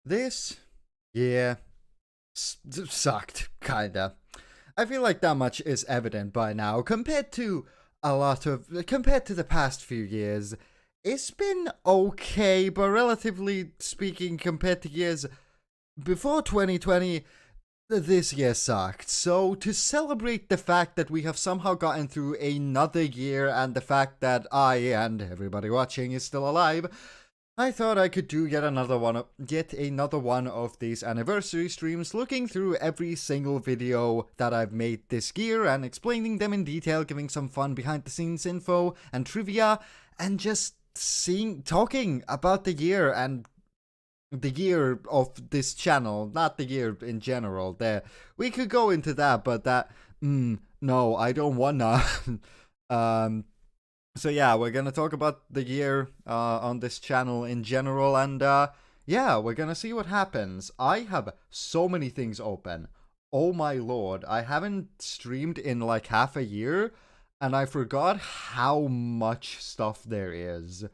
This year sucked, kinda. I feel like that much is evident by now. Compared to the past few years, it's been okay, but relatively speaking, compared to years before 2020, this year sucked. So to celebrate the fact that we have somehow gotten through another year and the fact that I and everybody watching is still alive, I thought I could do yet another one of these anniversary streams, looking through every single video that I've made this year and explaining them in detail, giving some fun behind the scenes info and trivia, and just talking about the year and the year of this channel, not the year in general. We could go into that, but no, I don't wanna. So yeah, we're gonna talk about the year on this channel in general, and yeah, we're gonna see what happens. I have so many things open. Oh my lord, I haven't streamed in like half a year, and I forgot how much stuff there is.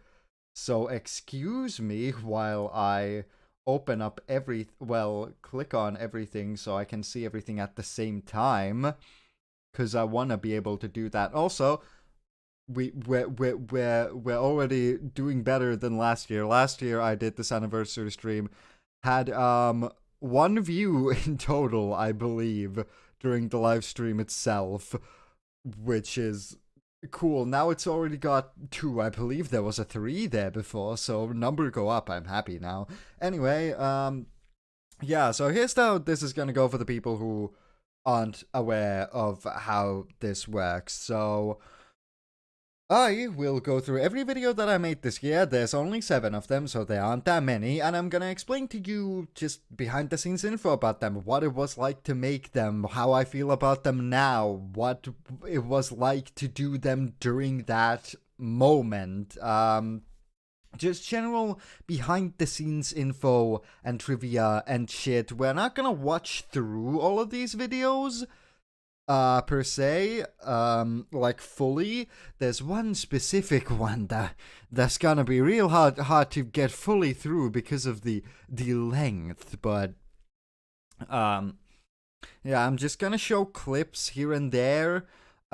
So excuse me while I open up click on everything so I can see everything at the same time, because I want to be able to do that. Also, we're already doing better than last year. Last year I did this anniversary stream, had 1 view in total, I believe, during the live stream itself, which is cool. Now it's already got 2. I believe there was a 3 there before, so number go up. I'm happy now. Anyway, yeah, so here's how this is gonna go for the people who aren't aware of how this works. So I will go through every video that I made this year. There's only 7 of them, so there aren't that many, and I'm gonna explain to you just behind the scenes info about them, what it was like to make them, how I feel about them now, what it was like to do them during that moment. Just general behind the scenes info and trivia and shit. We're not gonna watch through all of these videos per se, like fully. There's one specific one that's gonna be real hard to get fully through because of the length, but yeah, I'm just gonna show clips here and there.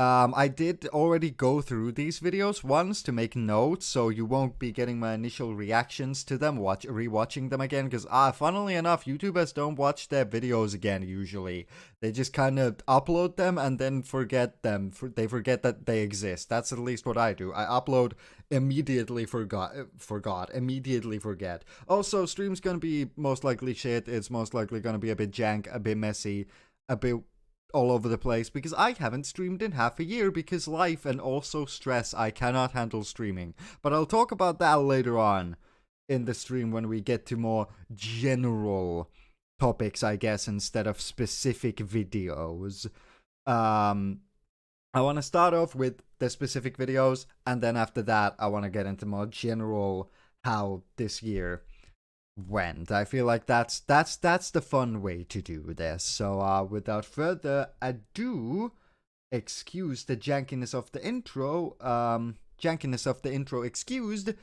I did already go through these videos once to make notes, so you won't be getting my initial reactions to them, rewatching them again, because, funnily enough, YouTubers don't watch their videos again, usually. They just kind of upload them and then forget them. They forget that they exist. That's at least what I do. I upload, immediately immediately forget. Also, stream's gonna be most likely shit. It's most likely gonna be a bit jank, a bit messy, a bit all over the place, because I haven't streamed in half a year because life and also stress. I cannot handle streaming. But I'll talk about that later on in the stream when we get to more general topics, I guess, instead of specific videos. I want to start off with the specific videos, and then after that I want to get into more general how this year went. I feel like that's the fun way to do this. So without further ado, excuse the jankiness of the intro. Excused.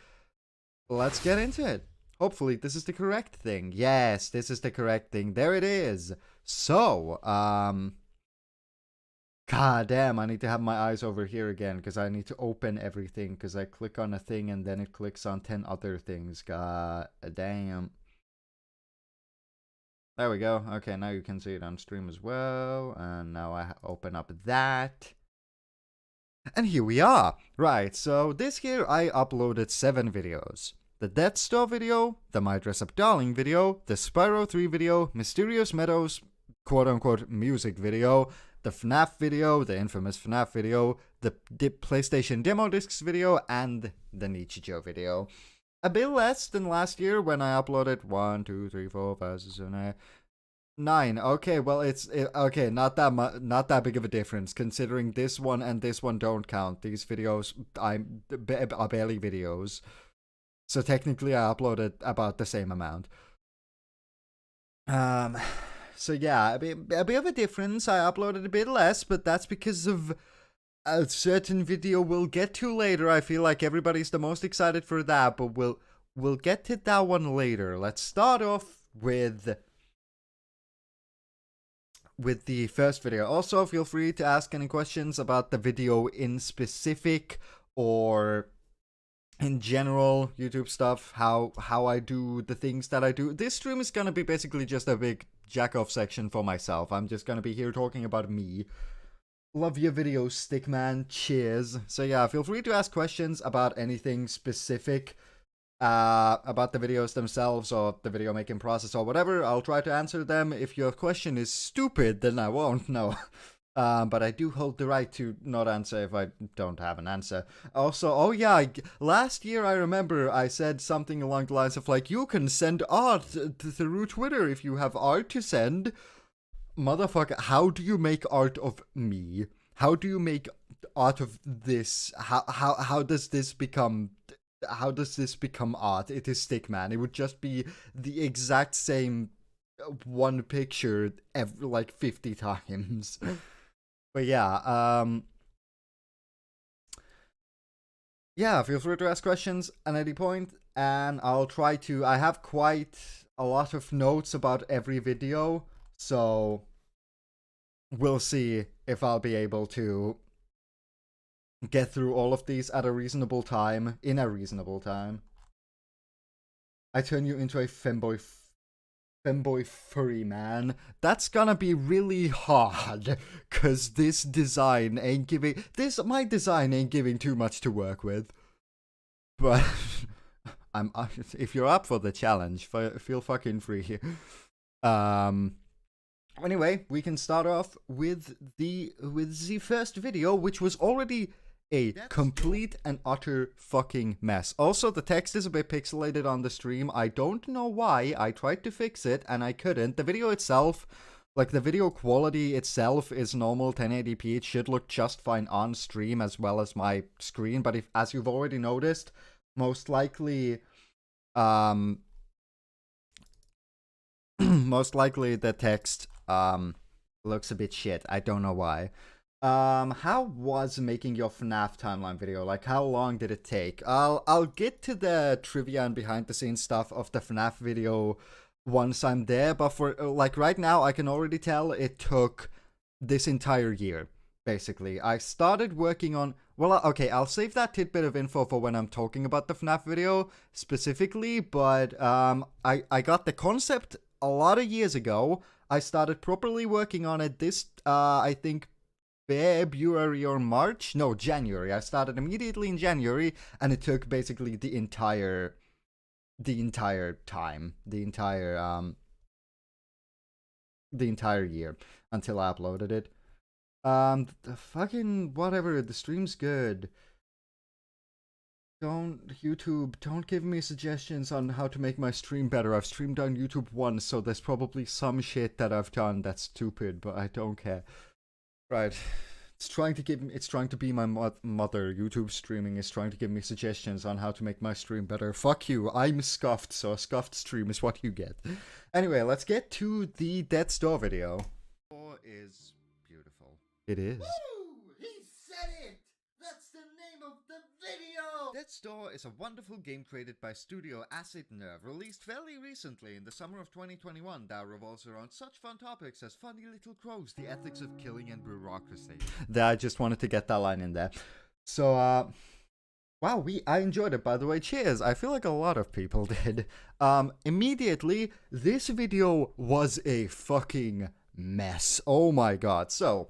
Let's get into it. Hopefully this is the correct thing. Yes, this is the correct thing. There it is. So god damn, I need to have my eyes over here again because I need to open everything, because I click on a thing and then it clicks on 10 other things. God damn. There we go. Okay, now you can see it on stream as well. And now I open up that. And here we are. Right, so this year I uploaded 7 videos. The Death Store video, the My Dress Up Darling video, the Spyro 3 video, Mysterious Meadows quote-unquote music video, the FNAF video, the infamous FNAF video, the PlayStation demo discs video, and the Nichijou video. A bit less than last year when I uploaded 1, 2, 3, 4, 5, 6, 7, 8, 9. Okay, well okay, not that big of a difference, considering this one and this one don't count. These videos are barely videos, so technically I uploaded about the same amount. So yeah, a bit of a difference. I uploaded a bit less, but that's because of a certain video we'll get to later. I feel like everybody's the most excited for that, but we'll get to that one later. Let's start off with the first video. Also, feel free to ask any questions about the video in specific or in general YouTube stuff, how I do the things that I do. This stream is gonna be basically just a big jack-off section for myself. I'm just gonna be here talking about me. Love your videos, Stickman. Cheers. So yeah, feel free to ask questions about anything specific about the videos themselves or the video making process or whatever. I'll try to answer them. If your question is stupid, then I won't know. But I do hold the right to not answer if I don't have an answer. Also, oh yeah, last year I remember I said something along the lines of like, you can send art through Twitter if you have art to send. Motherfucker, how do you make art of me? How do you make art of this? How does this become... How does this become art? It is Stickman. It would just be the exact same one picture like 50 times. But yeah, yeah, feel free to ask questions at any point, and I'll try to... I have quite a lot of notes about every video, so we'll see if I'll be able to get through all of these at a reasonable time, in a reasonable time. I turn you into a femboy furry man. That's gonna be really hard, cause this design ain't giving... my design ain't giving too much to work with. But if you're up for the challenge, feel fucking free. Anyway, we can start off with the first video, which was already a complete and utter fucking mess. Also, the text is a bit pixelated on the stream. I don't know why. I tried to fix it and I couldn't. The video itself, like the video quality itself, is normal 1080p. It should look just fine on stream as well as my screen. But if, as you've already noticed, most likely, most likely the text looks a bit shit. I don't know why. How was making your FNAF timeline video? Like, how long did it take? I'll get to the trivia and behind the scenes stuff of the FNAF video once I'm there, but for, like, right now, I can already tell it took this entire year, basically. I started working on... Well, okay, I'll save that tidbit of info for when I'm talking about the FNAF video specifically, but, I got the concept a lot of years ago. I started properly working on it this, I think, February or March? No, January. I started immediately in January, and it took basically the entire time, the entire year until I uploaded it. Fucking whatever, the stream's good. Don't give me suggestions on how to make my stream better. I've streamed on YouTube once, so there's probably some shit that I've done that's stupid, but I don't care. Right. It's trying to be my mother. YouTube streaming is trying to give me suggestions on how to make my stream better. Fuck you. I'm scuffed, so a scuffed stream is what you get. Anyway, let's get to the Death's Door video. Is beautiful. It is. Woo! He said it! That's the name of the video! Death's Door is a wonderful game created by Studio Acid Nerve, released fairly recently in the summer of 2021 that revolves around such fun topics as funny little crows, the ethics of killing, and bureaucracy. I just wanted to get that line in there. So, wow, I enjoyed it, by the way. Cheers. I feel like a lot of people did. Immediately, this video was a fucking mess. Oh my god. So,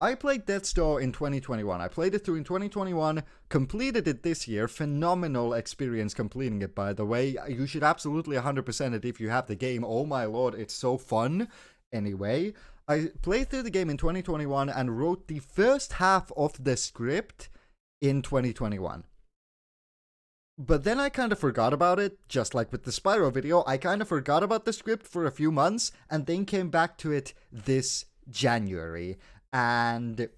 I played Death's Door in 2021. I played it through in 2021, completed it this year. Phenomenal experience completing it, by the way. You should absolutely 100% it if you have the game. Oh my lord, it's so fun. Anyway, I played through the game in 2021 and wrote the first half of the script in 2021. But then I kind of forgot about it, just like with the Spyro video. I kind of forgot about the script for a few months and then came back to it this January. And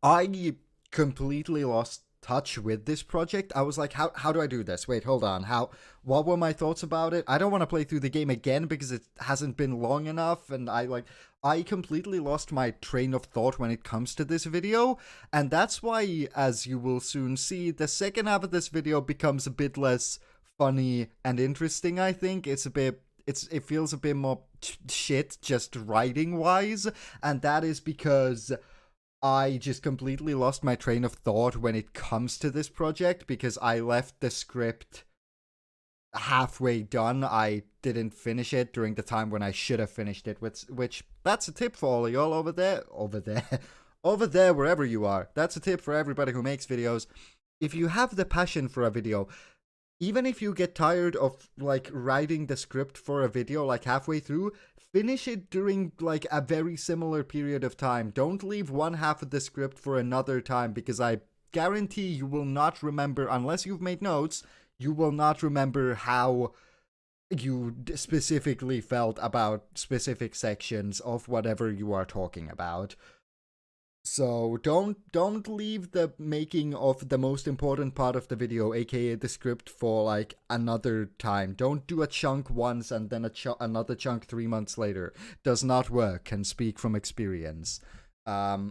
I completely lost touch with this project. I was like, how do I do this? Wait, hold on. What were my thoughts about it? I don't want to play through the game again because it hasn't been long enough, and I completely lost my train of thought when it comes to this video, and that's why, as you will soon see, the second half of this video becomes a bit less funny and interesting. I think it's a bit it feels a bit more shit just writing wise, and that is because I just completely lost my train of thought when it comes to this project because I left the script halfway done. I didn't finish it during the time when I should have finished it, which that's a tip for all of y'all over there, over there, wherever you are. That's a tip for everybody who makes videos. If you have the passion for a video, even if you get tired of like writing the script for a video like halfway through, finish it during like a very similar period of time. Don't leave one half of the script for another time, because I guarantee you will not remember, unless you've made notes, you will not remember how you specifically felt about specific sections of whatever you are talking about. So don't leave the making of the most important part of the video, aka the script, for like another time. Don't do a chunk once and then another chunk 3 months later. Does not work. Can speak from experience. Hydration.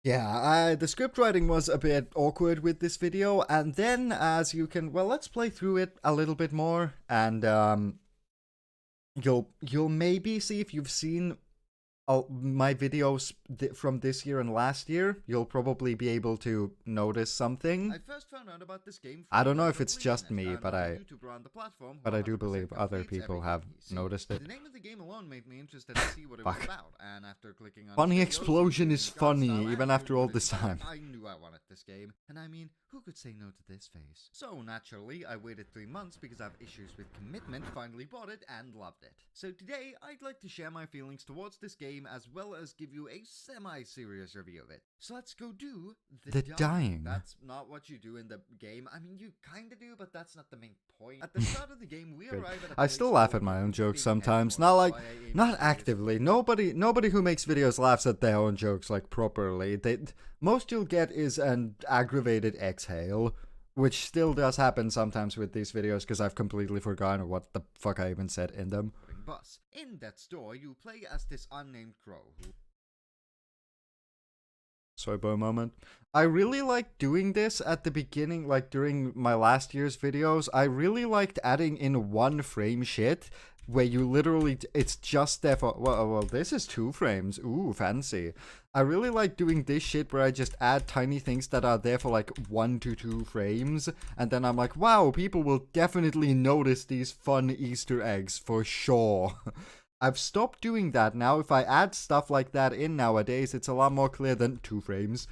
Yeah, the script writing was a bit awkward with this video, and then as you can, well, let's play through it a little bit more, and you'll maybe see, if you've seen my videos from this year and last year, you'll probably be able to notice something. I first found out about this game. I don't know if it's just me, but I do believe other people have noticed it. The name of the game alone made me interested to see what it was about, and after clicking on Funny videos, Explosion is funny, style, even after all this time. I knew I wanted this game, and I mean, who could say no to this face? So naturally, I waited 3 months because I have issues with commitment, finally bought it, and loved it. So today, I'd like to share my feelings towards this game, as well as give you a semi-serious review of it. So let's go do The dying. That's not what you do in the game. I mean, you kinda do, but that's not the main point. At the start of the game, we arrive at a I still laugh at my own jokes sometimes. Not actively. Nobody who makes videos laughs at their own jokes like properly. Most you'll get is an aggravated exhale, which still does happen sometimes with these videos because I've completely forgotten what the fuck I even said in them. Bus. In that store, you play as this unnamed crow. Sorry, for a moment. I really liked doing this at the beginning, like during my last year's videos. I really liked adding in one frame shit where you literally, it's just there for, well, this is 2 frames. Ooh, fancy. I really like doing this shit where I just add tiny things that are there for like 1 to 2 frames, and then I'm like, wow, people will definitely notice these fun Easter eggs for sure. I've stopped doing that now. If I add stuff like that in nowadays, it's a lot more clear than 2 frames.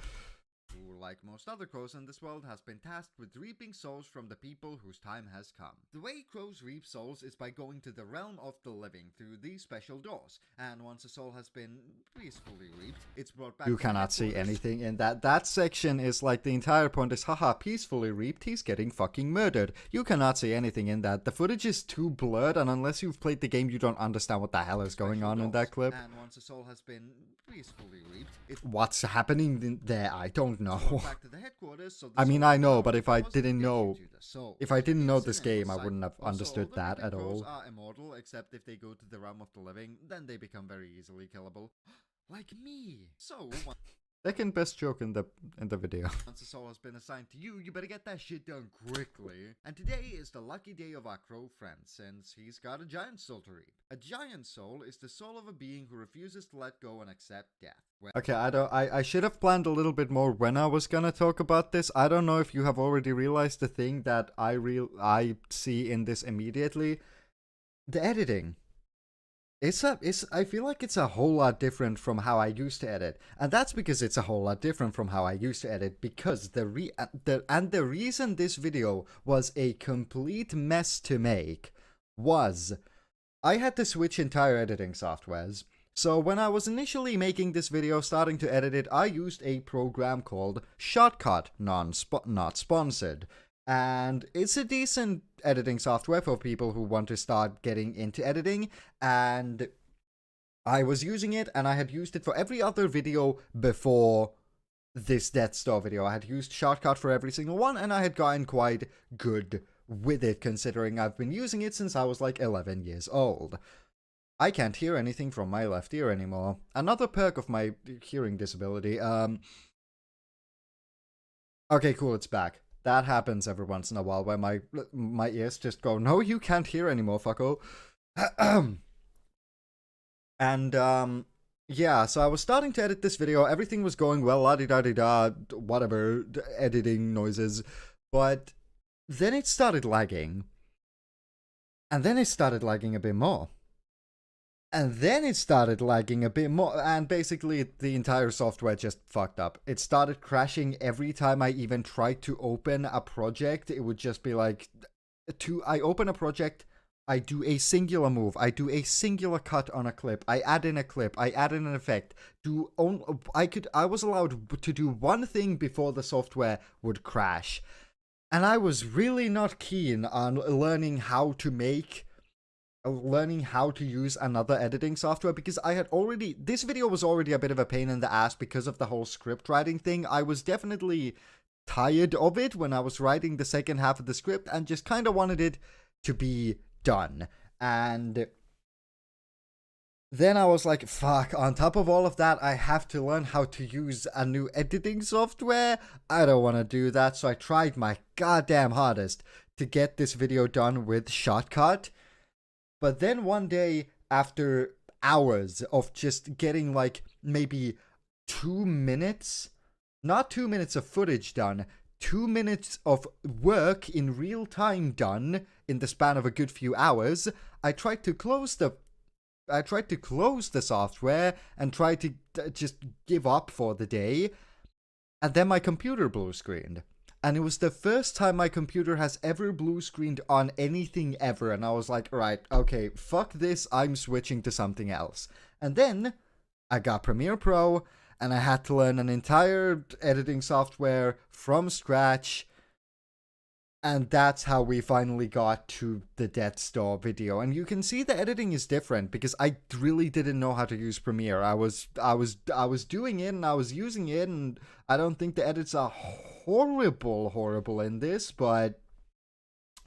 Like most other crows in this world, has been tasked with reaping souls from the people whose time has come. The way crows reap souls is by going to the realm of the living through these special doors, and once a soul has been peacefully reaped, it's brought back. You cannot see anything in that. That section is like the entire point is, haha, peacefully reaped, he's getting fucking murdered. You cannot see anything in that. The footage is too blurred, and unless you've played the game, you don't understand what the hell is going on in that clip. And once a soul has been peacefully reaped, what's happening there? I don't know. Back to the headquarters, so I mean, I know, but if I didn't know this game, I wouldn't have understood that at all. Are immortal, except if they go to the realm of the living, then they become very easily killable. Like me. So, second best joke in the video. Once a soul has been assigned to you, you better get that shit done quickly. And today is the lucky day of our crow friend, since he's got a giant soul to reap. A giant soul is the soul of a being who refuses to let go and accept death. Okay, I should have planned a little bit more when I was gonna talk about this. I don't know if you have already realized the thing that I see in this immediately. The editing. I feel like it's a whole lot different from how I used to edit. And that's because it's a whole lot different from how I used to edit, because the reason this video was a complete mess to make was I had to switch entire editing softwares. So when I was initially making this video, starting to edit it, I used a program called Shotcut, not sponsored. And it's a decent editing software for people who want to start getting into editing, and I was using it, and I had used it for every other video before this Death Star video. I had used Shotcut for every single one, and I had gotten quite good with it, considering I've been using it since I was like 11 years old. I can't hear anything from my left ear anymore. Another perk of my hearing disability. Okay, cool, it's back. That happens every once in a while where my ears just go, no, you can't hear anymore, fucko. And yeah, so I was starting to edit this video. Everything was going well, la di da di da, whatever, editing noises. But then it started lagging. And then it started lagging a bit more. And then it started lagging a bit more, and basically the entire software just fucked up. It started crashing every time I even tried to open a project. It would just be like, I open a project, I do a singular move, I do a singular cut on a clip, I add in a clip, I add in an effect. I was allowed to do one thing before the software would crash. And I was really not keen on learning how to use another editing software, because this video was already a bit of a pain in the ass because of the whole script writing thing. I was definitely tired of it when I was writing the second half of the script and just kind of wanted it to be done. And then I was like, fuck, on top of all of that, I have to learn how to use a new editing software. I don't want to do that. So I tried my goddamn hardest to get this video done with Shotcut. But then one day, after hours of just getting like maybe 2 minutes, not 2 minutes of footage done, 2 minutes of work in real time done in the span of a good few hours, I tried to close the software and tried to just give up for the day. And then my computer blue screened. And it was the first time my computer has ever blue screened on anything ever. And I was like, right, okay, fuck this. I'm switching to something else. And then I got Premiere Pro and I had to learn an entire editing software from scratch. And that's how we finally got to the Death's Door video. And you can see the editing is different because I really didn't know how to use Premiere. I was doing it and I was using it, and I don't think the edits are horrible in this, but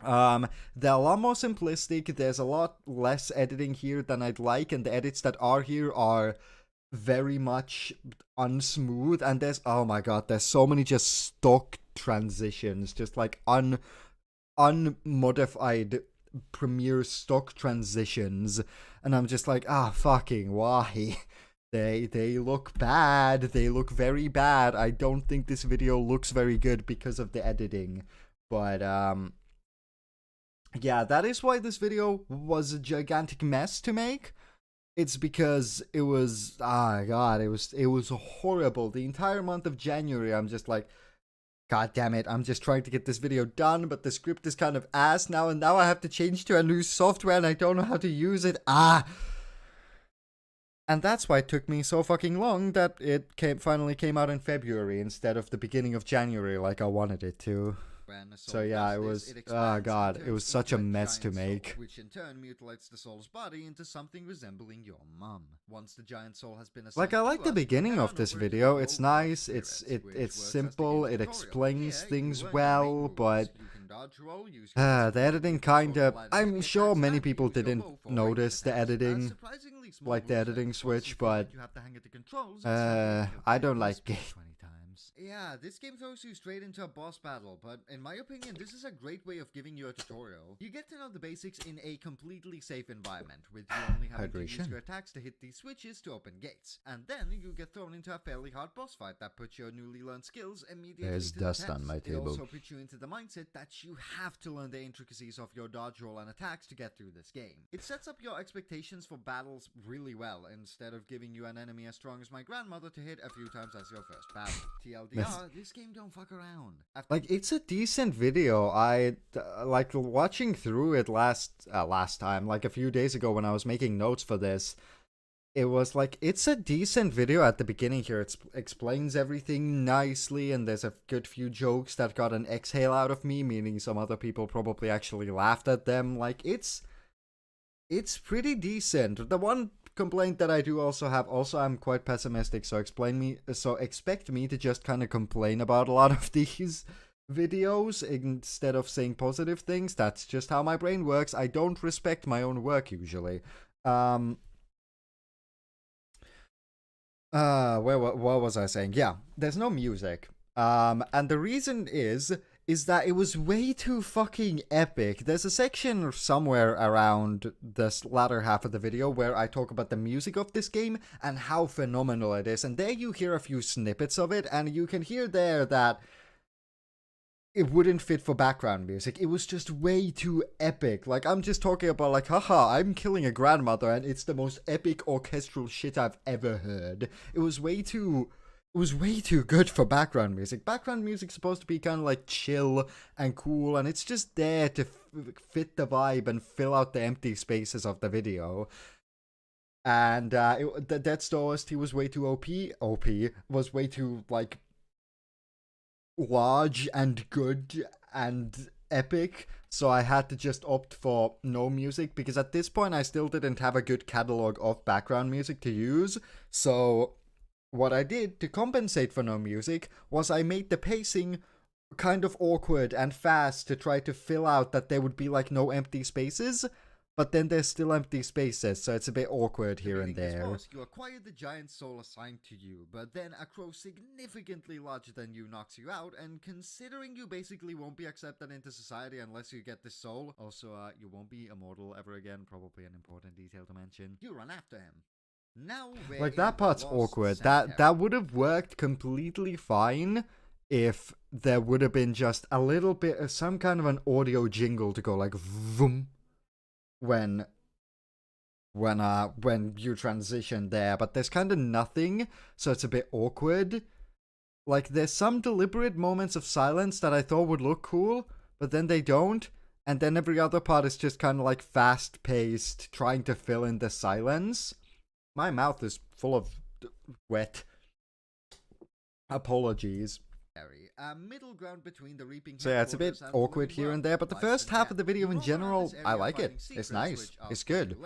they're a lot more simplistic. There's a lot less editing here than I'd like, and the edits that are here are very much unsmooth, and oh my god, there's so many just stock transitions, just like unmodified Premiere stock transitions, and I'm just like, fucking why? They look bad. They look very bad. I don't think this video looks very good because of the editing. But yeah, that is why this video was a gigantic mess to make. It's because it was, it was horrible. The entire month of January, I'm just like, god damn it, I'm just trying to get this video done, but the script is kind of ass now, and now I have to change to a new software, and I don't know how to use it. And that's why it took me so fucking long that it finally came out in February instead of the beginning of January like I wanted it to. So yeah, it was, oh god, it was such a mess to make. Soul, which in turn mutilates the soul's body into something resembling your mum. Once the giant soul has been like, I like the beginning of this video. It's nice, it's simple, it explains things well, but the editing kinda, I'm sure many people didn't notice the editing, like the editing switch, but I don't like it. Yeah, this game throws you straight into a boss battle, but in my opinion, this is a great way of giving you a tutorial. You get to know the basics in a completely safe environment, with you only having to use your attacks to hit these switches to open gates. And then you get thrown into a fairly hard boss fight that puts your newly learned skills immediately There's to dust the test. on my table. It also puts you into the mindset that you have to learn the intricacies of your dodge roll and attacks to get through this game. It sets up your expectations for battles really well, instead of giving you an enemy as strong as my grandmother to hit a few times as your first battle. TLDR, this game don't fuck around. Like, it's a decent video. I like watching through it last time, like a few days ago when I was making notes for this. It was like, it's a decent video at the beginning here. It explains everything nicely, and there's a good few jokes that got an exhale out of me, meaning some other people probably actually laughed at them. Like, it's pretty decent. The one complaint that I do also have, I'm quite pessimistic, so expect me to just kind of complain about a lot of these videos instead of saying positive things. That's just how my brain works. I don't respect my own work usually. What was I saying? Yeah, there's no music. And the reason is is that it was way too fucking epic. There's a section somewhere around this latter half of the video where I talk about the music of this game and how phenomenal it is. And there you hear a few snippets of it, and you can hear there that it wouldn't fit for background music. It was just way too epic. Like, I'm just talking about, like, haha, I'm killing a grandmother, and it's the most epic orchestral shit I've ever heard. It was way too good for background music. Background music's supposed to be kind of like chill and cool, and it's just there to fit the vibe and fill out the empty spaces of the video. And the Death's Door OST was way too OP was way too, like, large and good and epic, so I had to just opt for no music, because at this point I still didn't have a good catalog of background music to use. So what I did to compensate for no music was I made the pacing kind of awkward and fast to try to fill out that there would be like no empty spaces, but then there's still empty spaces, so it's a bit awkward here and there. Boss, you acquire the giant soul assigned to you, but then a crow significantly larger than you knocks you out, and considering you basically won't be accepted into society unless you get this soul, also you won't be immortal ever again, probably an important detail to mention, you run after him. Now like, that part's awkward. That would have worked completely fine if there would have been just a little bit of some kind of an audio jingle to go like vroom when you transition there, but there's kind of nothing, so it's a bit awkward. Like, there's some deliberate moments of silence that I thought would look cool, but then they don't, and then every other part is just kind of like fast-paced, trying to fill in the silence. My mouth is full of wet. Apologies. A middle ground between the reaping. So yeah, it's a bit awkward here and there, but the first half of the video in general, I like it. It's nice. It's good.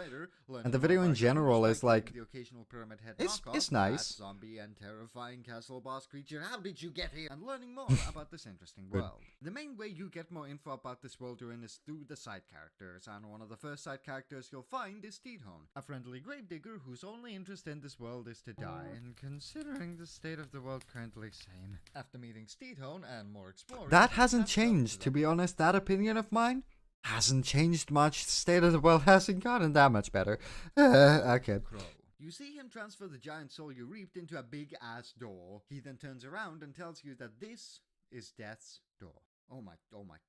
And the video in general is like, it's nice. Zombie and terrifying castle boss creature. How did you get here? And learning more about this interesting world. The main way you get more info about this world you're in is through the side characters, and one of the first side characters you'll find is Tidhone, a friendly gravedigger whose only interest in this world is to die. And considering the state of the world currently, same. After meeting Tidhone and more exploring, that hasn't changed, to be honest. That opinion of mine hasn't changed much. The state of the world hasn't gotten that much better. Okay. Crow. You see him transfer the giant soul you reaped into a big ass door. He then turns around and tells you that this is Death's Door. Oh my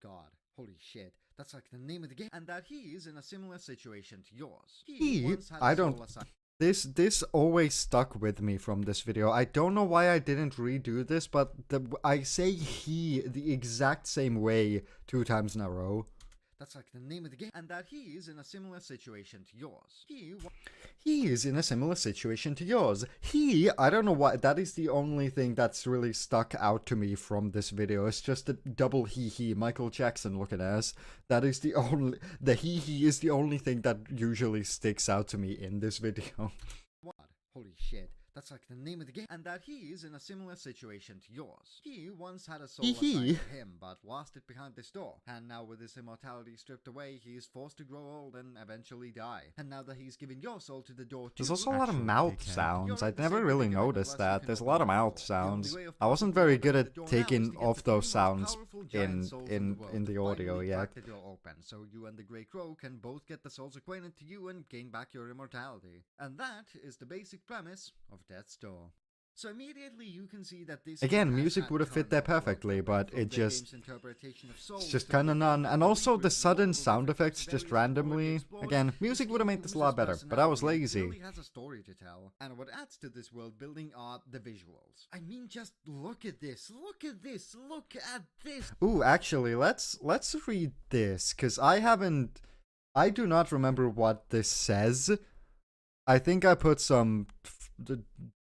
god. Holy shit. That's like the name of the game. And that he is in a similar situation to yours. This always stuck with me from this video. I don't know why I didn't redo this, but I say he the exact same way 2 times in a row. That's like the name of the game. And that he is in a similar situation to yours. He is in a similar situation to yours. I don't know why, that is the only thing that's really stuck out to me from this video. It's just the double he, Michael Jackson looking ass. That is the he is the only thing that usually sticks out to me in this video. What? Holy shit. That's like the name of the game. And that he is in a similar situation to yours. He once had a soul assigned to him, but lost it behind this door. And now with his immortality stripped away, he is forced to grow old and eventually die. And now that he's giving your soul to the door too, there's also a lot of mouth sounds. I'd never really noticed that. There's a lot of mouth sounds. I wasn't very good at taking off those sounds in the audio yet. So you and the Grey Crow can both get the souls acquainted to you and gain back your immortality. And that is the basic premise of Death's Door. So immediately you can see that this again, music would have fit there perfectly, but it's just kind of none. And also the sudden sound effects just randomly. Again, music would have made this a lot better, but I was lazy. Really has a story to tell, and what adds to this world building are the visuals. I mean, just look at this, look at this, look at this. Ooh, actually, let's read this, because I do not remember what this says. I think I put some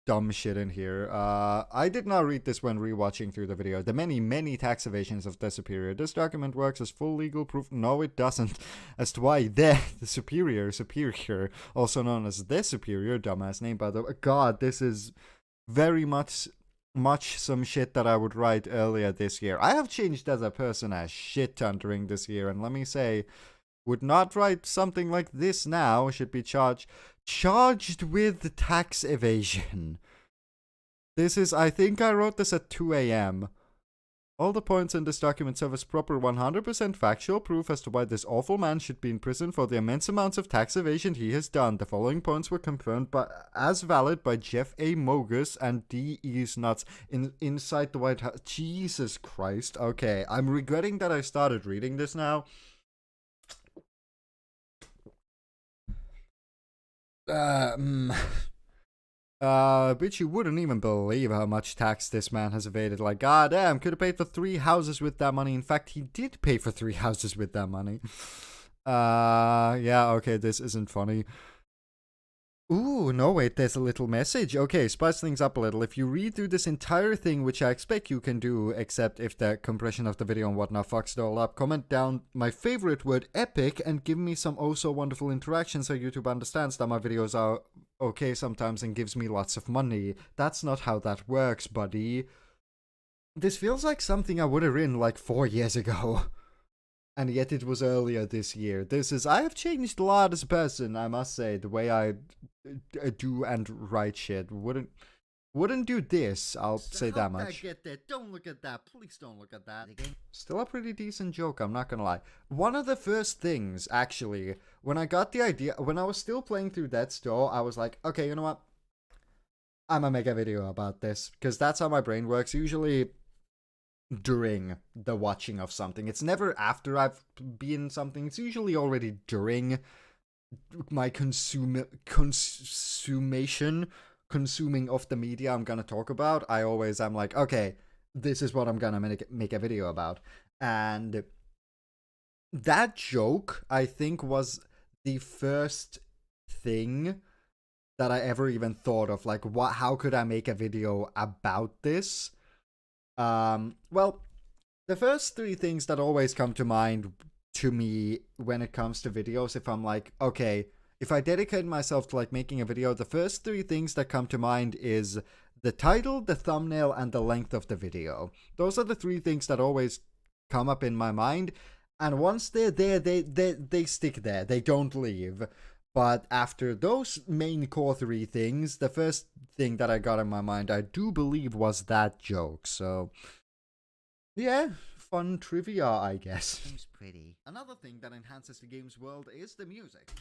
dumb shit in here. I did not read this when rewatching through the video. The many tax evasions of TheSyperior. This document works as full legal proof. No, it doesn't. As to why the Superior, also known as TheSyperior, dumbass name by the way. God, this is very much some shit that I would write earlier this year. I have changed as a person a shit ton during this year, and let me say, would not write something like this now. Should be charged with tax evasion. This is, I think I wrote this at 2 a.m. All the points in this document serve as proper 100% factual proof as to why this awful man should be in prison for the immense amounts of tax evasion he has done. The following points were confirmed as valid by Jeff A. Mogus and D. E's Nuts inside the White House. Jesus Christ. Okay, I'm regretting that I started reading this now. But you wouldn't even believe how much tax this man has evaded. Like, goddamn, could have paid for 3 houses with that money. In fact, he did pay for 3 houses with that money. Yeah, okay, this isn't funny. Ooh, no, wait, there's a little message. Okay, spice things up a little. If you read through this entire thing, which I expect you can do, except if the compression of the video and whatnot fucks it all up, comment down my favorite word, epic, and give me some oh so wonderful interaction so YouTube understands that my videos are okay sometimes and gives me lots of money. That's not how that works, buddy. This feels like something I would have written like 4 years ago. And yet it was earlier this year. I have changed a lot as a person, I must say. The way I do and write shit. Wouldn't do this, I'll say that much. Get that. Don't look at that. Please don't look at that. Still a pretty decent joke, I'm not gonna lie. One of the first things, actually, when I got the idea, when I was still playing through Death's Door, I was like, okay, you know what? I'm gonna make a video about this. Because that's how my brain works. Usually during the watching of something. It's never after I've been something. It's usually already during my consuming of the media I'm gonna talk about. I'm like, okay, this is what I'm gonna make a video about. And that joke, I think, was the first thing that I ever even thought of. Like, how could I make a video about this? Well, the first 3 things that always come to mind to me when it comes to videos, if I'm like, okay, if I dedicate myself to like making a video, the first 3 things that come to mind is the title, the thumbnail, and the length of the video. Those are the 3 things that always come up in my mind, and once they're there, they stick there. They don't leave. But after those main core 3 things, the first thing that I got in my mind, I do believe, was that joke. So, yeah, fun trivia, I guess. Seems pretty. Another thing that enhances the game's world is the music.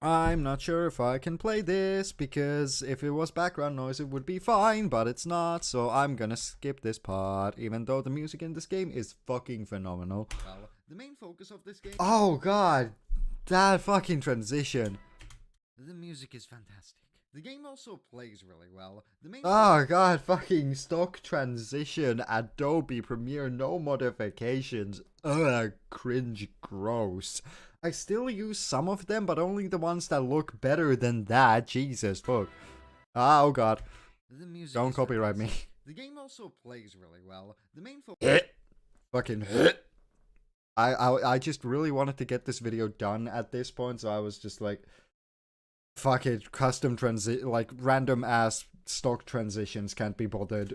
I'm not sure if I can play this, because if it was background noise it would be fine, but it's not, so I'm gonna skip this part, even though the music in this game is fucking phenomenal. Well, the main focus of this game... Oh god, that fucking transition. The music is fantastic. The game also plays really well. Oh god, fucking stock transition, Adobe Premiere, no modifications. Ugh, cringe, gross. I still use some of them, but only the ones that look better than that. Jesus, fuck. Oh god. Don't copyright me. The game also plays really well. The main focus... Fucking I just really wanted to get this video done at this point, so I was just like, fuck it, custom like random ass stock transitions can't be bothered.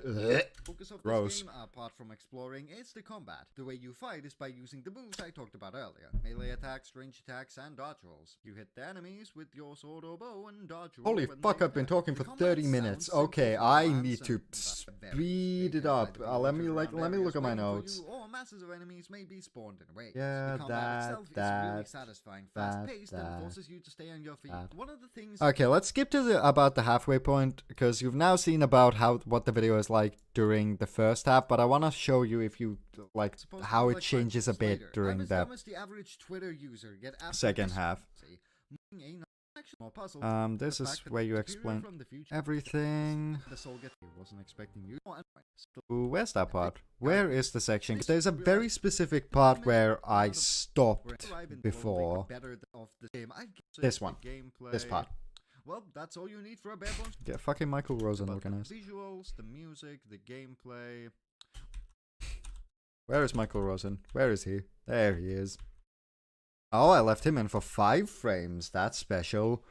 Focus of Gross. this game, apart from exploring, is the combat. The way you fight is by using the moves I talked about earlier. Melee attacks, range attacks, and dodge rolls. You hit the enemies with your sword or bow and dodge roll. Holy fuck, I've been talking for 30 minutes. Okay, I need to speed it up. Let me look at my notes. Or masses of enemies may be spawned in waves. Yeah, the combat itself is really satisfying, fast-paced, and forces you to stay on your feet. One of the things... Okay, let's skip to about the halfway point, because you've now seen about what the video is like during the first half, but I want to show you if you like how it changes a bit during the average Twitter user get second half. This is where you explain everything. Ooh, where's that part? Where is the section? 'Cause there's a very specific part where I stopped before. This one. This part. Well, that's all you need for a bare bones. Get fucking Michael Rosen organized. The visuals, the music, the gameplay. Where is Michael Rosen? Where is he? There he is. Oh, I left him in for 5 frames. That's special.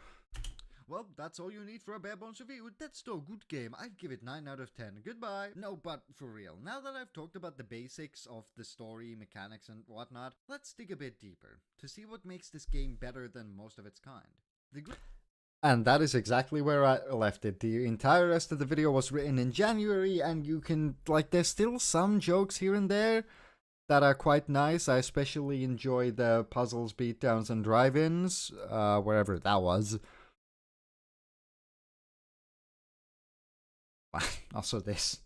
Well, that's all you need for a bare bones review. That's still a good game. I'd give it 9 out of 10. Goodbye. No, but for real, now that I've talked about the basics of the story, mechanics, and whatnot, let's dig a bit deeper to see what makes this game better than most of its kind. And that is exactly where I left it. The entire rest of the video was written in January, and you can, like, there's still some jokes here and there that are quite nice. I especially enjoy the puzzles, beatdowns, and drive-ins, wherever that was. Also this.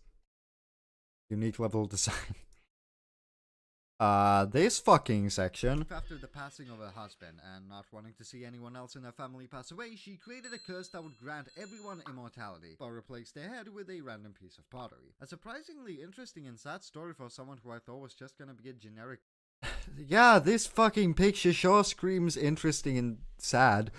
Unique level design. This fucking section. After the passing of her husband and not wanting to see anyone else in her family pass away, she created a curse that would grant everyone immortality, but replaced their head with a random piece of pottery. A surprisingly interesting and sad story for someone who I thought was just gonna be a generic. Yeah, this fucking picture sure screams interesting and sad.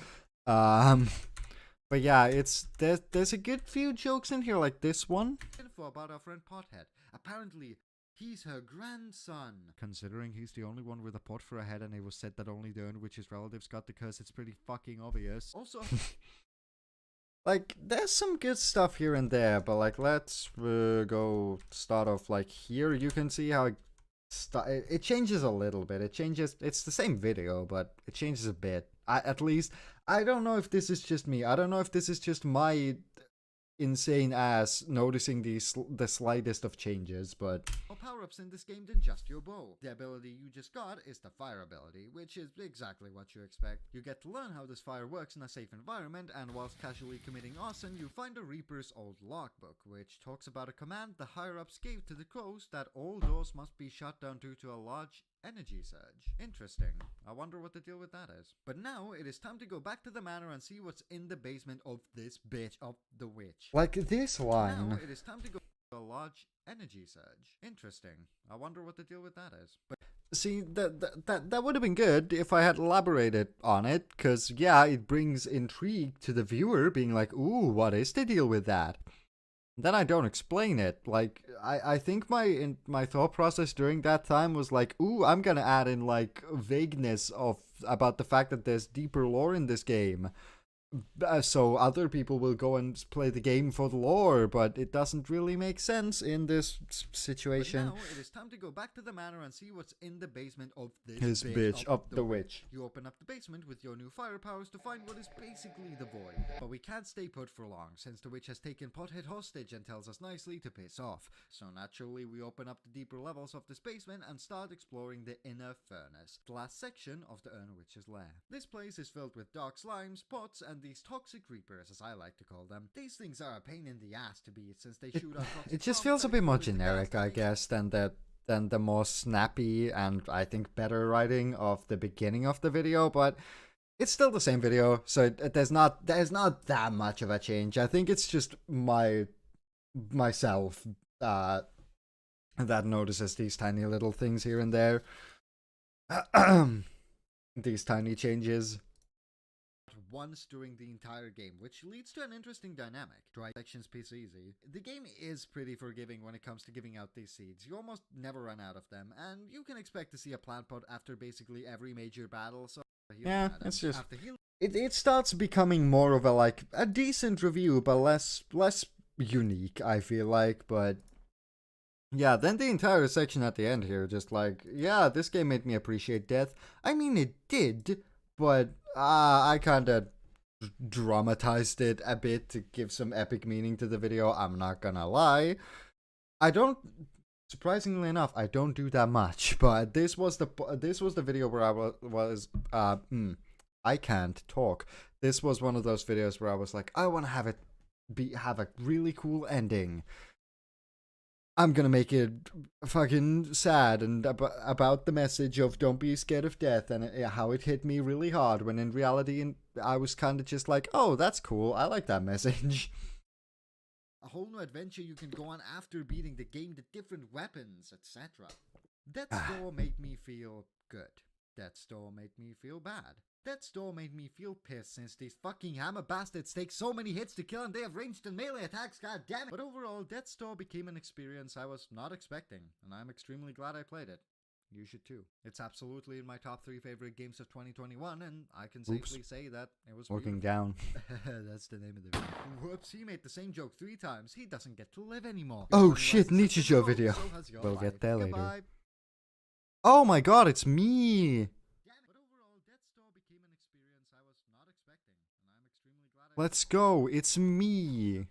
But yeah, there's a good few jokes in here, like this one. Info about our friend Pothead. Apparently, he's her grandson. Considering he's the only one with a pot for a head and it was said that only the owner which his relatives got the curse, it's pretty fucking obvious. Also, like, there's some good stuff here and there, but like, let's go start off like here. You can see how it changes a little bit. It changes. It's the same video, but it changes a bit. At least, I don't know if this is just me. I don't know if this is just my insane ass noticing the slightest of changes, but more power-ups in this game than just your bow. The ability you just got is the fire ability, which is exactly what you expect. You get to learn how this fire works in a safe environment, and whilst casually committing arson, you find a Reaper's old logbook, which talks about a command the higher-ups gave to the crows that all doors must be shut down due to a large energy surge. Interesting. I wonder what the deal with that is. But now it is time to go back to the manor and see what's in the basement of this bitch of the witch. like this line. Now it is time to go to a large energy surge. Interesting. I wonder what the deal with that is. But see, that would have been good if I had elaborated on it, because yeah, it brings intrigue to the viewer, being like, ooh, what is the deal with that? Then I don't explain it. Like, I think my thought process during that time was like, ooh, I'm gonna add in like vagueness about the fact that there's deeper lore in this game. So other people will go and play the game for the lore, but it doesn't really make sense in this situation. But now it is time to go back to the manor and see what's in the basement of This bitch of the witch. You open up the basement with your new fire powers to find what is basically the void. But we can't stay put for long, since the witch has taken Pothead hostage and tells us nicely to piss off. So naturally we open up the deeper levels of this basement and start exploring the inner furnace, the last section of the Urn Witch's lair. This place is filled with dark slimes, pots, and these toxic reapers, as I like to call them. These things are a pain in the ass to beat, since they shoot out toxic It just bombs feels a that bit more explode the generic, gas I tank. guess, than the more snappy and I think better writing of the beginning of the video, but it's still the same video, so there's not that much of a change. I think it's just myself that notices these tiny little things here and there. These tiny changes. Once during the entire game, which leads to an interesting dynamic. Dry sections piece easy. The game is pretty forgiving when it comes to giving out these seeds. You almost never run out of them, and you can expect to see a plant pot after basically every major battle, so Yeah, it's just after healing it starts becoming more of a decent review, but less unique, I feel like. But yeah, then the entire section at the end here, just like, yeah, this game made me appreciate death. I mean, it did, but I kind of dramatized it a bit to give some epic meaning to the video. I'm not gonna lie. Surprisingly enough, I don't do that much, but this was the video where I can't talk. This was one of those videos where I was like, I want to have a really cool ending. I'm gonna make it fucking sad and about the message of don't be scared of death, and how it hit me really hard, when in reality I was kind of just like, oh, that's cool, I like that message. a whole new adventure you can go on after beating the game, the different weapons, etc. Death's Door made me feel good. Death's Door made me feel bad. Death's Door made me feel pissed, since these fucking hammer bastards take so many hits to kill and they have ranged and melee attacks, god damn it! But overall, Death's Door became an experience I was not expecting, and I'm extremely glad I played it. You should too. It's absolutely in my top 3 favorite games of 2021, and I can safely say that it was Looking beautiful. down. That's the name of the video. Whoops, he made the same joke 3 times. He doesn't get to live anymore. Oh Because shit, otherwise it's Nichijou a video. so has your We'll life. get there later. Goodbye. Oh my god, it's me! But overall, Death's Door became an experience I was not expecting, and I'm extremely glad Let's go. It's me.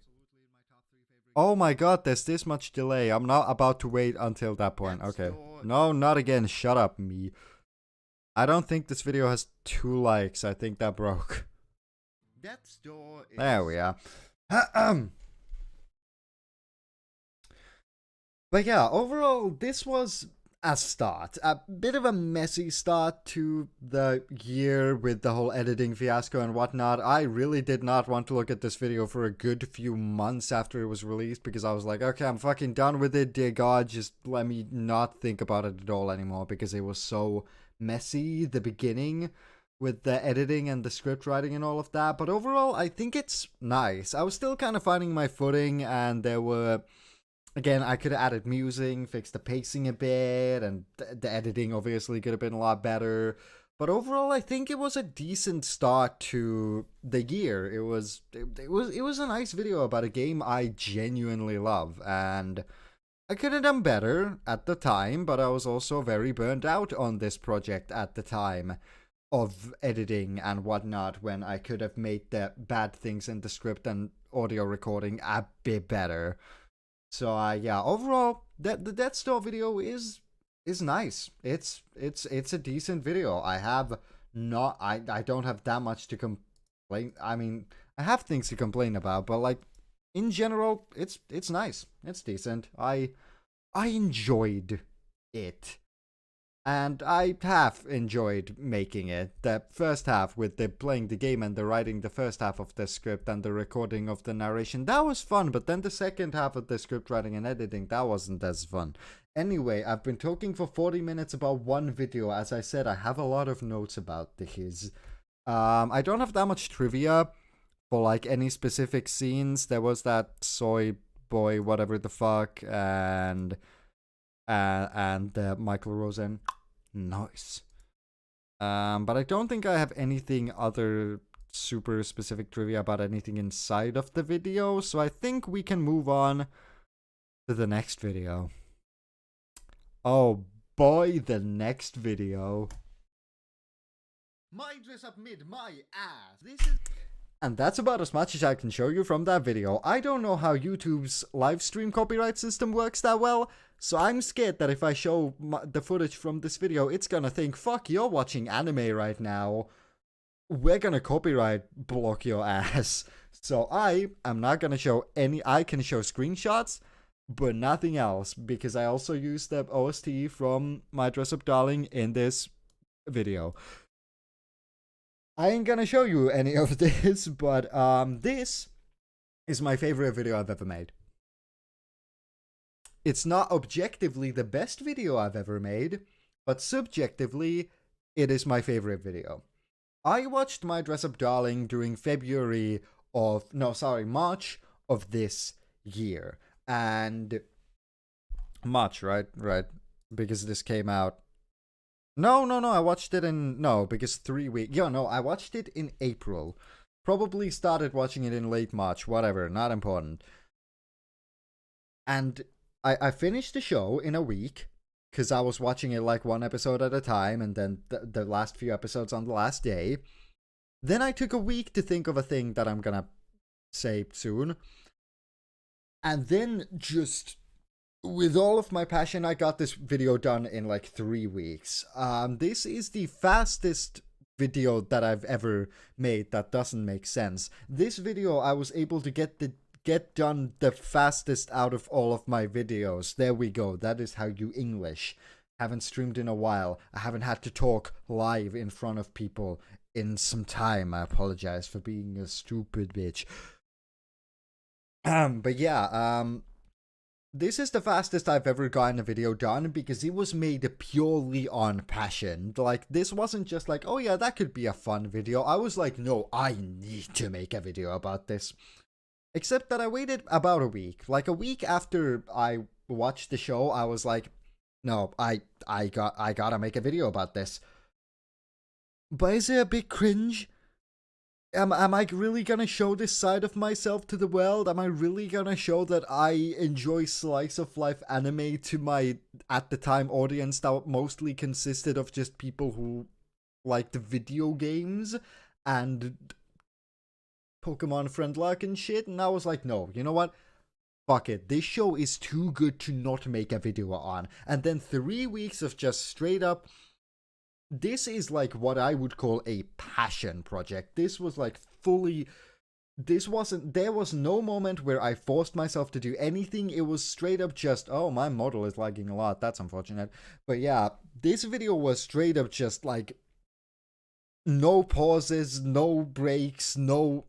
Oh my god, there's this much delay. I'm not about to wait until that point. Okay. No, not again. Shut up, me. I don't think this video has 2 likes. I think that broke. Death's Door is... There we are. But yeah, overall, this was a start. A bit of a messy start to the year with the whole editing fiasco and whatnot. I really did not want to look at this video for a good few months after it was released because I was like, okay, I'm fucking done with it. Dear God, just let me not think about it at all anymore because it was so messy, the beginning, with the editing and the script writing and all of that. But overall, I think it's nice. I was still kind of finding my footing, and there were... Again, I could have added music, fixed the pacing a bit, and the editing obviously could have been a lot better. But overall, I think it was a decent start to the year. It was a nice video about a game I genuinely love, and I could have done better at the time, but I was also very burnt out on this project at the time of editing and whatnot, when I could have made the bad things in the script and audio recording a bit better. So yeah, overall, the Death Door video is nice. It's a decent video. I don't have that much to complain. I mean, I have things to complain about, but like in general, it's nice. It's decent. I enjoyed it. And I have enjoyed making it. The first half with the playing the game and the writing the first half of the script and the recording of the narration, that was fun. But then the second half of the script writing and editing, that wasn't as fun. Anyway, I've been talking for 40 minutes about one video. As I said, I have a lot of notes about this. I don't have that much trivia for like any specific scenes. There was that soy boy, whatever the fuck, and Michael Rosen. Nice. But I don't think I have anything other super specific trivia about anything inside of the video, so I think we can move on to the next video. Oh boy, the next video. My dress up mid my ass. This is... And that's about as much as I can show you from that video. I don't know how YouTube's live stream copyright system works that well, so I'm scared that if I show the footage from this video, it's gonna think, fuck, you're watching anime right now. We're gonna copyright block your ass. So I am not gonna show any... I can show screenshots, but nothing else, because I also used the OST from My Dress Up Darling in this video. I ain't gonna show you any of this, but this is my favorite video I've ever made. It's not objectively the best video I've ever made, but subjectively, it is my favorite video. I watched My Dress Up Darling during March of this year. And March, right? Right. Because this came out. No, I watched it in... No, because 3 weeks... Yeah, no, I watched it in April. Probably started watching it in late March. Whatever, not important. And I finished the show in a week, because I was watching it like one episode at a time, and then the last few episodes on the last day. Then I took a week to think of a thing that I'm gonna say soon. And then just... with all of my passion, I got this video done in like 3 weeks. This is the fastest video that I've ever made that doesn't make sense. This video, I was able to get done the fastest out of all of my videos. There we go. That is how you English. Haven't streamed in a while. I haven't had to talk live in front of people in some time. I apologize for being a stupid bitch. But yeah, this is the fastest I've ever gotten a video done because it was made purely on passion. Like, this wasn't just like, oh yeah, that could be a fun video. I was like, no, I need to make a video about this. Except that I waited about a week. Like, a week after I watched the show, I was like, no, I gotta make a video about this. But is it a bit cringe? Am I really gonna show this side of myself to the world? Am I really gonna show that I enjoy slice of life anime to my, at the time, audience that mostly consisted of just people who liked video games and Pokemon friend luck and shit, and I was like, no, you know what? Fuck it. This show is too good to not make a video on. And then 3 weeks of just straight up. This is like what I would call a passion project. This was like fully. There was no moment where I forced myself to do anything. It was straight up just, oh, my model is lagging a lot. That's unfortunate. But yeah, this video was straight up just like no pauses, no breaks, no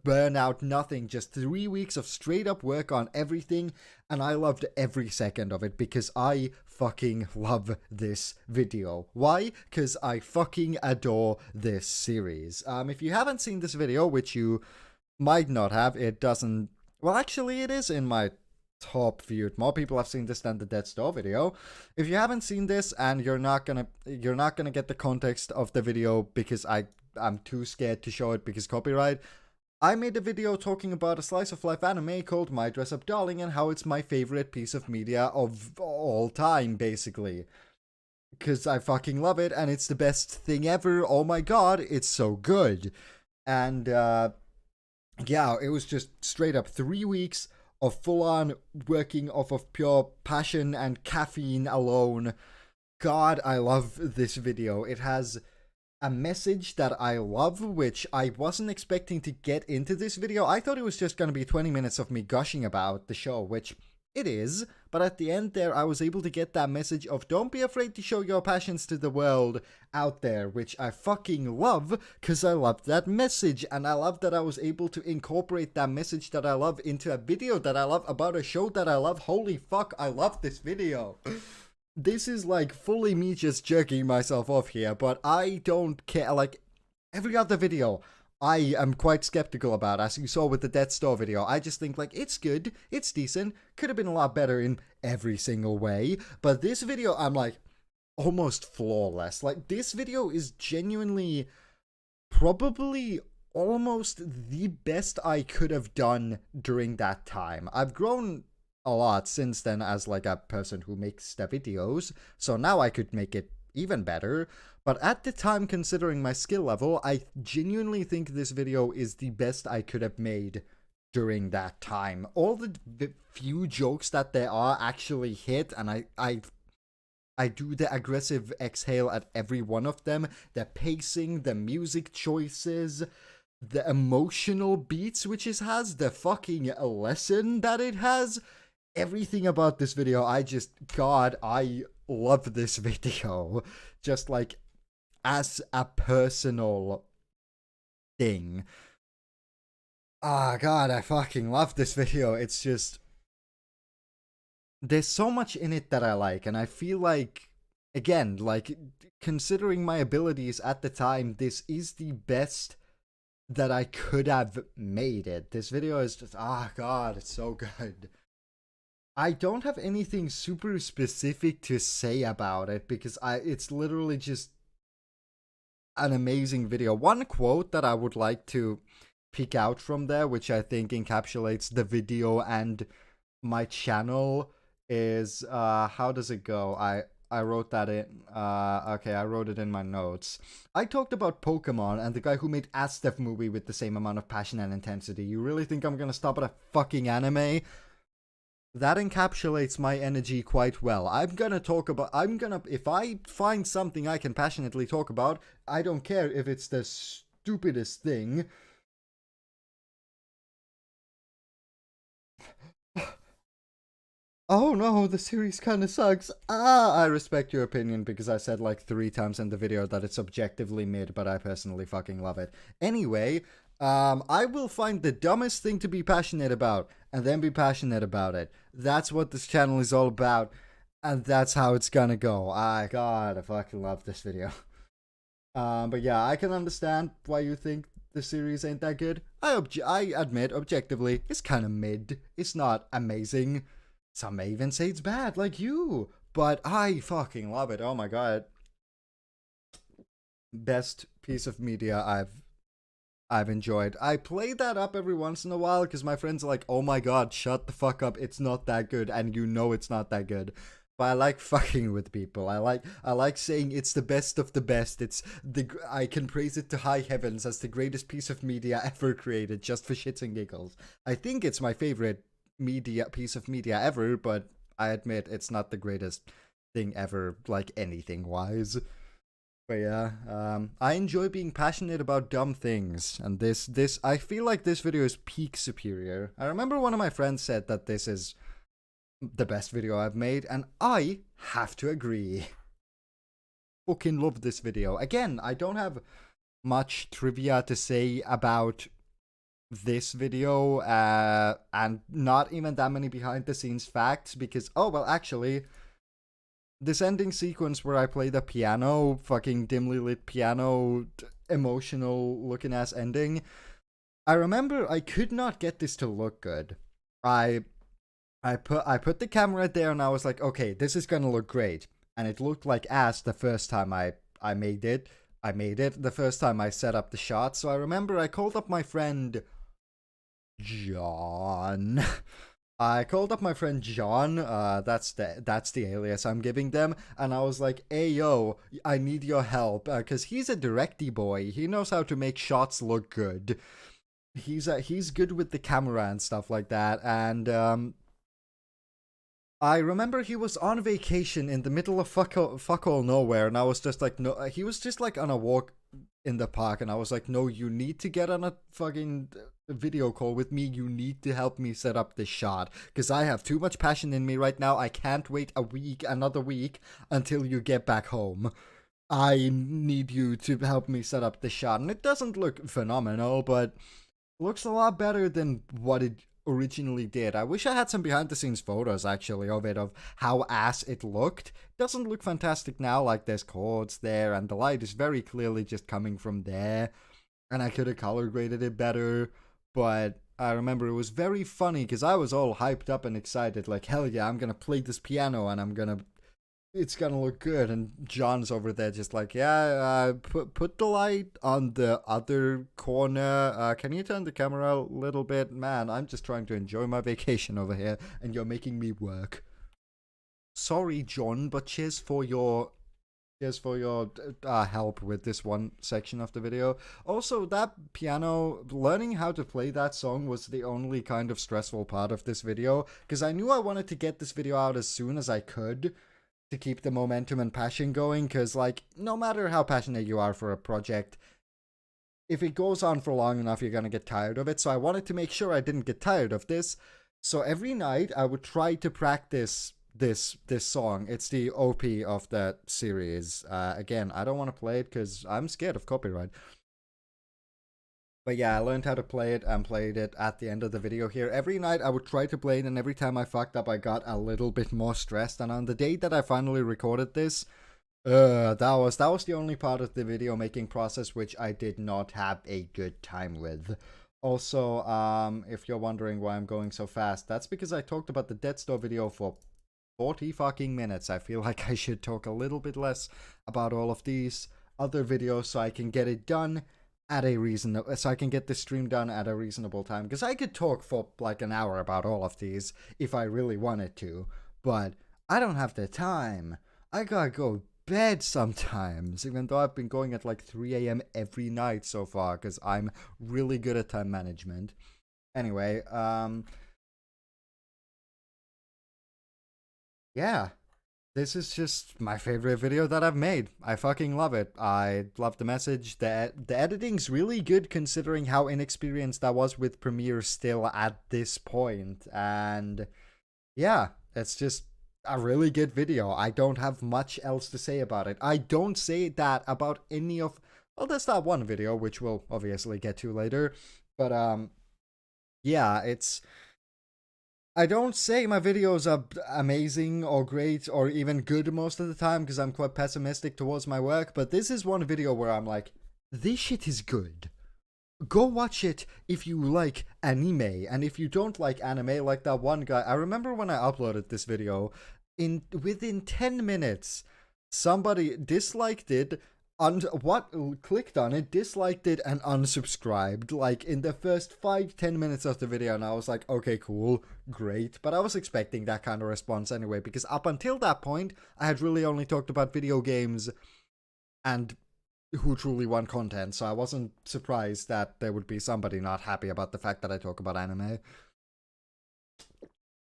burnout, nothing. Just 3 weeks of straight up work on everything, and I loved every second of it because I fucking love this video. Why? Because I fucking adore this series. If you haven't seen this video, which you might not have, it doesn't. Well, actually, it is in my top viewed. More people have seen this than the Dead Store video. If you haven't seen this and you're not gonna get the context of the video because I'm too scared to show it because copyright. I made a video talking about a slice of life anime called My Dress Up Darling and how it's my favorite piece of media of all time, basically. Because I fucking love it and it's the best thing ever. Oh my god, it's so good. And yeah, it was just straight up 3 weeks of full on working off of pure passion and caffeine alone. God, I love this video. It has a message that I love, which I wasn't expecting to get into this video. I thought it was just going to be 20 minutes of me gushing about the show, which it is, but at the end there I was able to get that message of don't be afraid to show your passions to the world out there, which I fucking love, because I love that message, and I love that I was able to incorporate that message that I love into a video that I love about a show that I love. Holy fuck, I love this video. This is like fully me just jerking myself off here, but I don't care. Like every other video, I am quite skeptical about, as you saw with the Death Store video. I just think like it's good, it's decent, could have been a lot better in every single way. But this video, I'm like almost flawless. Like this video is genuinely probably almost the best I could have done during that time. I've grown a lot since then as like a person who makes the videos, so now I could make it even better. But at the time, considering my skill level, I genuinely think this video is the best I could have made during that time. All the few jokes that there are actually hit, and I do the aggressive exhale at every one of them. The pacing, the music choices, the emotional beats which it has, the fucking lesson that it has. Everything about this video, God, I love this video. Just like as a personal thing. Ah, God, I fucking love this video. It's just, there's so much in it that I like, and I feel like, again, like, considering my abilities at the time, this is the best that I could have made it. This video is just, God, it's so good. I don't have anything super specific to say about it because it's literally just an amazing video. One quote that I would like to pick out from there, which I think encapsulates the video and my channel, is how does it go? I wrote that in okay, I wrote it in my notes. I talked about Pokemon and the guy who made Astef movie with the same amount of passion and intensity. You really think I'm gonna stop at a fucking anime? That encapsulates my energy quite well. If I find something I can passionately talk about, I don't care if it's the stupidest thing. Oh no, the series kinda sucks. I respect your opinion because I said like 3 times in the video that it's objectively mid, but I personally fucking love it. Anyway, I will find the dumbest thing to be passionate about, and then be passionate about it. That's what this channel is all about, and that's how it's gonna go. God, I fucking love this video. But yeah, I can understand why you think the series ain't that good. I admit, objectively, it's kinda mid. It's not amazing. Some may even say it's bad, like you. But I fucking love it. Oh my god. Best piece of media I've enjoyed. I play that up every once in a while because my friends are like, oh my god, shut the fuck up, it's not that good, and you know it's not that good. But I like fucking with people. I like saying it's the best of the best. I can praise it to high heavens as the greatest piece of media ever created, just for shits and giggles. I think it's my favorite piece of media ever, but I admit it's not the greatest thing ever, like anything wise. But yeah, I enjoy being passionate about dumb things, and I feel like this video is peak superior. I remember one of my friends said that this is the best video I've made, and I have to agree. Fucking love this video. Again, I don't have much trivia to say about this video, and not even that many behind the scenes facts, because, oh, well, actually, this ending sequence where I play the piano, fucking dimly lit piano, emotional looking ass ending, I remember I could not get this to look good. I put the camera there and I was like, okay, this is gonna look great. And it looked like ass the first time I made it. I made it the first time I set up the shot. So I remember I called up my friend John. I called up my friend John. That's the alias I'm giving them, and I was like, "Hey yo, I need your help, cause he's a directy boy. He knows how to make shots look good. He's good with the camera and stuff like that." And I remember he was on vacation in the middle of fuck all nowhere, and I was just like, no, he was just like on a walk in the park, and I was like, no, you need to get on a fucking video call with me. You need to help me set up this shot, because I have too much passion in me right now. I can't wait another week, until you get back home. I need you to help me set up the shot, and it doesn't look phenomenal, but looks a lot better than what it originally did. I wish I had some behind the scenes photos actually of it, of how ass it looked. It doesn't look fantastic now, like there's chords there and the light is very clearly just coming from there, and I could have color graded it better. But I remember it was very funny because I was all hyped up and excited, like, hell yeah, I'm gonna play this piano and it's gonna look good. And John's over there just like, yeah, put the light on the other corner. Can you turn the camera a little bit? Man, I'm just trying to enjoy my vacation over here, and you're making me work. Sorry, John, but cheers for your help with this one section of the video. Also, that piano, learning how to play that song was the only kind of stressful part of this video, because I knew I wanted to get this video out as soon as I could, to keep the momentum and passion going, because, like, no matter how passionate you are for a project, if it goes on for long enough, you're gonna get tired of it. So I wanted to make sure I didn't get tired of this. So every night I would try to practice this song. It's the OP of that series. Again, I don't want to play it because I'm scared of copyright. But yeah, I learned how to play it and played it at the end of the video here. Every night I would try to play it, and every time I fucked up, I got a little bit more stressed. And on the day that I finally recorded this, that was the only part of the video making process which I did not have a good time with. Also, if you're wondering why I'm going so fast, that's because I talked about the Dead Store video for 40 fucking minutes. I feel like I should talk a little bit less about all of these other videos so I can get it done at a so I can get this stream done at a reasonable time, because I could talk for like an hour about all of these if I really wanted to, but I don't have the time. I gotta go bed sometimes, even though I've been going at like 3 a.m. every night so far, because I'm really good at time management. Anyway, yeah, this is just my favorite video that I've made. I fucking love it. I love the message. The editing's really good considering how inexperienced I was with Premiere still at this point. And yeah, it's just a really good video. I don't have much else to say about it. I don't say that about any of... Well, there's that one video, which we'll obviously get to later. But yeah, it's... I don't say my videos are amazing or great or even good most of the time, because I'm quite pessimistic towards my work, but this is one video where I'm like, this shit is good. Go watch it if you like anime, and if you don't like anime, like that one guy, I remember when I uploaded this video, within 10 minutes, somebody disliked it, clicked on it, disliked it, and unsubscribed, like, in the first 5-10 minutes of the video, and I was like, okay, cool, great, but I was expecting that kind of response anyway, because up until that point, I had really only talked about video games and who truly won content, so I wasn't surprised that there would be somebody not happy about the fact that I talk about anime.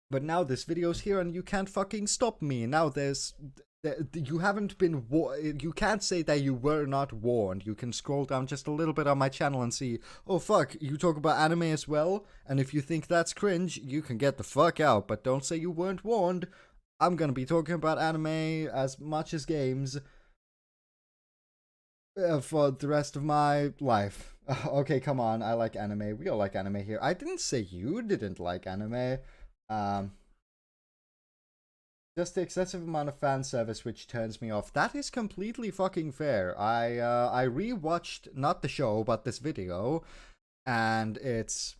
But now this video's here and you can't fucking stop me. Now you haven't been you can't say that you were not warned. You can scroll down just a little bit on my channel and see, oh fuck, you talk about anime as well, and if you think that's cringe, you can get the fuck out, but don't say you weren't warned. I'm gonna be talking about anime as much as games for the rest of my life. Okay, come on, I like anime. We all like anime here. I didn't say you didn't like anime. Just the excessive amount of fan service which turns me off. That is completely fucking fair. I rewatched not the show but this video, and it's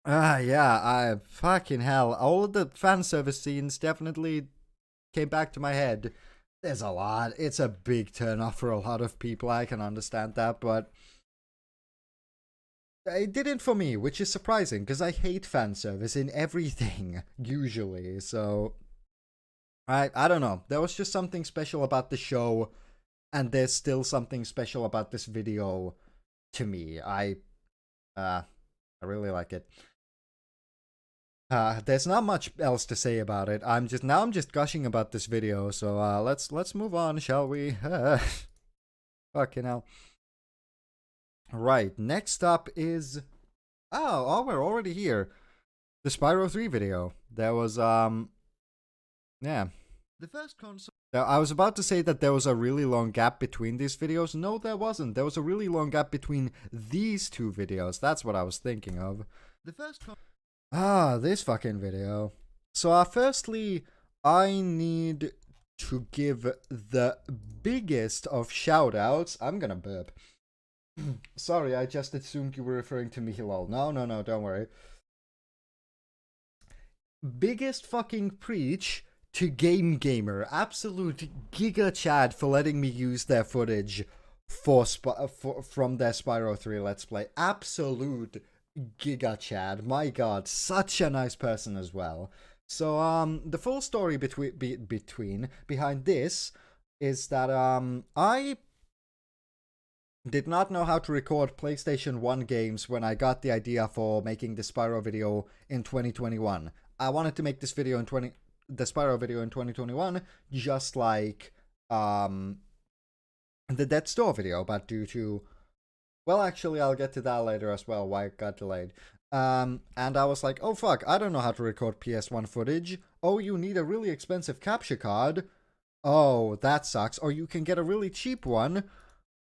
yeah, I fucking hell. All of the fan service scenes definitely came back to my head. There's a lot. It's a big turn off for a lot of people. I can understand that, but it didn't for me, which is surprising because I hate fan service in everything usually. So I don't know. There was just something special about the show, and there's still something special about this video to me. I really like it. There's not much else to say about it. I'm just gushing about this video. So let's move on, shall we? Fucking hell. Right. Next up is oh, we're already here. The Spyro 3 video. There was yeah. The first console. Now, I was about to say that there was a really long gap between these videos. No, there wasn't. There was a really long gap between these two videos. That's what I was thinking of. The first this fucking video. So, firstly, I need to give the biggest of shoutouts. I'm gonna burp. Sorry, I just assumed you were referring to me, lol. No, don't worry. Biggest fucking preach to Game Gamer, absolute Giga Chad, for letting me use their footage from their Spyro 3 Let's Play. Absolute Giga Chad. My god, such a nice person as well. So, the full story behind this is that, I did not know how to record PlayStation 1 games when I got the idea for making the Spyro video in 2021. I wanted to make this video the Spyro video in 2021, just like the Dead Store video, but due to, well, actually, I'll get to that later as well, why it got delayed. And I was like, oh fuck, I don't know how to record PS1 footage. Oh, you need a really expensive capture card. Oh, that sucks. Or you can get a really cheap one.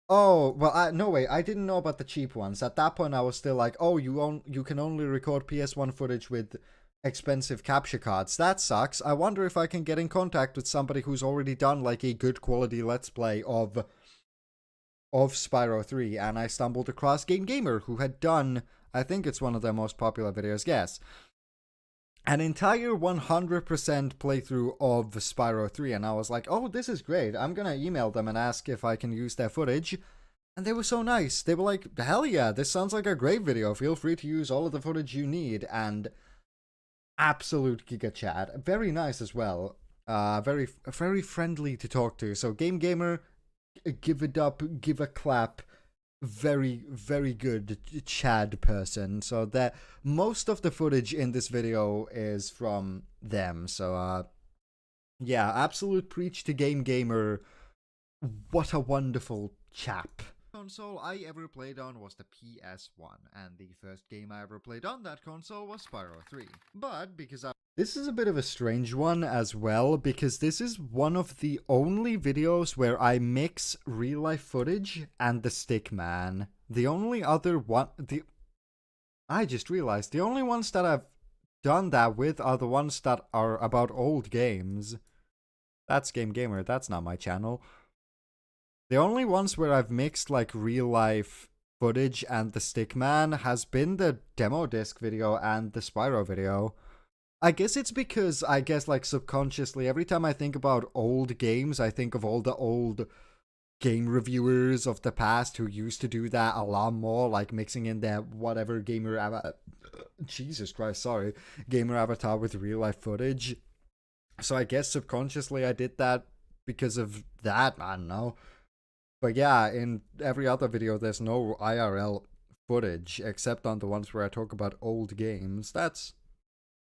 Oh, well, no way, I didn't know about the cheap ones. At that point, I was still like, oh, you can only record PS1 footage with expensive capture cards. That sucks. I wonder if I can get in contact with somebody who's already done like a good quality let's play of Spyro 3, and I stumbled across Game Gamer, who had done, I think it's one of their most popular videos, yes, an entire 100% playthrough of Spyro 3, and I was like, oh, this is great. I'm gonna email them and ask if I can use their footage. And they were so nice. They were like, hell yeah, this sounds like a great video. Feel free to use all of the footage you need. And absolute Giga Chat. Very nice as well. Very friendly to talk to. So Game Gamer, give it up, give a clap. Very good Chad person. So that most of the footage in this video is from them. So yeah, absolute preach to Game Gamer. What a wonderful chap. Console I ever played on was the PS1, and the first game I ever played on that console was Spyro 3. But because this is a bit of a strange one as well, because this is one of the only videos where I mix real life footage and the Stickman. The only other one, I just realized, the only ones that I've done that with are the ones that are about old games. That's Game Gamer, that's not my channel. The only ones where I've mixed like real life footage and the Stickman has been the demo disc video and the Spyro video. I guess it's because, like subconsciously, every time I think about old games, I think of all the old game reviewers of the past who used to do that a lot more, like mixing in their whatever Jesus Christ, sorry, gamer avatar with real life footage. So I guess subconsciously I did that because of that. I don't know. But yeah, in every other video, there's no IRL footage except on the ones where I talk about old games.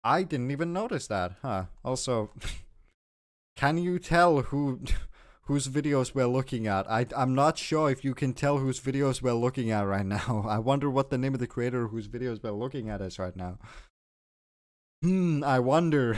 I didn't even notice that, huh? Also, can you tell whose videos we're looking at? I'm not sure if you can tell whose videos we're looking at right now. I wonder what the name of the creator whose videos we're looking at is right now. I wonder.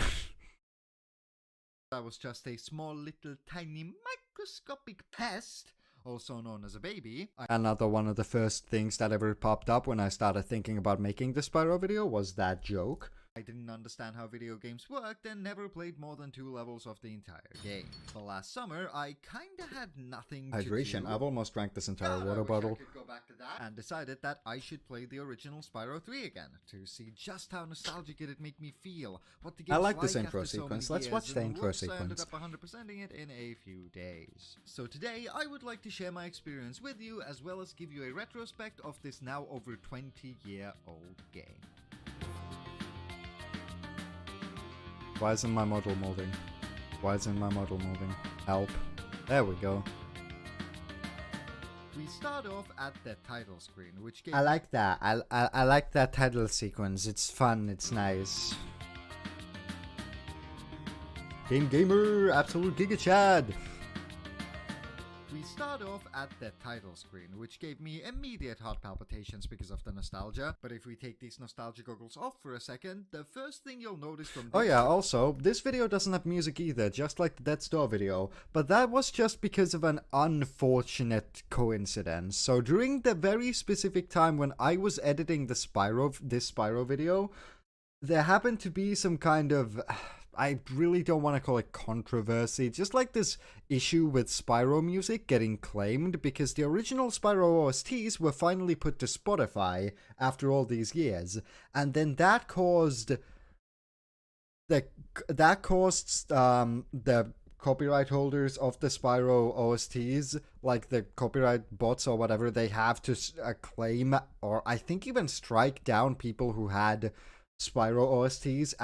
I was just a small little tiny microscopic pest, also known as a baby. Another one of the first things that ever popped up when I started thinking about making the Spyro video was that joke. I didn't understand how video games worked and never played more than 2 levels of the entire game. But last summer, I kinda had nothing to Hydration. do. I've almost drank this entire God, water I wish bottle. I could go back to that. And decided that I should play the original Spyro 3 again to see just how nostalgic it'd make me feel. What the game's I like this like intro after so sequence. many Let's watch years, the and intro whoops, I ended sequence. up 100%ing it in a few days. So today, I would like to share my experience with you, as well as give you a retrospect of this now over 20-year-old game. Why isn't my model moving? Why isn't my model moving? Help. There we go. We start off at the title screen, which gave I like that. I like that title sequence. It's fun. It's nice. Game Gamer, Absolute Giga Chad. We start off at the title screen, which gave me immediate heart palpitations because of the nostalgia. But if we take these nostalgia goggles off for a second, the first thing you'll notice from this— Oh yeah, also, this video doesn't have music either, just like the Dead Store video. But that was just because of an unfortunate coincidence. So during the very specific time when I was editing this Spyro video, there happened to be some kind of— I really don't want to call it controversy, just like this issue with Spyro music getting claimed because the original Spyro OSTs were finally put to Spotify after all these years, and then that caused the copyright holders of the Spyro OSTs, like the copyright bots or whatever, they have to claim or I think even strike down people who had Spyro OSTs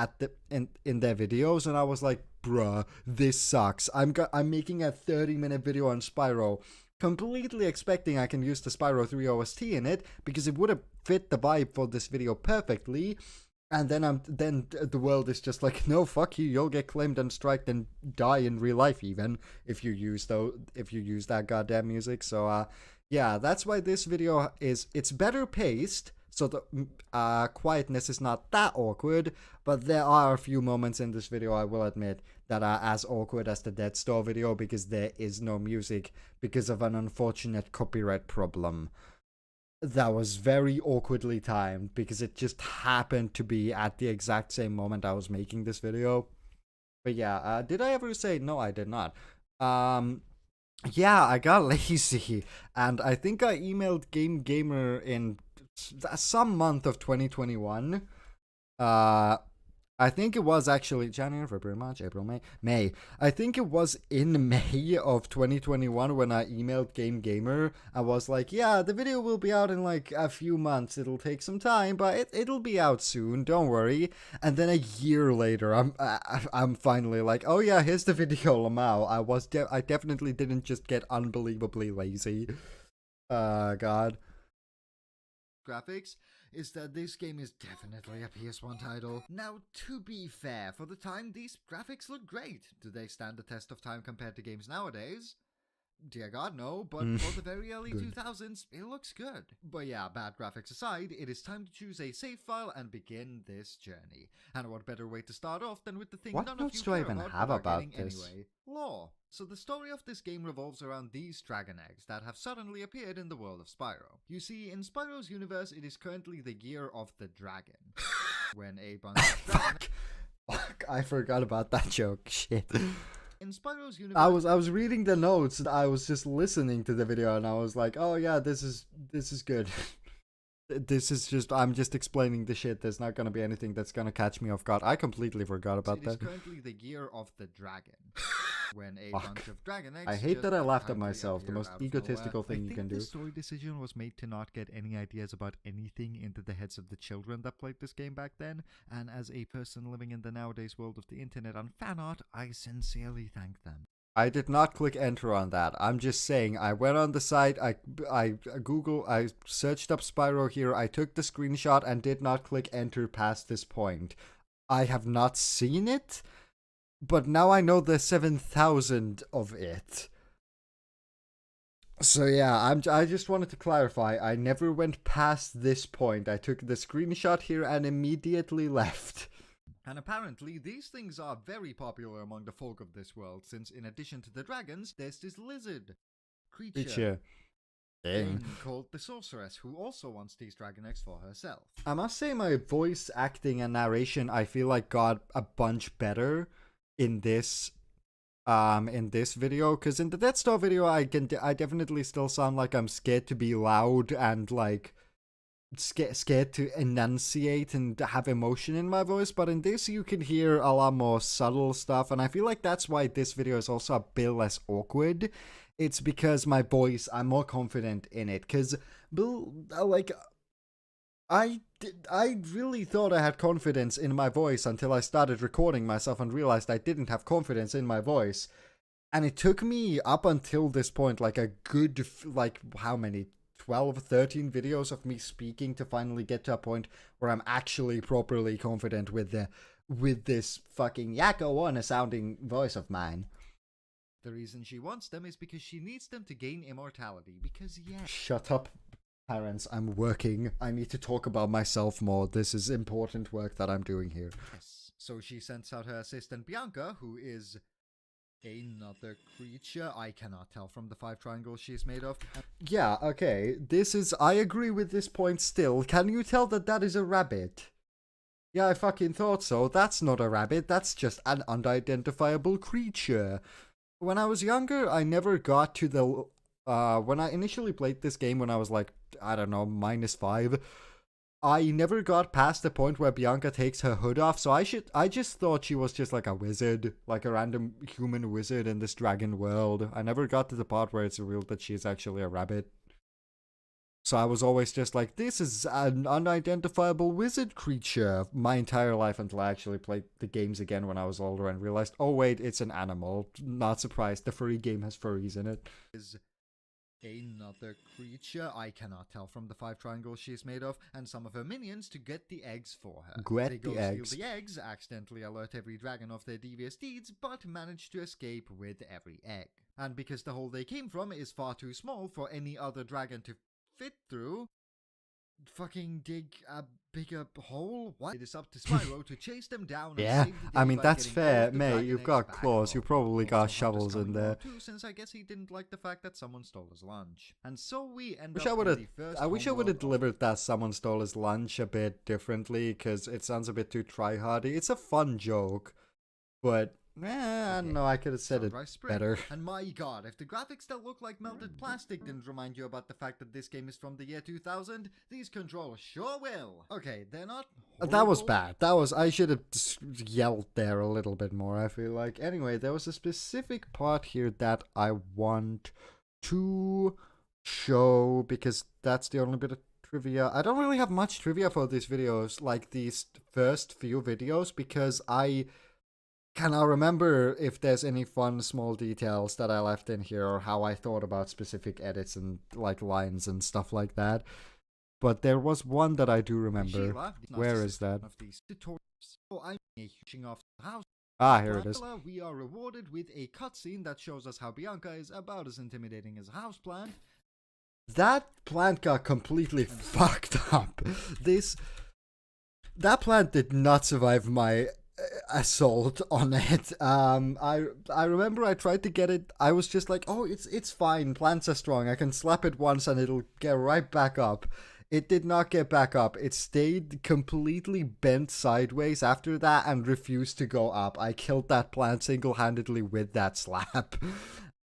in their videos, and I was like, bruh, this sucks. I'm making a 30-minute video on Spyro, completely expecting I can use the Spyro 3 OST in it because it would have fit the vibe for this video perfectly. And then the world is just like, no, fuck you, you'll get claimed and striked and die in real life even if you use that goddamn music. So yeah, that's why this video it's better paced. So the quietness is not that awkward, but there are a few moments in this video, I will admit, that are as awkward as the Dead Store video because there is no music because of an unfortunate copyright problem. That was very awkwardly timed because it just happened to be at the exact same moment I was making this video. But yeah, did I ever say no? I did not. Yeah, I got lazy, and I think I emailed Game Gamer in some month of 2021. I think it was actually January, February, March, April, May. I think it was in May of 2021 when I emailed Game Gamer. I was like, yeah, the video will be out in like a few months. It'll take some time, but it'll be out soon. Don't worry. And then a year later, I'm finally like, oh yeah, here's the video, Lamau. I definitely didn't just get unbelievably lazy. God. Graphics is that this game is definitely a PS1 title. Now, to be fair, for the time, these graphics look great. Do they stand the test of time compared to games nowadays? Dear God, no, but for the very early 2000s, it looks good. But yeah, bad graphics aside, it is time to choose a save file and begin this journey. And what better way to start off than with the thing What none of notes you do I care even about have but are about getting this? anyway. Lore. So the story of this game revolves around these dragon eggs that have suddenly appeared in the world of Spyro. You see, in Spyro's universe, it is currently the year of the dragon. When a bunch of Fuck, I forgot about that joke. Shit. In Spyro's universe, I was reading the notes and I was just listening to the video and I was like, oh yeah, this is good. This is just, I'm just explaining the shit. There's not gonna be anything that's gonna catch me off guard. I completely forgot about it is that. currently the year of the dragon. when a Fuck. bunch of dragon eggs I hate just that I laughed at apparently myself. The appear most out of egotistical nowhere. thing you can do. I think the story decision was made to not get any ideas about anything into the heads of the children that played this game back then, and as a person living in the nowadays world of the internet on fan art, I sincerely thank them. I did not click enter on that. I'm just saying, I went on the site, I searched up Spyro here, I took the screenshot and did not click enter past this point. I have not seen it, but now I know there's 7,000 of it. So yeah, I just wanted to clarify, I never went past this point. I took the screenshot here and immediately left. And apparently, these things are very popular among the folk of this world, since in addition to the dragons, there's this lizard creature thing called the Sorceress, who also wants these dragon eggs for herself. I must say my voice acting and narration, I feel like got a bunch better in this video, because in the Death Star video, I definitely still sound like I'm scared to be loud and like scared to enunciate and have emotion in my voice, but in this you can hear a lot more subtle stuff, and I feel like that's why this video is also a bit less awkward. It's because my voice, I'm more confident in it, because like I really thought I had confidence in my voice until I started recording myself and realized I didn't have confidence in my voice, and it took me up until this point like a good like how many 12, 13 videos of me speaking to finally get to a point where I'm actually properly confident with this fucking Yakko One sounding voice of mine. The reason she wants them is because she needs them to gain immortality, because yes. Shut up, parents. I'm working. I need to talk about myself more. This is important work that I'm doing here. Yes. So she sends out her assistant Bianca, who is another creature. I cannot tell from the 5 triangles she's made of. Yeah, okay. I agree with this point still. Can you tell that that is a rabbit? Yeah, I fucking thought so. That's not a rabbit. That's just an unidentifiable creature. When I was younger, I never got to the... when I initially played this game when I was like, I don't know, -5... I never got past the point where Bianca takes her hood off, so I just thought she was just like a wizard, like a random human wizard in this dragon world. I never got to the part where it's revealed that she's actually a rabbit. So I was always just like, this is an unidentifiable wizard creature my entire life until I actually played the games again when I was older and realized, oh wait, it's an animal. Not surprised, the furry game has furries in it. Is another creature. I cannot tell from the 5 triangles she's made of, and some of her minions to get the eggs for her. They go steal the eggs, accidentally alert every dragon of their devious deeds, but manage to escape with every egg. And because the hole they came from is far too small for any other dragon to fit through, fucking dig a bigger hole? What? It is up to Spyro to chase them down. Yeah, and save the day I mean, by that's getting fair, all of the mate. dragon You've eggs got back claws. You home. probably got Also, Hunter's shovels in coming there. along too, since I guess he didn't like the fact that someone stole his lunch. And so we end up I wish I would have delivered that someone stole his lunch a bit differently, because it sounds a bit too tryhardy. It's a fun joke, but I don't know, I could have said it better. And my god, if the graphics that look like melted plastic didn't remind you about the fact that this game is from the year 2000, these controls sure will. Okay, they're not horrible. That was bad. I should have yelled there a little bit more, I feel like. Anyway, there was a specific part here that I want to show, because that's the only bit of trivia. I don't really have much trivia for these videos, like these first few videos, because I cannot remember if there's any fun small details that I left in here, or how I thought about specific edits and like lines and stuff like that. But there was one that I do remember. Where is that? Ah, here it is. We are rewarded with a cutscene that shows us how Bianca is about as intimidating as a houseplant. That plant got completely fucked up. That plant did not survive my assault on it. I remember I tried to get it. I was just like, oh, it's fine. Plants are strong. I can slap it once and it'll get right back up. It did not get back up. It stayed completely bent sideways after that and refused to go up. I killed that plant single-handedly with that slap.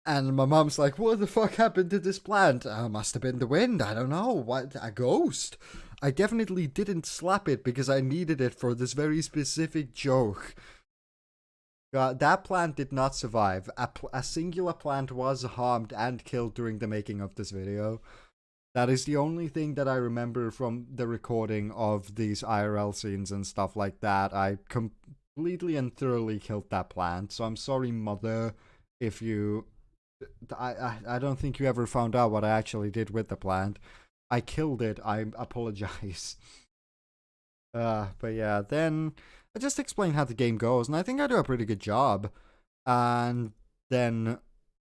And my mom's like, what the fuck happened to this plant? Must have been the wind. I don't know. What? A ghost? I definitely didn't slap it because I needed it for this very specific joke. That plant did not survive. A singular plant was harmed and killed during the making of this video. That is the only thing that I remember from the recording of these IRL scenes and stuff like that. I completely and thoroughly killed that plant. So I'm sorry, mother, if you... I don't think you ever found out what I actually did with the plant. I killed it. I apologize. But yeah, then I just explained how the game goes, and I think I do a pretty good job. And then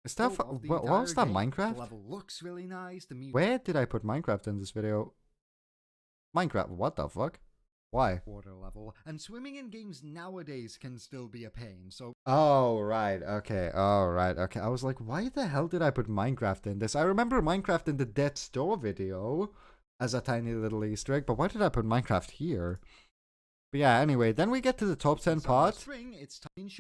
stuff. What was that, Minecraft? The level looks really nice. Where did I put Minecraft in this video? Minecraft? What the fuck? Why? Water level, and swimming in games nowadays can still be a pain. So. Oh right, okay. Oh right, okay. I was like, why the hell did I put Minecraft in this? I remember Minecraft in the Dead Store video as a tiny little Easter egg, but why did I put Minecraft here? But yeah, anyway, then we get to the top 10 part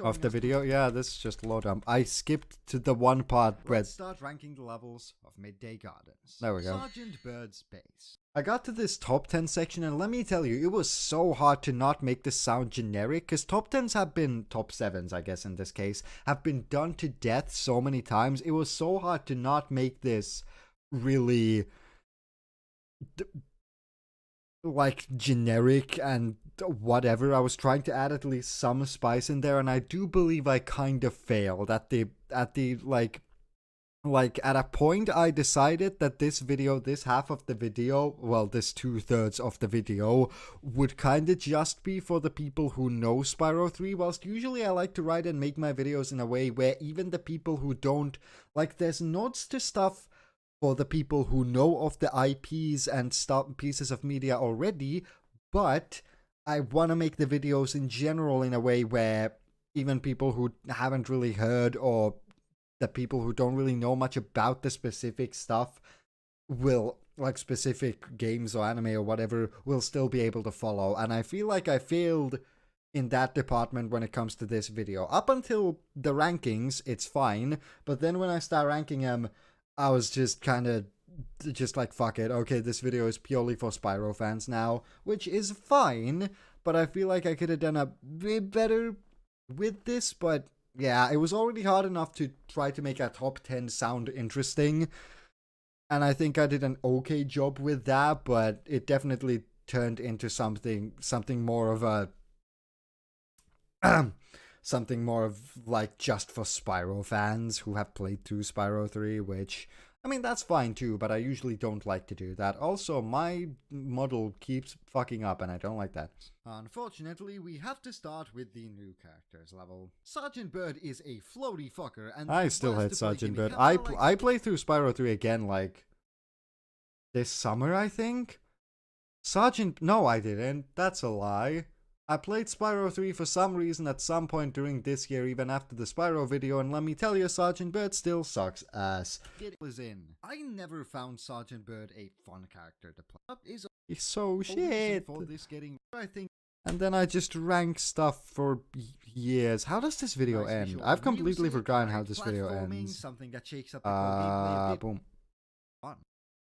of the video. Yeah, this is just low dump. I skipped to the one part where... Let's start ranking the levels of Midday Gardens. There we go. Sergeant Bird's Base. I got to this top 10 section, and let me tell you, it was so hard to not make this sound generic, because top 10s have been, top 7s I guess in this case, have been done to death so many times. It was so hard to not make this really... like generic and whatever. I was trying to add at least some spice in there, and I do believe I kind of failed at the like at a point I decided that this video, this half of the video, well, this 2/3 of the video would kind of just be for the people who know Spyro 3, whilst usually I like to write and make my videos in a way where even the people who don't, like, there's nods to stuff for the people who know of the IPs and pieces of media already, but I want to make the videos in general in a way where even people who haven't really heard, or the people who don't really know much about the specific stuff will, like specific games or anime or whatever, will still be able to follow. And I feel like I failed in that department when it comes to this video. Up until the rankings, it's fine, but then when I start ranking them, I was just kind of just like, fuck it, okay, this video is purely for Spyro fans now, which is fine, but I feel like I could have done a bit better with this. But yeah, it was already hard enough to try to make a top 10 sound interesting, and I think I did an okay job with that, but it definitely turned into something more of a something more of like just for Spyro fans who have played through Spyro 3, which, I mean, that's fine too, but I usually don't like to do that. Also, my model keeps fucking up, and I don't like that. Unfortunately, we have to start with the new characters level. Sergeant Bird is a floaty fucker, and I still hate Sergeant Bird. I played through Spyro 3 again, like, this summer, I think? No, I didn't. That's a lie. I played Spyro 3 for some reason at some point during this year, even after the Spyro video, and let me tell you, Sergeant Bird still sucks ass. It was in. I never found Sergeant Bird a fun character to play. He's so shit. For this getting, I think. And then I just rank stuff for years. How does this video end? I've completely forgotten how this video ends. Something that shakes up the boom. Fun.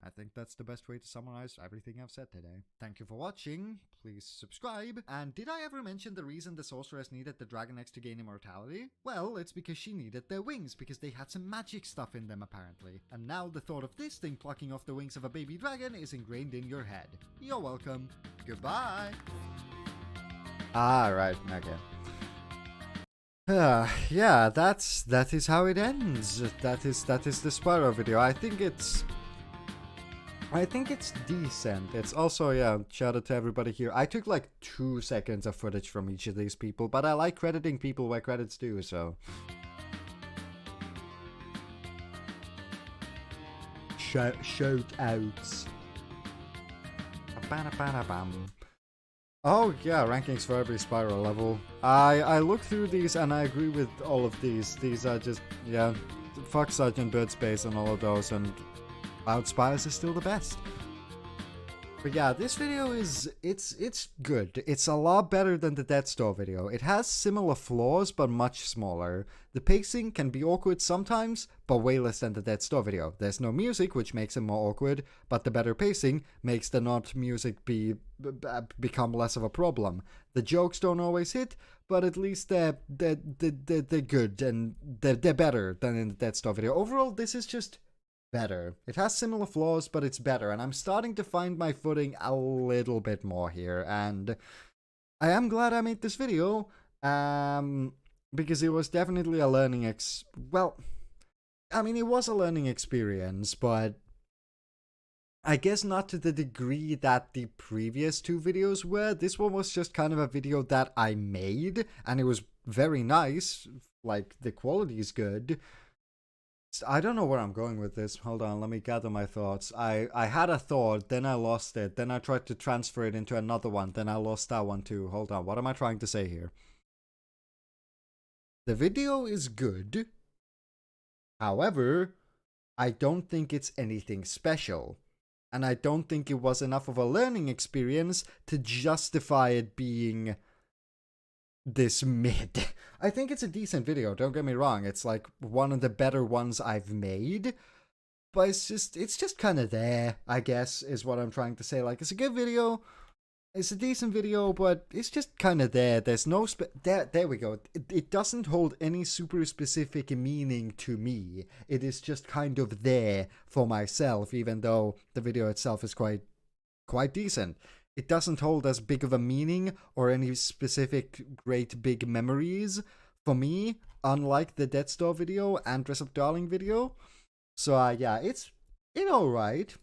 I think that's the best way to summarize everything I've said today. Thank you for watching, please subscribe, and did I ever mention the reason the sorceress needed the dragon eggs to gain immortality? Well, it's because she needed their wings, because they had some magic stuff in them apparently. And now the thought of this thing plucking off the wings of a baby dragon is ingrained in your head. You're welcome. Goodbye! Ah, right, okay. Yeah, that is how it ends. That is the Spyro video. I think it's decent. It's also, yeah, shout out to everybody here. I took like 2 seconds of footage from each of these people, but I like crediting people where credit's due, so. Shout outs. Oh yeah, rankings for every Spyro level. I looked through these and I agree with all of these. These are just, yeah, fuck Sergeant Bird's Base and all of those, and Cloud Spires is still the best. But yeah, this video is it's good. It's a lot better than the Dead Store video. It has similar flaws but much smaller. The pacing can be awkward sometimes, but way less than the Dead Store video. There's no music, which makes it more awkward, but the better pacing makes the not music become less of a problem. The jokes don't always hit, but at least they're good and they're better than in the Dead Store video. Overall, this is just better. It has similar flaws, but it's better, and I'm starting to find my footing a little bit more here, and I am glad I made this video, because it was definitely a learning well, I mean, it was a learning experience, but I guess not to the degree that the previous two videos were. This one was just kind of a video that I made, and it was very nice, like, the quality is good. I don't know where I'm going with this. Hold on, let me gather my thoughts. I had a thought, then I lost it. Then I tried to transfer it into another one, then I lost that one too. Hold on, what am I trying to say here? The video is good. However, I don't think it's anything special. And I don't think it was enough of a learning experience to justify it being this mid. I think it's a decent video, don't get me wrong. It's like one of the better ones I've made, but it's just kind of there, I guess, is what I'm trying to say. Like, it's a good video, it's a decent video, but it's just kind of there. There's no there we go. It doesn't hold any super specific meaning to me. It is just kind of there for myself, even though the video itself is quite decent. It doesn't hold as big of a meaning or any specific great big memories for me, unlike the Dead Store video and Dress Up Darling video. So yeah, it alright.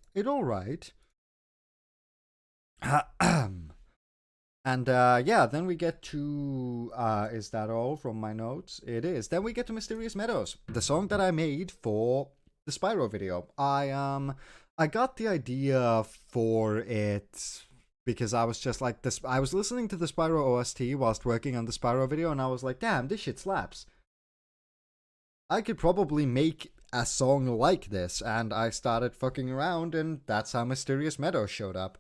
And yeah, then we get to is that all from my notes? It is. Then we get to Mysterious Meadows, the song that I made for the Spyro video. I got the idea for it because I was just like this. I was listening to the Spyro OST whilst working on the Spyro video, and I was like, damn, this shit slaps. I could probably make a song like this, and I started fucking around, and that's how Mysterious Meadows showed up.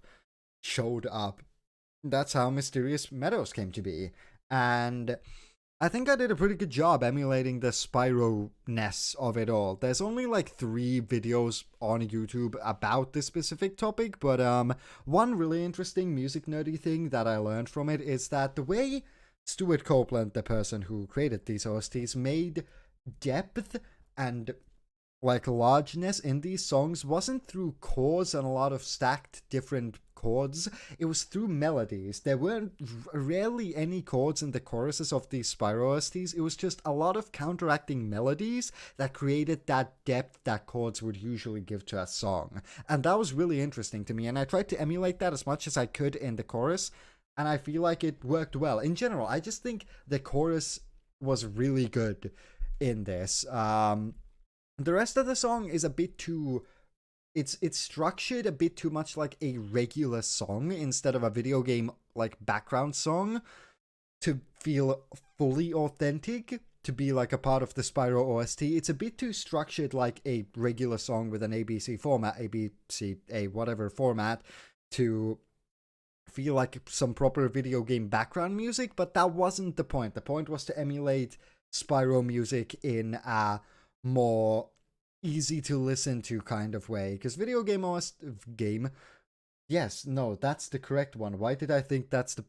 That's how Mysterious Meadows came to be. And I think I did a pretty good job emulating the Spyro-ness of it all. There's only like 3 videos on YouTube about this specific topic, but one really interesting music nerdy thing that I learned from it is that the way Stuart Copeland, the person who created these OSTs, made depth and like largeness in these songs wasn't through chords and a lot of stacked different chords. It was through melodies. There weren't rarely any chords in the choruses of these Spyro OSTs. It was just a lot of counteracting melodies that created that depth that chords would usually give to a song. And that was really interesting to me, and I tried to emulate that as much as I could in the chorus, and I feel like it worked well. In general, I just think the chorus was really good in this. The rest of the song is a bit too... It's structured a bit too much like a regular song instead of a video game like background song to feel fully authentic, to be like a part of the Spyro OST. It's a bit too structured like a regular song with an ABC format, A whatever format, to feel like some proper video game background music, but that wasn't the point. The point was to emulate Spyro music in a more easy to listen to kind of way, because video game yes, no, that's the correct one. Why did I think that's the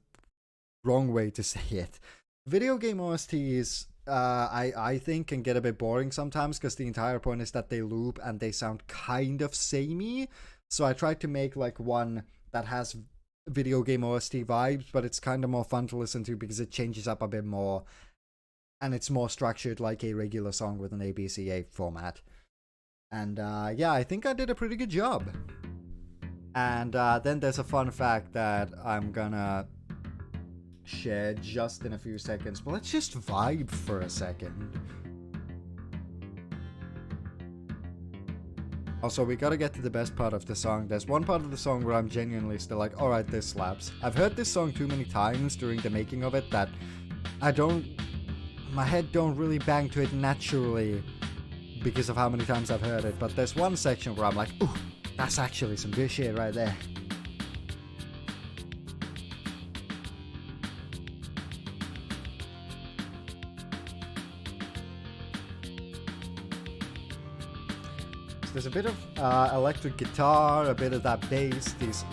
wrong way to say it? Video game OSTs, I think can get a bit boring sometimes, because the entire point is that they loop and they sound kind of samey. So I tried to make like one that has video game OST vibes, but it's kind of more fun to listen to because it changes up a bit more and it's more structured like a regular song with an ABCA format. And yeah, I think I did a pretty good job. And then there's a fun fact that I'm gonna share just in a few seconds, but let's just vibe for a second. Also, we gotta get to the best part of the song. There's one part of the song where I'm genuinely still like, alright, this slaps. I've heard this song too many times during the making of it that my head don't really bang to it naturally because of how many times I've heard it, but there's one section where I'm like, ooh, that's actually some good shit right there. there's a bit of electric guitar, a bit of that bass, these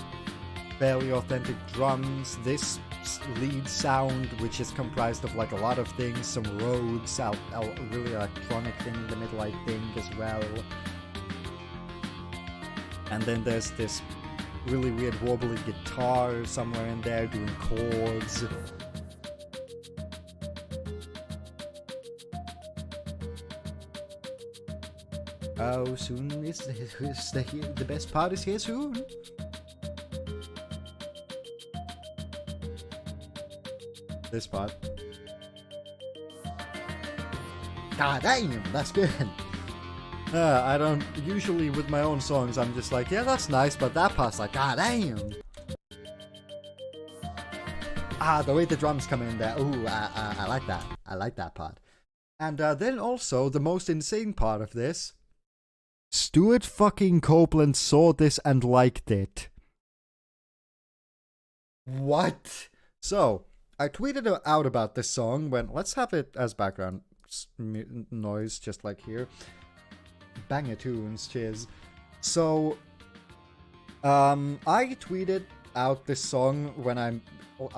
fairly authentic drums, this lead sound, which is comprised of like a lot of things, some Rhodes, a really electronic thing in the middle, I think, as well. And then there's this really weird wobbly guitar somewhere in there doing chords. Oh, soon is the best part is here soon. This part. God damn, that's good. I don't, usually with my own songs, I'm just like, yeah, that's nice, but that part's like, god damn. The way the drums come in there, ooh, I like that. I like that part. And then also, the most insane part of this, Stuart fucking Copeland saw this and liked it. What? So, I tweeted out about this song when, let's have it as background noise, just like here. Banger tunes, cheers. So, I tweeted out this song when I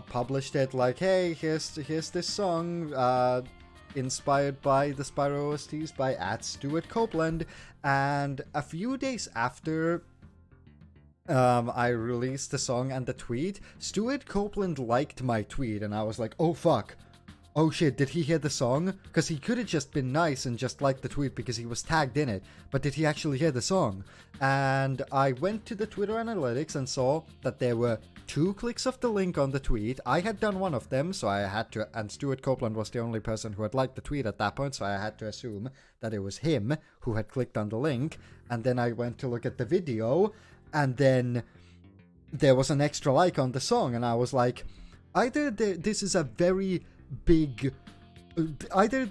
published it, like, hey, here's this song, inspired by the Spyro OSTs by @Stuart Copeland, and a few days after I released the song and the tweet, Stuart Copeland liked my tweet, and I was like, oh fuck. Oh shit, did he hear the song? Because he could have just been nice and just liked the tweet because he was tagged in it, but did he actually hear the song? And I went to the Twitter analytics and saw that there were 2 clicks of the link on the tweet. I had done one of them, so I had to, and Stuart Copeland was the only person who had liked the tweet at that point, so I had to assume that it was him who had clicked on the link. And then I went to look at the video, and then there was an extra like on the song, and I was like, either this is a very big, either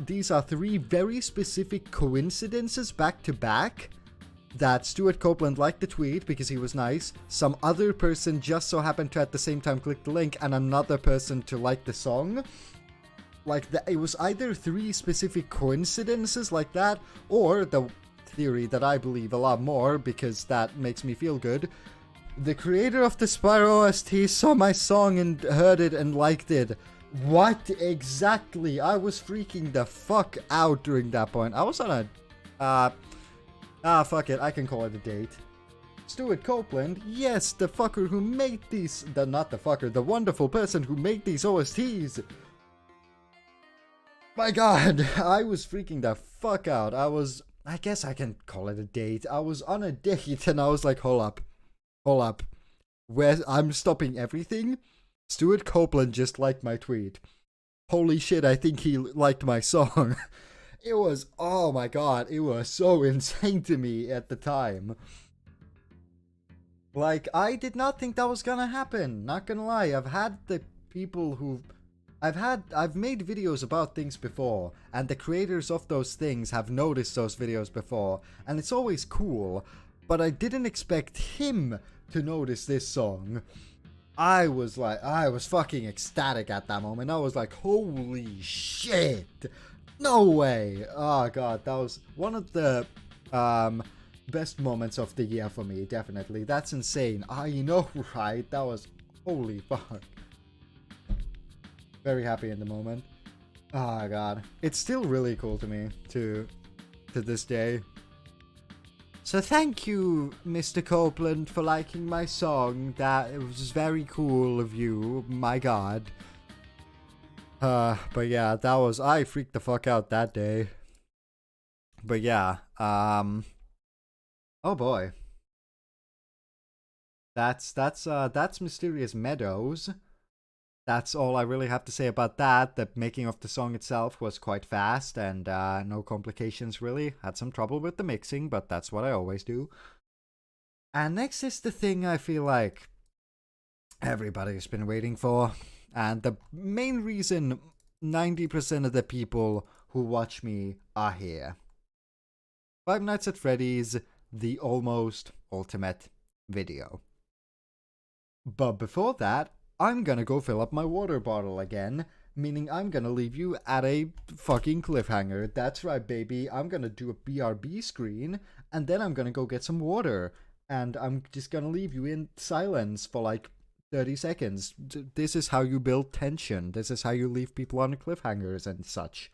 these are 3 very specific coincidences back to back, that Stuart Copeland liked the tweet because he was nice, some other person just so happened to at the same time click the link, and another person to like the song. Like, it was either 3 specific coincidences like that, or the theory that I believe a lot more, because that makes me feel good, the creator of the Spyro OST saw my song and heard it and liked it. What exactly? I was freaking the fuck out during that point. I was on a, fuck it, I can call it a date. Stuart Copeland, yes, the fucker who made these, not the fucker, the wonderful person who made these OSTs. My god, I was freaking the fuck out. I guess I can call it a date. I was on a date and I was like, hold up. I'm stopping everything? Stuart Copeland just liked my tweet. Holy shit, I think he liked my song. It was, oh my god, it was so insane to me at the time. Like, I did not think that was gonna happen, not gonna lie. I've had the people who... I've made videos about things before, and the creators of those things have noticed those videos before, and it's always cool, but I didn't expect him to notice this song. I was fucking ecstatic at that moment. I was like, holy shit! No way! Oh god, that was one of the best moments of the year for me, definitely. That's insane. I know, right? That was, holy fuck. Very happy in the moment. Oh god. It's still really cool to me, to this day. So thank you, Mr. Copeland, for liking my song. That, it was very cool of you. My god. But yeah, I freaked the fuck out that day. But yeah, oh boy. That's Mysterious Meadows. That's all I really have to say about that. The making of the song itself was quite fast and no complications really. Had some trouble with the mixing, but that's what I always do. And next is the thing I feel like everybody's been waiting for. And the main reason 90% of the people who watch me are here. Five Nights at Freddy's, the almost ultimate video. But before that, I'm gonna go fill up my water bottle again, meaning I'm gonna leave you at a fucking cliffhanger. That's right, baby. I'm gonna do a BRB screen, and then I'm gonna go get some water, and I'm just gonna leave you in silence for like 30 seconds. This is how you build tension. This is how you leave people on cliffhangers and such.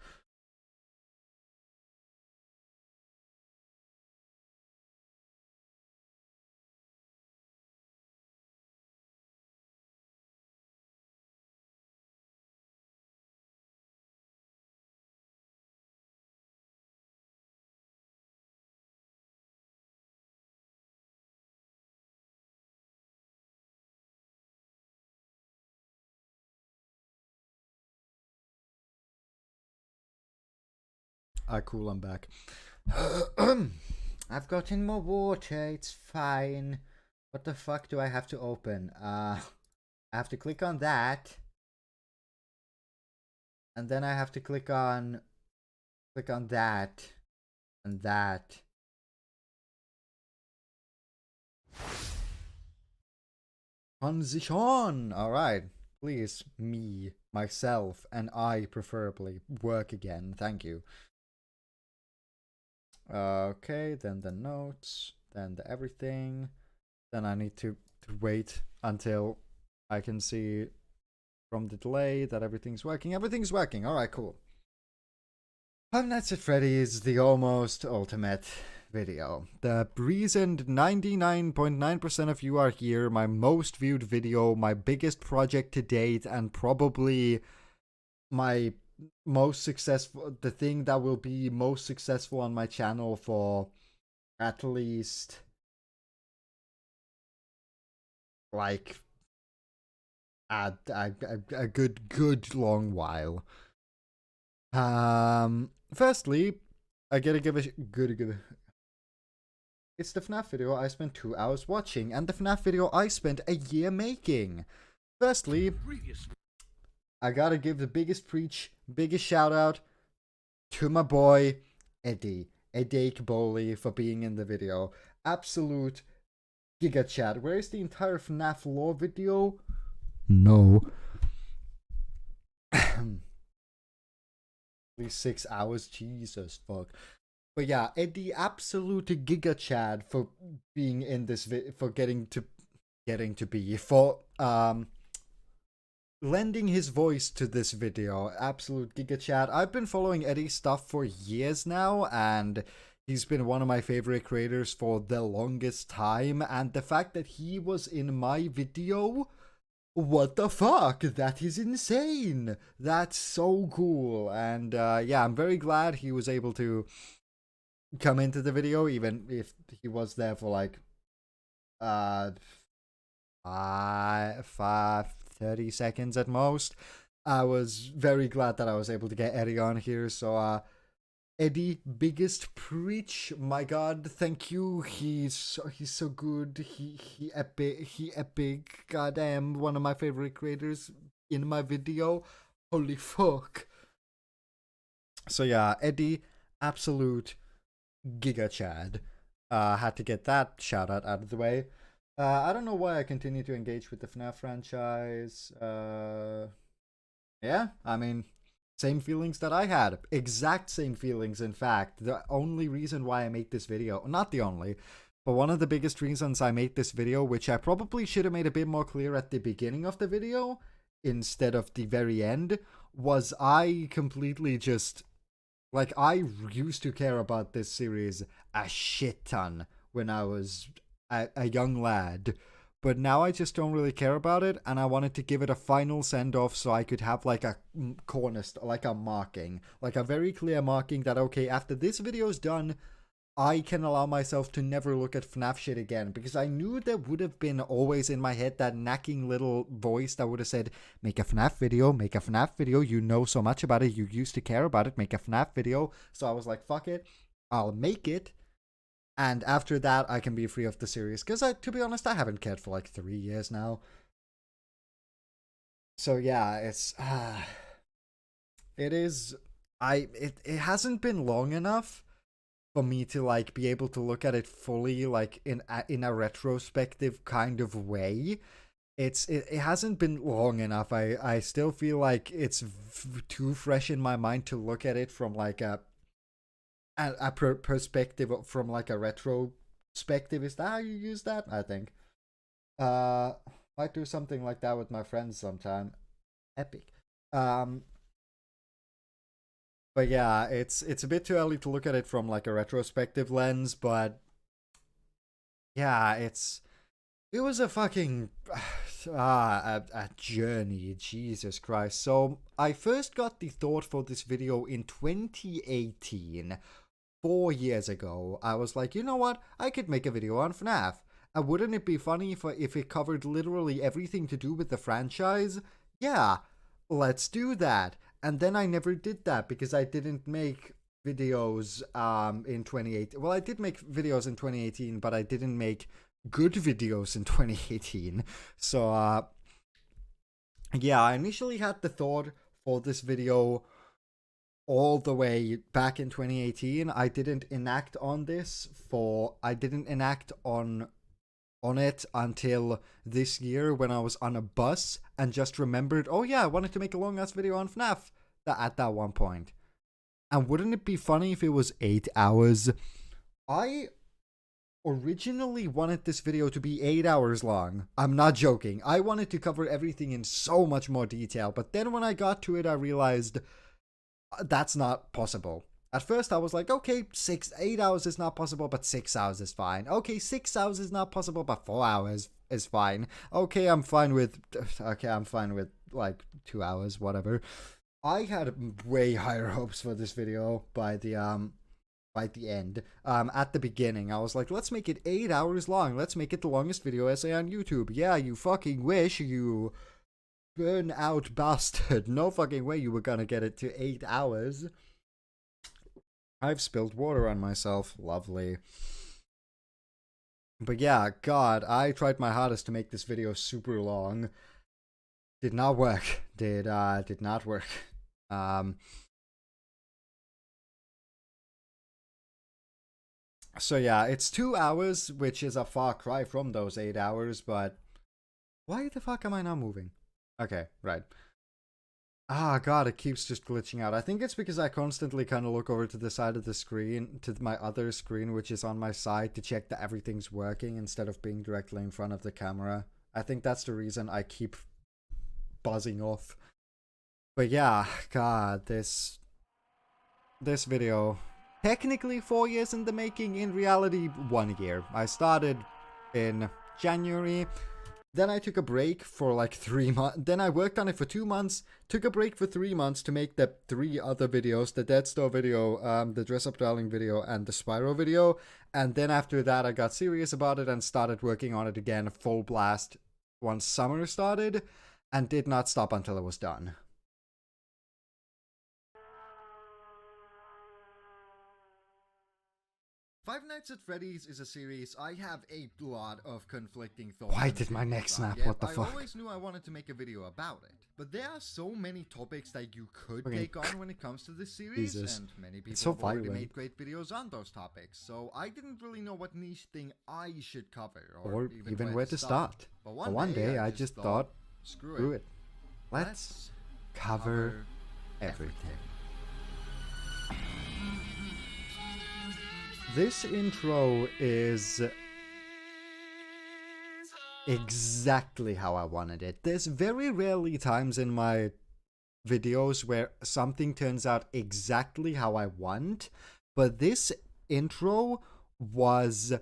Ah, cool, I'm back. I've gotten more water, it's fine. What the fuck do I have to open? I have to click on that. And then I have to click on that and that. Transition! Alright. Please, me, myself, and I preferably work again. Thank you. Okay, then the notes, then the everything. Then I need to wait until I can see from the delay that everything's working. Everything's working. Alright, cool. Five Nights at Freddy's, the almost ultimate video. The reason 99.9% of you are here, my most viewed video, my biggest project to date, and probably my most successful, the thing that will be most successful on my channel for at least like a good long while. Firstly, I gotta give a good. It's the FNAF video I spent 2 hours watching, and the FNAF video I spent a year making. Firstly, I gotta give the biggest shout out to my boy Eddie Kaboli for being in the video. Absolute giga chat. Where is the entire FNAF lore video? No. At least 6 hours. Jesus fuck. But yeah, Eddie, absolute giga chad for being in this for getting to be for lending his voice to this video. Absolute giga chad. I've been following Eddie's stuff for years now, and he's been one of my favorite creators for the longest time, and the fact that he was in my video, what the fuck? That is insane. That's so cool. And yeah, I'm very glad he was able to come into the video, even if he was there for like 30 seconds at most. I was very glad that I was able to get Eddie on here. So Eddie, biggest preach, my god, thank you. He's so good. He epic. Goddamn, one of my favorite creators in my video. Holy fuck. So yeah, Eddie, absolute giga chad. Had to get that shout out of the way. I don't know why I continue to engage with the FNAF franchise. Yeah, I mean, same feelings that I had. Exact same feelings, in fact. The only reason why I made this video, not the only, but one of the biggest reasons I made this video, which I probably should have made a bit more clear at the beginning of the video instead of the very end, was I completely just, like, I used to care about this series a shit ton when I was a young lad, but now I just don't really care about it, and I wanted to give it a final send-off so I could have like a like a marking, like a very clear marking that, okay, after this video is done, I can allow myself to never look at FNAF shit again, because I knew there would have been always in my head that nagging little voice that would have said, make a FNAF video, you know so much about it, you used to care about it, make a FNAF video. So I was like, fuck it, I'll make it. And after that, I can be free of the series. Because, to be honest, I haven't cared for like 3 years now. So yeah, it's... it is... It hasn't been long enough for me to like be able to look at it fully, like in a retrospective kind of way. it hasn't been long enough. I still feel like it's too fresh in my mind to look at it from like a perspective from like a retrospective. Is that how you use that? I think. Uh, might do something like that with my friends sometime. Epic. Um, but yeah, it's a bit too early to look at it from like a retrospective lens. But yeah, it was a fucking a journey. Jesus Christ. So I first got the thought for this video in 2018. 4 years ago, I was like, you know what? I could make a video on FNAF. And wouldn't it be funny if it covered literally everything to do with the franchise? Yeah, let's do that. And then I never did that because I didn't make videos in 2018. Well, I did make videos in 2018, but I didn't make good videos in 2018. So yeah, I initially had the thought for this video all the way back in 2018. I didn't enact on it until this year when I was on a bus and just remembered, oh yeah, I wanted to make a long ass video on FNAF at that one point. And wouldn't it be funny if it was 8 hours? I originally wanted this video to be 8 hours long. I'm not joking. I wanted to cover everything in so much more detail, but then when I got to it, I realized that's not possible. At first, I was like, okay, 8 hours is not possible, but 6 hours is fine. Okay, 6 hours is not possible, but 4 hours is fine. Okay, I'm fine with like 2 hours, whatever. I had way higher hopes for this video by the end. At the beginning, I was like, let's make it 8 hours long. Let's make it the longest video essay on YouTube. Yeah, you fucking wish, you burn out bastard. No fucking way you were gonna get it to 8 hours. I've spilled water on myself. Lovely. But yeah, God, I tried my hardest to make this video super long. Did not work. Did not work. So yeah, it's 2 hours, which is a far cry from those 8 hours, but why the fuck am I not moving? Okay, right. Ah, God, it keeps just glitching out. I think it's because I constantly kind of look over to the side of the screen, to my other screen, which is on my side, to check that everything's working instead of being directly in front of the camera. I think that's the reason I keep buzzing off. But yeah, God, this video, technically 4 years in the making, in reality 1 year. I started in January. Then I took a break for like 3 months. Then I worked on it for 2 months. Took a break for 3 months to make the 3 other videos: the Dead Store video, the Dress Up Darling video, and the Spyro video. And then after that, I got serious about it and started working on it again, full blast, once summer started, and did not stop until it was done. Five Nights at Freddy's is a series I have a lot of conflicting thoughts. Why did my neck snap? What the fuck? I always knew I wanted to make a video about it, but there are so many topics that you could take on when it comes to this series, Jesus. And many people so have already violent. made great videos on those topics, so I didn't really know what niche thing I should cover, or even where to start. But one day I just thought, screw it. Let's cover everything. This intro is exactly how I wanted it. There's very rarely times in my videos where something turns out exactly how I want, but this intro was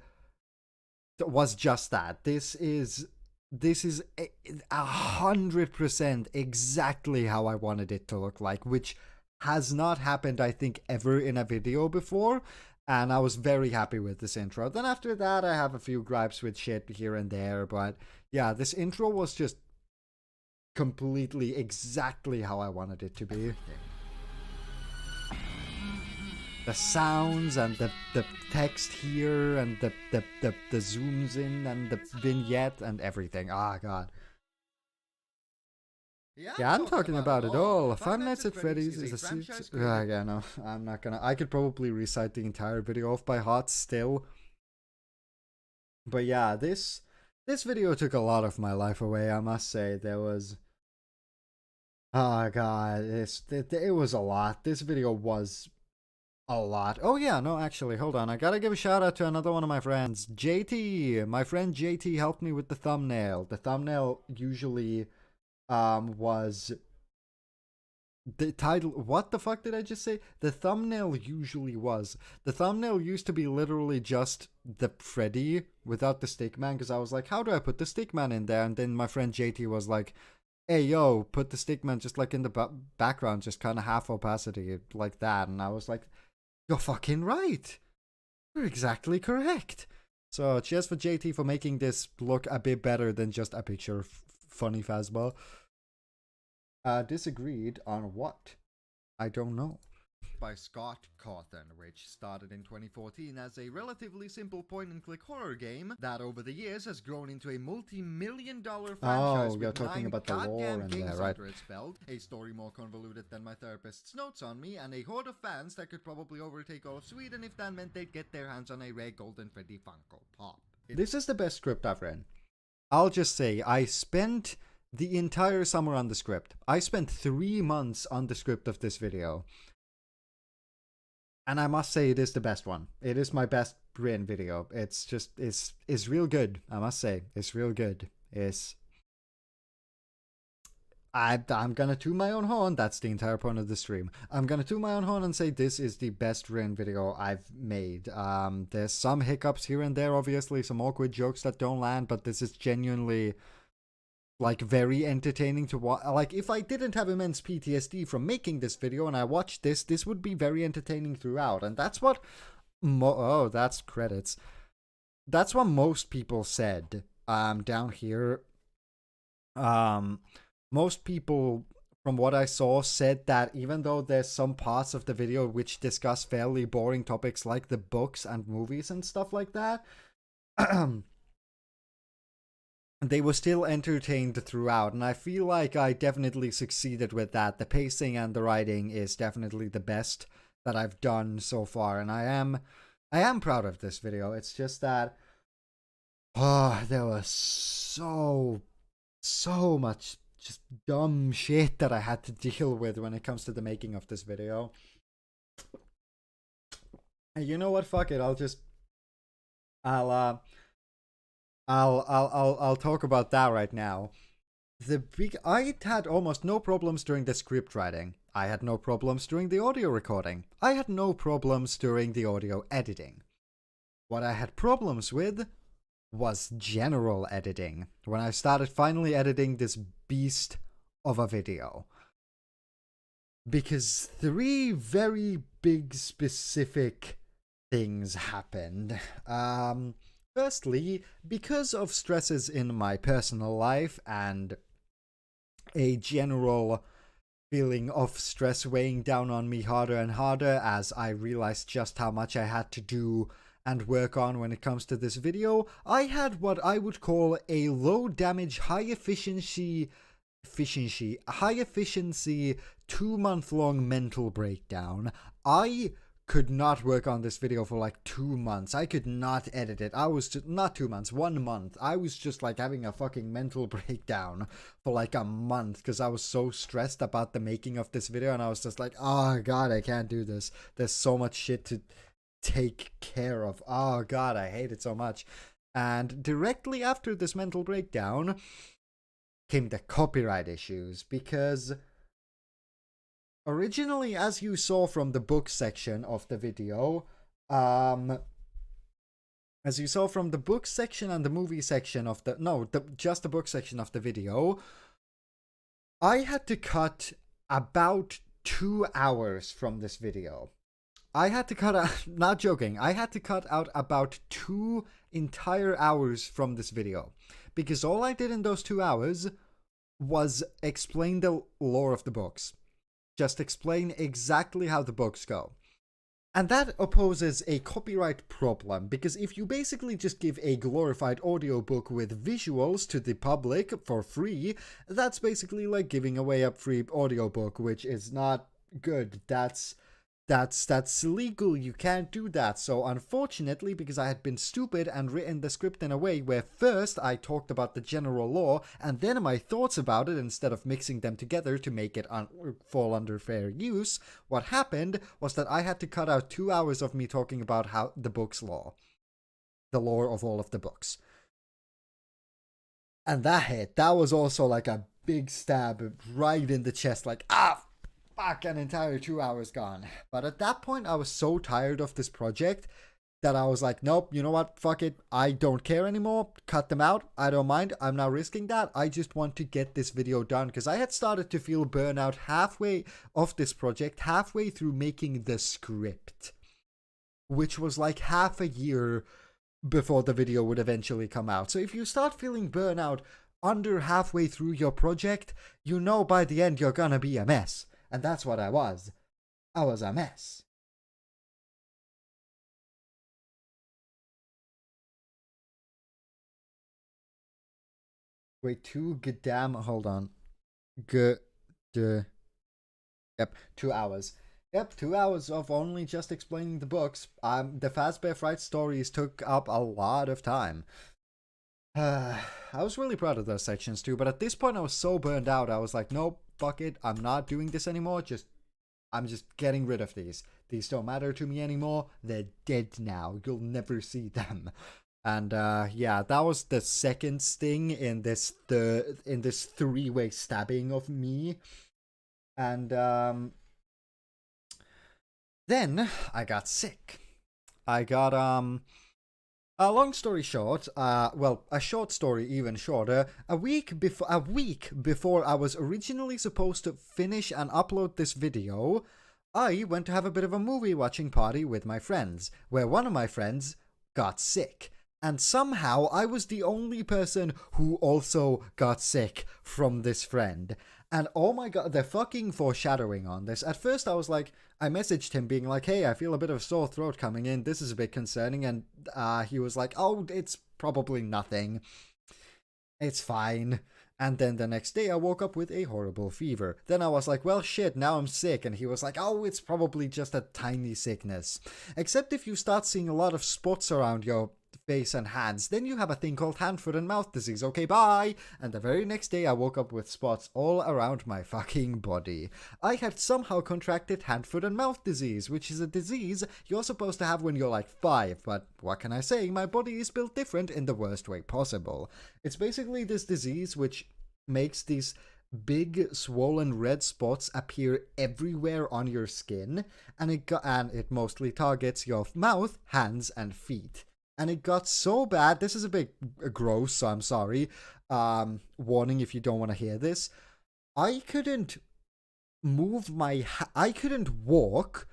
just that. This is 100% exactly how I wanted it to look like, which has not happened, I think, ever in a video before. And I was very happy with this intro. Then after that, I have a few gripes with shit here and there. But yeah, this intro was just completely exactly how I wanted it to be. The sounds and the text here and the zooms in and the vignette and everything. Ah, God. Yeah, I'm talking about it all. Five Nights at Freddy's is a series. Yeah, no, I'm not gonna. I could probably recite the entire video off by heart still. But yeah, this This video took a lot of my life away, I must say. There was... Oh god, it was a lot. This video was a lot. Oh yeah, no, actually, hold on. I gotta give a shout out to another one of my friends. JT! My friend JT helped me with the thumbnail. The thumbnail usually was... The title... What the fuck did I just say? The thumbnail usually was... The thumbnail used to be literally just the Freddy without the stickman, because I was like, how do I put the stickman in there? And then my friend JT was like, hey, yo, put the stickman just like in the background, just kind of half opacity, like that. And I was like, you're fucking right. You're exactly correct. So cheers for JT for making this look a bit better than just a picture of funny Phasma. Disagreed on what? I don't know. By Scott Cawthon, which started in 2014 as a relatively simple point-and-click horror game that over the years has grown into a multi-million-dollar franchise Oh, you're with talking 9 about the lore goddamn in games there, right? under its belt, a story more convoluted than my therapist's notes on me, and a horde of fans that could probably overtake all of Sweden if that meant they'd get their hands on a rare Golden Freddy Funko Pop. This is the best script I've read. I'll just say, I spent the entire summer on the script. I spent 3 months on the script of this video. And I must say it is the best one. It is my best written video. It's just, it's real good, I must say. It's real good. I'm gonna toot my own horn. That's the entire point of the stream. I'm gonna toot my own horn and say this is the best written video I've made. There's some hiccups here and there, obviously, some awkward jokes that don't land, but this is genuinely... like very entertaining to watch. Like if I didn't have immense PTSD from making this video and I watched this would be very entertaining throughout. And that's what oh, that's credits. That's what most people said down here. Most people from what I saw said that even though there's some parts of the video which discuss fairly boring topics like the books and movies and stuff like that, they were still entertained throughout, and I feel like I definitely succeeded with that. The pacing and the writing is definitely the best that I've done so far, and I am proud of this video. It's just that there was so much just dumb shit that I had to deal with when it comes to the making of this video. And you know what? Fuck it. I'll talk about that right now. I had almost no problems during the script writing. I had no problems during the audio recording. I had no problems during the audio editing. What I had problems with was general editing, when I started finally editing this beast of a video. Because 3 very big specific things happened. Firstly, because of stresses in my personal life and a general feeling of stress weighing down on me harder and harder as I realized just how much I had to do and work on when it comes to this video, I had what I would call a low damage, high efficiency 2-month-long mental breakdown. I could not work on this video for like 2 months. I could not edit it. I was just, not 2 months, 1 month. I was just like having a fucking mental breakdown for like a month because I was so stressed about the making of this video, and I was just like, oh god, I can't do this. There's so much shit to take care of. Oh god, I hate it so much. And directly after this mental breakdown came the copyright issues, because originally, as you saw from the book section of the video, as you saw from the book section and the movie section of just the book section of the video, I had to cut about 2 hours from this video. I had to cut out, not joking, I had to cut out about 2 entire hours from this video. Because all I did in those 2 hours was explain the lore of the books. Just explain exactly how the books go. And that opposes a copyright problem, because if you basically just give a glorified audiobook with visuals to the public for free, that's basically like giving away a free audiobook, which is not good. That's that's illegal. You can't do that. So unfortunately, because I had been stupid and written the script in a way where first I talked about the general law and then my thoughts about it instead of mixing them together to make it fall under fair use, what happened was that I had to cut out 2 hours of me talking about how the book's law, the lore of all of the books. And that was also like a big stab right in the chest, like, fuck, an entire 2 hours gone. But at that point, I was so tired of this project that I was like, nope, you know what? Fuck it. I don't care anymore. Cut them out. I don't mind. I'm not risking that. I just want to get this video done because I had started to feel burnout halfway of this project, halfway through making the script, which was like half a year before the video would eventually come out. So if you start feeling burnout under halfway through your project, you know by the end you're gonna be a mess. And that's what I was. I was a mess. Wait, hold on. Good. Yep, 2 hours. Yep, 2 hours of only just explaining the books. The Fazbear Fright stories took up a lot of time. I was really proud of those sections too, but at this point I was so burned out, I was like, nope, fuck it, I'm not doing this anymore, I'm just getting rid of these. These don't matter to me anymore, they're dead now, you'll never see them. And yeah, that was the second sting in this three-way stabbing of me. And then I got sick. I got long story short, well, a short story even shorter. A week before I was originally supposed to finish and upload this video, I went to have a bit of a movie watching party with my friends, where one of my friends got sick. And somehow I was the only person who also got sick from this friend. And oh my god, they're fucking foreshadowing on this. At first I was like, I messaged him being like, hey, I feel a bit of a sore throat coming in. This is a bit concerning. And he was like, oh, it's probably nothing. It's fine. And then the next day I woke up with a horrible fever. Then I was like, well, shit, now I'm sick. And he was like, oh, it's probably just a tiny sickness. Except if you start seeing a lot of spots around your face and hands, then you have a thing called hand, foot, and mouth disease. Okay, bye. And the very next day I woke up with spots all around my fucking body. I had somehow contracted hand, foot, and mouth disease, which is a disease you're supposed to have when you're like 5, but what can I say, my body is built different in the worst way possible. It's basically this disease which makes these big swollen red spots appear everywhere on your skin, and it mostly targets your mouth, hands, and feet. And it got so bad, this is a bit gross, so I'm sorry. Warning if you don't want to hear this. I couldn't I couldn't walk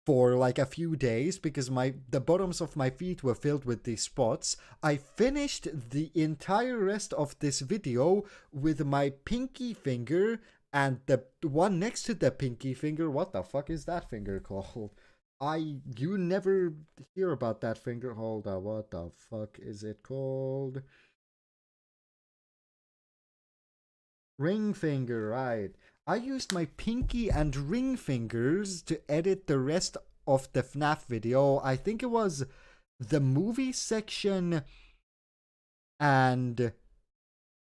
for like a few days because the bottoms of my feet were filled with these spots. I finished the entire rest of this video with my pinky finger and the one next to the pinky finger. What the fuck is that finger called? You never hear about that finger. Hold on, what the fuck is it called? Ring finger, right. I used my pinky and ring fingers to edit the rest of the FNAF video. I think it was the movie section and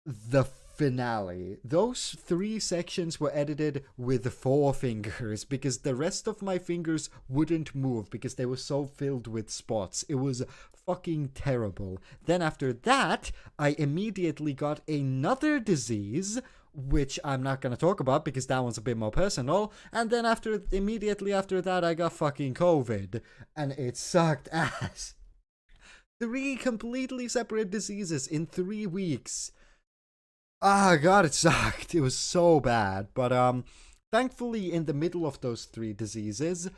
the finale. Those 3 sections were edited with 4 fingers because the rest of my fingers wouldn't move because they were so filled with spots. It was fucking terrible. Then after that, I immediately got another disease, which I'm not gonna talk about because that one's a bit more personal. And then immediately after that, I got fucking COVID, and it sucked ass. 3 completely separate diseases in 3 weeks. Ah, god, it sucked. It was so bad. But thankfully, in the middle of those 3 diseases,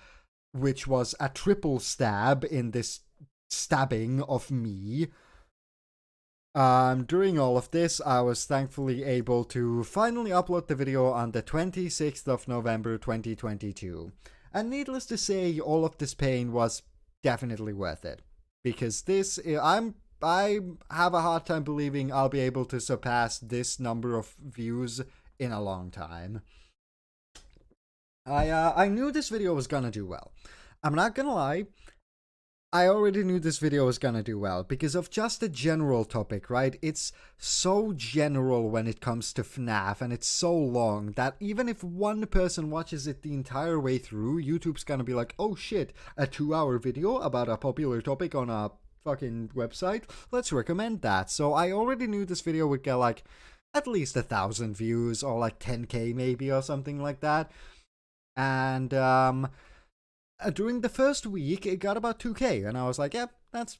which was a triple stab in this stabbing of me, during all of this, I was thankfully able to finally upload the video on the 26th of November 2022. And needless to say, all of this pain was definitely worth it. Because I have a hard time believing I'll be able to surpass this number of views in a long time. I knew this video was gonna do well. I'm not gonna lie. I already knew this video was gonna do well because of just the general topic, right? It's so general when it comes to FNAF, and it's so long that even if one person watches it the entire way through, YouTube's gonna be like, oh shit, a 2-hour video about a popular topic on a fucking website? Let's recommend that. So I already knew this video would get like at least 1,000 views or like 10k maybe or something like that. And during the first week, it got about 2k, and I was like, yep, that's,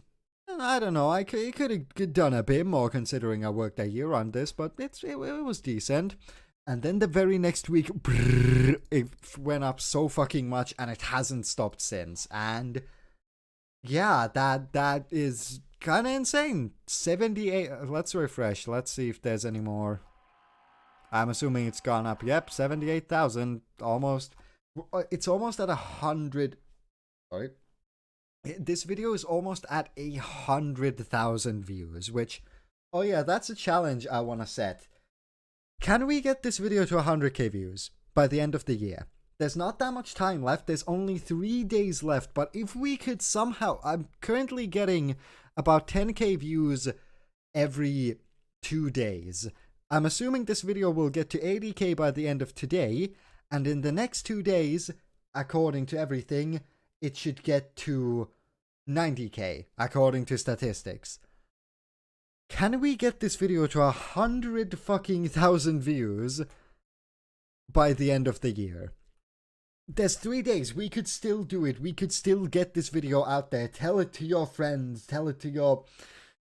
I don't know, it could have done a bit more considering I worked a year on this, but it was decent. And then the very next week, it went up so fucking much, and it hasn't stopped since. And yeah, that is kind of insane. 78, let's refresh, let's see if there's any more. I'm assuming it's gone up. Yep, 78,000, almost. It's almost at 100. Sorry. This video is almost at 100,000 views, which, oh yeah, that's a challenge I want to set. Can we get this video to 100k views by the end of the year? There's not that much time left. There's only 3 days left, but if we could somehow, I'm currently getting about 10k views every 2 days. I'm assuming this video will get to 80k by the end of today, and in the next 2 days, according to everything, it should get to 90k, according to statistics. Can we get this video to 100 fucking thousand views by the end of the year? There's 3 days. We could still do it. We could still get this video out there. Tell it to your friends. Tell it to your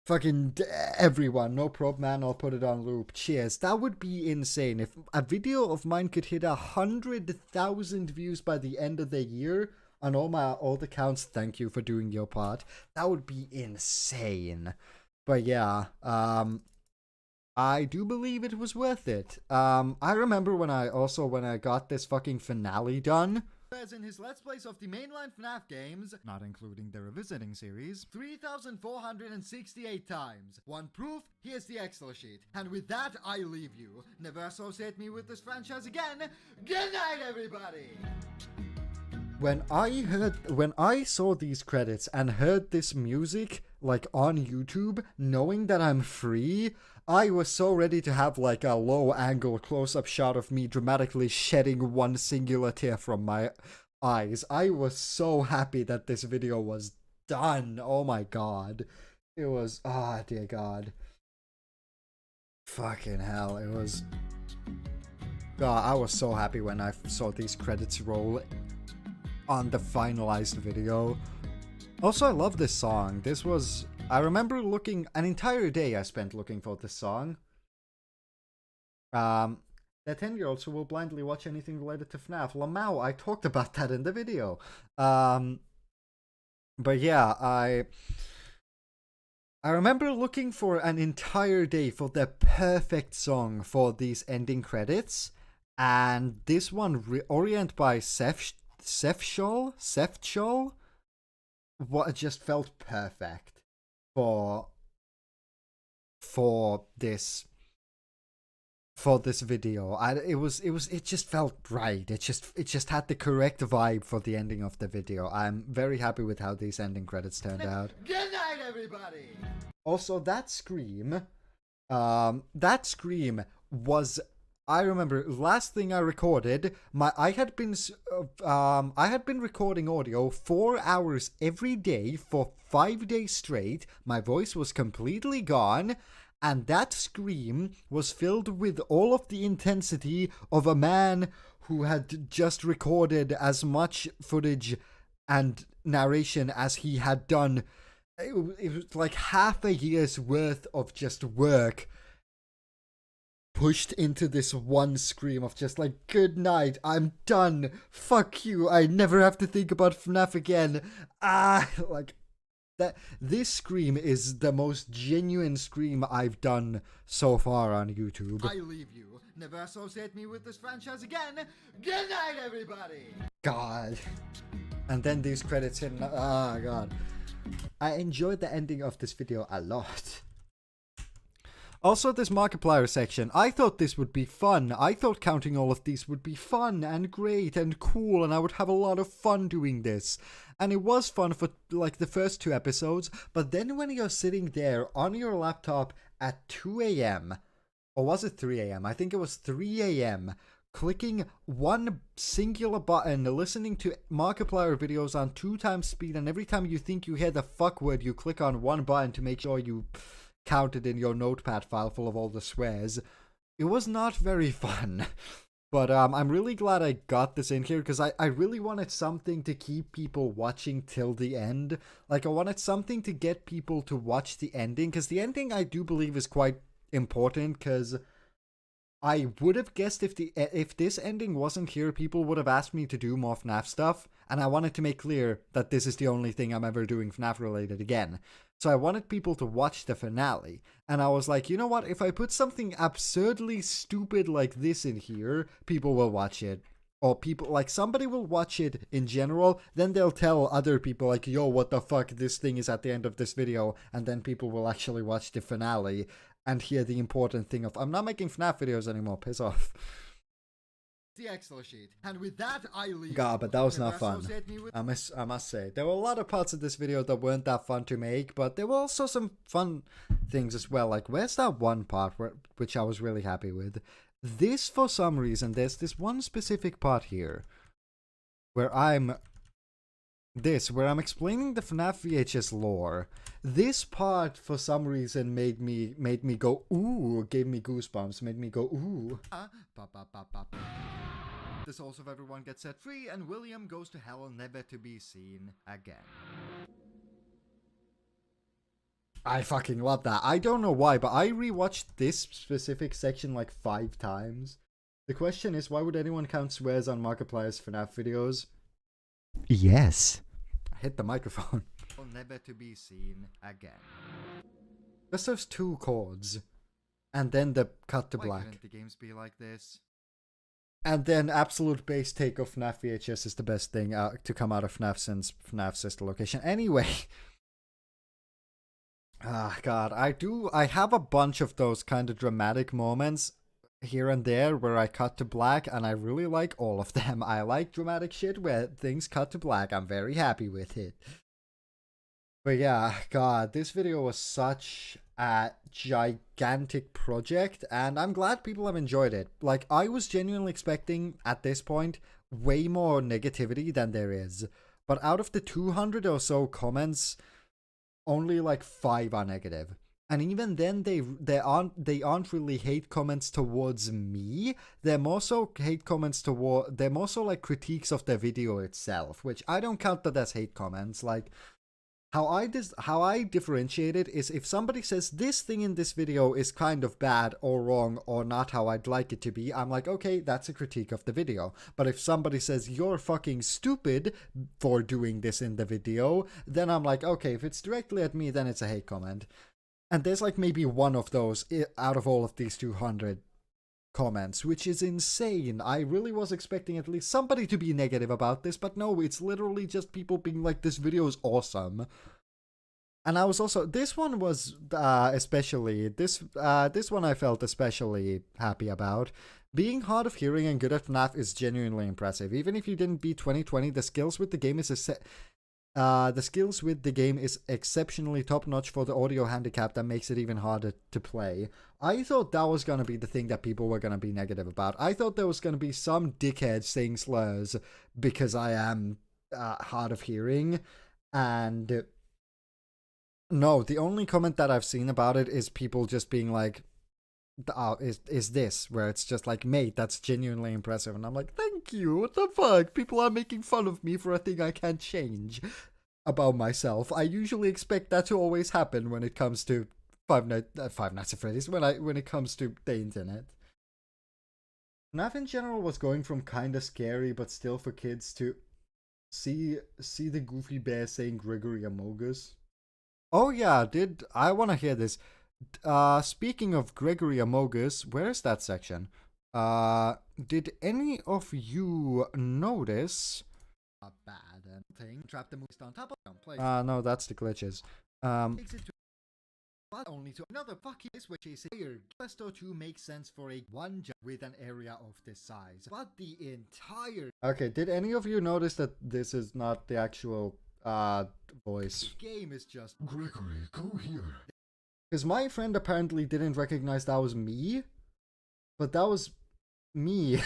fucking everyone. No problem, man. I'll put it on loop. Cheers. That would be insane. If a video of mine could hit 100,000 views by the end of the year on all the counts, thank you for doing your part. That would be insane. But yeah, I do believe it was worth it. I remember when I got this fucking finale done. As in his Let's Plays of the mainline FNAF games, Not including the revisiting series. 3,468 times. One proof, here's the Excel sheet. And with that, I leave you. Never associate me with this franchise again. Good night, everybody! When I saw these credits and heard this music, like on YouTube, knowing that I'm free, I was so ready to have like a low angle close-up shot of me dramatically shedding one singular tear from my eyes. I was so happy that this video was done. Oh my god. It was, dear god. Fucking hell, it was... God, I was so happy when I saw these credits roll on the finalized video. Also, I love this song. This was... I remember looking... An entire day I spent looking for this song. The 10-year-olds who will blindly watch anything related to FNAF. Lamau, I talked about that in the video. But yeah, I remember looking for an entire day for the perfect song for these ending credits. And this one, Orient by Sefshol, what just felt perfect for this video. It just felt right. It just had the correct vibe for the ending of the video. I'm very happy with how these ending credits turned out. Good night, everybody! Also, that scream was... I remember last thing I recorded, I had been recording audio 4 hours every day for 5 days straight. My voice was completely gone, and that scream was filled with all of the intensity of a man who had just recorded as much footage and narration as he had done. It was like half a year's worth of just work pushed into this one scream of just like, good night, I'm done, fuck you, I never have to think about FNAF again. Like that. This scream is the most genuine scream I've done so far on YouTube. I leave you. Never associate me with this franchise again. Good night, everybody! God. And then these credits hit. God. I enjoyed the ending of this video a lot. Also, this Markiplier section, I thought this would be fun. I thought counting all of these would be fun and great and cool, and I would have a lot of fun doing this. And it was fun for like the first 2 episodes, but then when you're sitting there on your laptop at 2 a.m., or was it 3 a.m.? I think it was 3 a.m., clicking one singular button, listening to Markiplier videos on 2 times speed, and every time you think you hear the fuck word, you click on one button to make sure you count it in your notepad file full of all the swears. It was not very fun. But I'm really glad I got this in here, because I really wanted something to keep people watching till the end. Like, I wanted something to get people to watch the ending, because the ending I do believe is quite important, because I would have guessed if this ending wasn't here, people would have asked me to do more FNAF stuff, and I wanted to make clear that this is the only thing I'm ever doing FNAF related again. So I wanted people to watch the finale, and I was like, you know what, if I put something absurdly stupid like this in here, people will watch it. Or people, like, somebody will watch it in general, then they'll tell other people, like, yo, what the fuck, this thing is at the end of this video, and then people will actually watch the finale and hear the important thing of, I'm not making FNAF videos anymore, piss off. The Excel sheet. And with that, I leave. God, but that was not fun. Associate me with- I must say, there were a lot of parts of this video that weren't that fun to make, but there were also some fun things as well. Like, where's that one part which I was really happy with? This, for some reason, there's this one specific part here where I'm explaining the FNAF VHS lore. This part, for some reason, made me go ooh, gave me goosebumps, made me go ooh. The souls of everyone get set free, and William goes to hell, never to be seen again. I fucking love that. I don't know why, but I rewatched this specific section like 5 times. The question is, why would anyone count swears on Markiplier's FNAF videos? Yes. I hit the microphone. Never to be seen again. Just those 2 chords. And then the cut to Why black. couldn't the games be like this? And then absolute base take of FNAF VHS is the best thing to come out of FNAF since FNAF sister location. Anyway. Ah, God. I have a bunch of those kind of dramatic moments here and there where I cut to black, and I really like all of them. I like dramatic shit where things cut to black. I'm very happy with it. But yeah, God, this video was such a gigantic project, and I'm glad people have enjoyed it. Like, I was genuinely expecting, at this point, way more negativity than there is. But out of the 200 or so comments, only like 5 are negative. And even then, they aren't really hate comments towards me. They're more so hate comments they're more so like critiques of the video itself, which I don't count that as hate comments. Like, how I differentiate it is if somebody says this thing in this video is kind of bad or wrong or not how I'd like it to be, I'm like, okay, that's a critique of the video. But if somebody says you're fucking stupid for doing this in the video, then I'm like, okay, if it's directly at me, then it's a hate comment. And there's like maybe one of those out of all of these 200 comments, which is insane. I really was expecting at least somebody to be negative about this, but no, it's literally just people being like, this video is awesome. And I was also, this one was especially, this one I felt especially happy about. Being hard of hearing and good at FNAF is genuinely impressive. Even if you didn't beat 2020, the skills with the game is exceptionally top-notch for the audio handicap that makes it even harder to play. I thought that was going to be the thing that people were going to be negative about. I thought there was going to be some dickhead saying slurs because I am hard of hearing. And no, the only comment that I've seen about it is people just being like, is this, where it's just like, mate, that's genuinely impressive. And I'm like, thank you, what the fuck? People are making fun of me for a thing I can't change about myself. I usually expect that to always happen when it comes to Five Nights at Freddy's, when it comes to the internet. FNAF in general was going from kinda scary but still for kids to see the goofy bear saying Gregory Amogus. Oh yeah, I wanna hear this. Speaking of Gregory Amogus, where's that section? Did any of you notice? A bad thing. Trap the moose on top of them. No, that's the glitches. Takes it to but only to another fucking place which is here. Questo 2 makes sense for a one jump with an area of this size, but the entire Okay, did any of you notice that this is not the actual voice? game is just Gregory, go here. Because my friend apparently didn't recognize that was me, but that was me.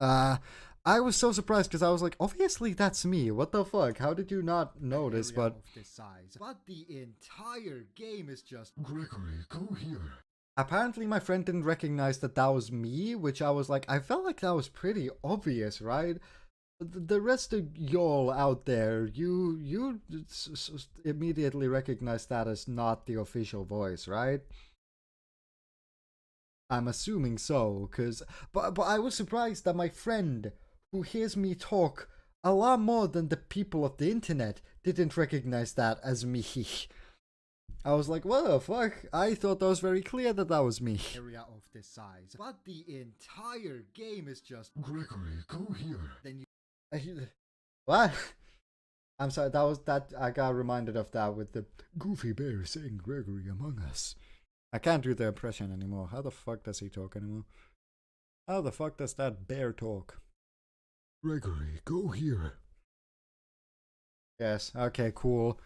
I was so surprised because I was like, obviously that's me. What the fuck? How did you not notice? But of this size, but the entire game is just Gregory, go here. apparently my friend didn't recognize that that was me, which I was like, I felt like that was pretty obvious, right? The rest of y'all out there, you immediately recognize that as not the official voice, right? I'm assuming so, but I was surprised that my friend, who hears me talk a lot more than the people of the internet, didn't recognize that as me. I was like, what the fuck? I thought that was very clear that that was me. Area of this size, but the entire game is just Gregory, go here. Then you What? I'm sorry, that I got reminded of that with the goofy bear saying Gregory among us. I can't do the impression anymore. How the fuck does he talk anymore? How the fuck does that bear talk? Gregory, go here. Yes, okay, cool.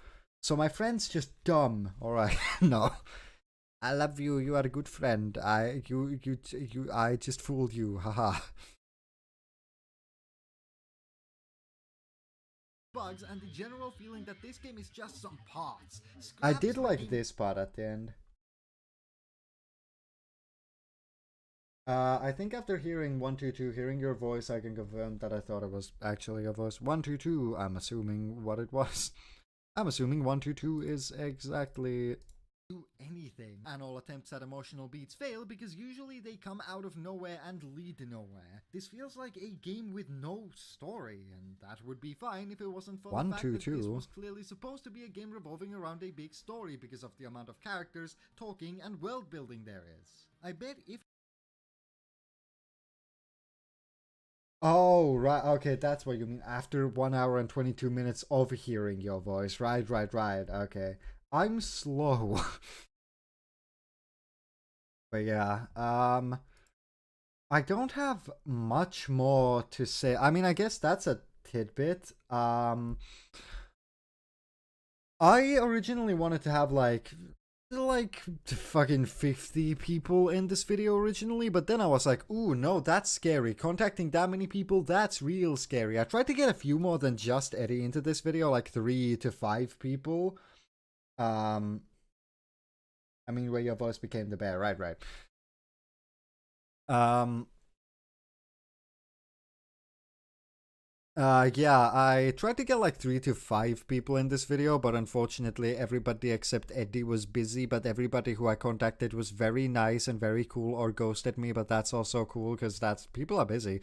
So my friend's just dumb, alright. No. I love you, you are a good friend. I just fooled you, haha. bugs and the general feeling that this game is just some parts. I did like this part at the end. I think after hearing 122, hearing your voice, I can confirm that I thought it was actually your voice. 122, I'm assuming what it was. I'm assuming 122 is exactly do anything. And all attempts at emotional beats fail because usually they come out of nowhere and lead nowhere. This feels like a game with no story, and that would be fine if it wasn't for the fact that this was clearly supposed to be a game revolving around a big story because of the amount of characters, talking, and world building there is. I bet if Oh, right. Okay, that's what you mean. After 1 hour and 22 minutes of hearing your voice. Right. Okay. I'm slow. But yeah, I don't have much more to say. I mean, I guess that's a tidbit. I originally wanted to have like fucking 50 people in this video originally, but then I was like, ooh, no, that's scary. Contacting that many people, that's real scary. I tried to get a few more than just Eddie into this video, like 3 to 5 people. I mean, where your voice became the bear, right. Yeah, I tried to get like 3 to 5 people in this video, but unfortunately everybody except Eddie was busy, but everybody who I contacted was very nice and very cool or ghosted me, but that's also cool because people are busy.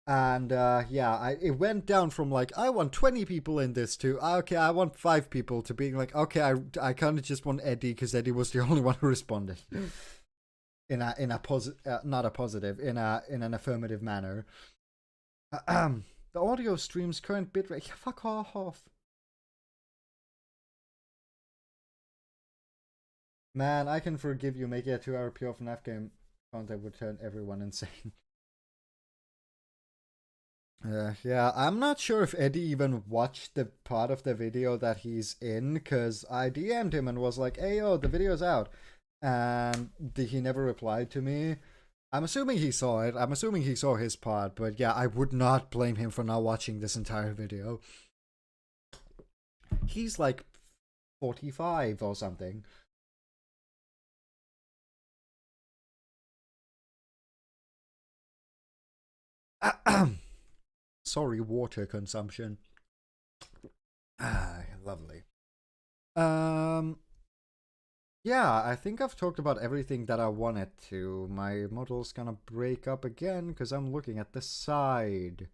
And yeah, it went down from like, I want 20 people in this to, okay, I want 5 people, to being like, okay, I kind of just want Eddie because Eddie was the only one who responded. in an affirmative manner. The audio stream's current bitrate. Yeah, fuck off. Man, I can forgive you. Making a 2-hour pure FNAF game content would turn everyone insane. Yeah, I'm not sure if Eddie even watched the part of the video that he's in, because I DM'd him and was like, hey, yo, the video's out. And he never replied to me. I'm assuming he saw it. I'm assuming he saw his part, but yeah, I would not blame him for not watching this entire video. He's like 45 or something. Sorry, water consumption. Lovely. Yeah, I think I've talked about everything that I wanted to. My model's gonna break up again because I'm looking at the side.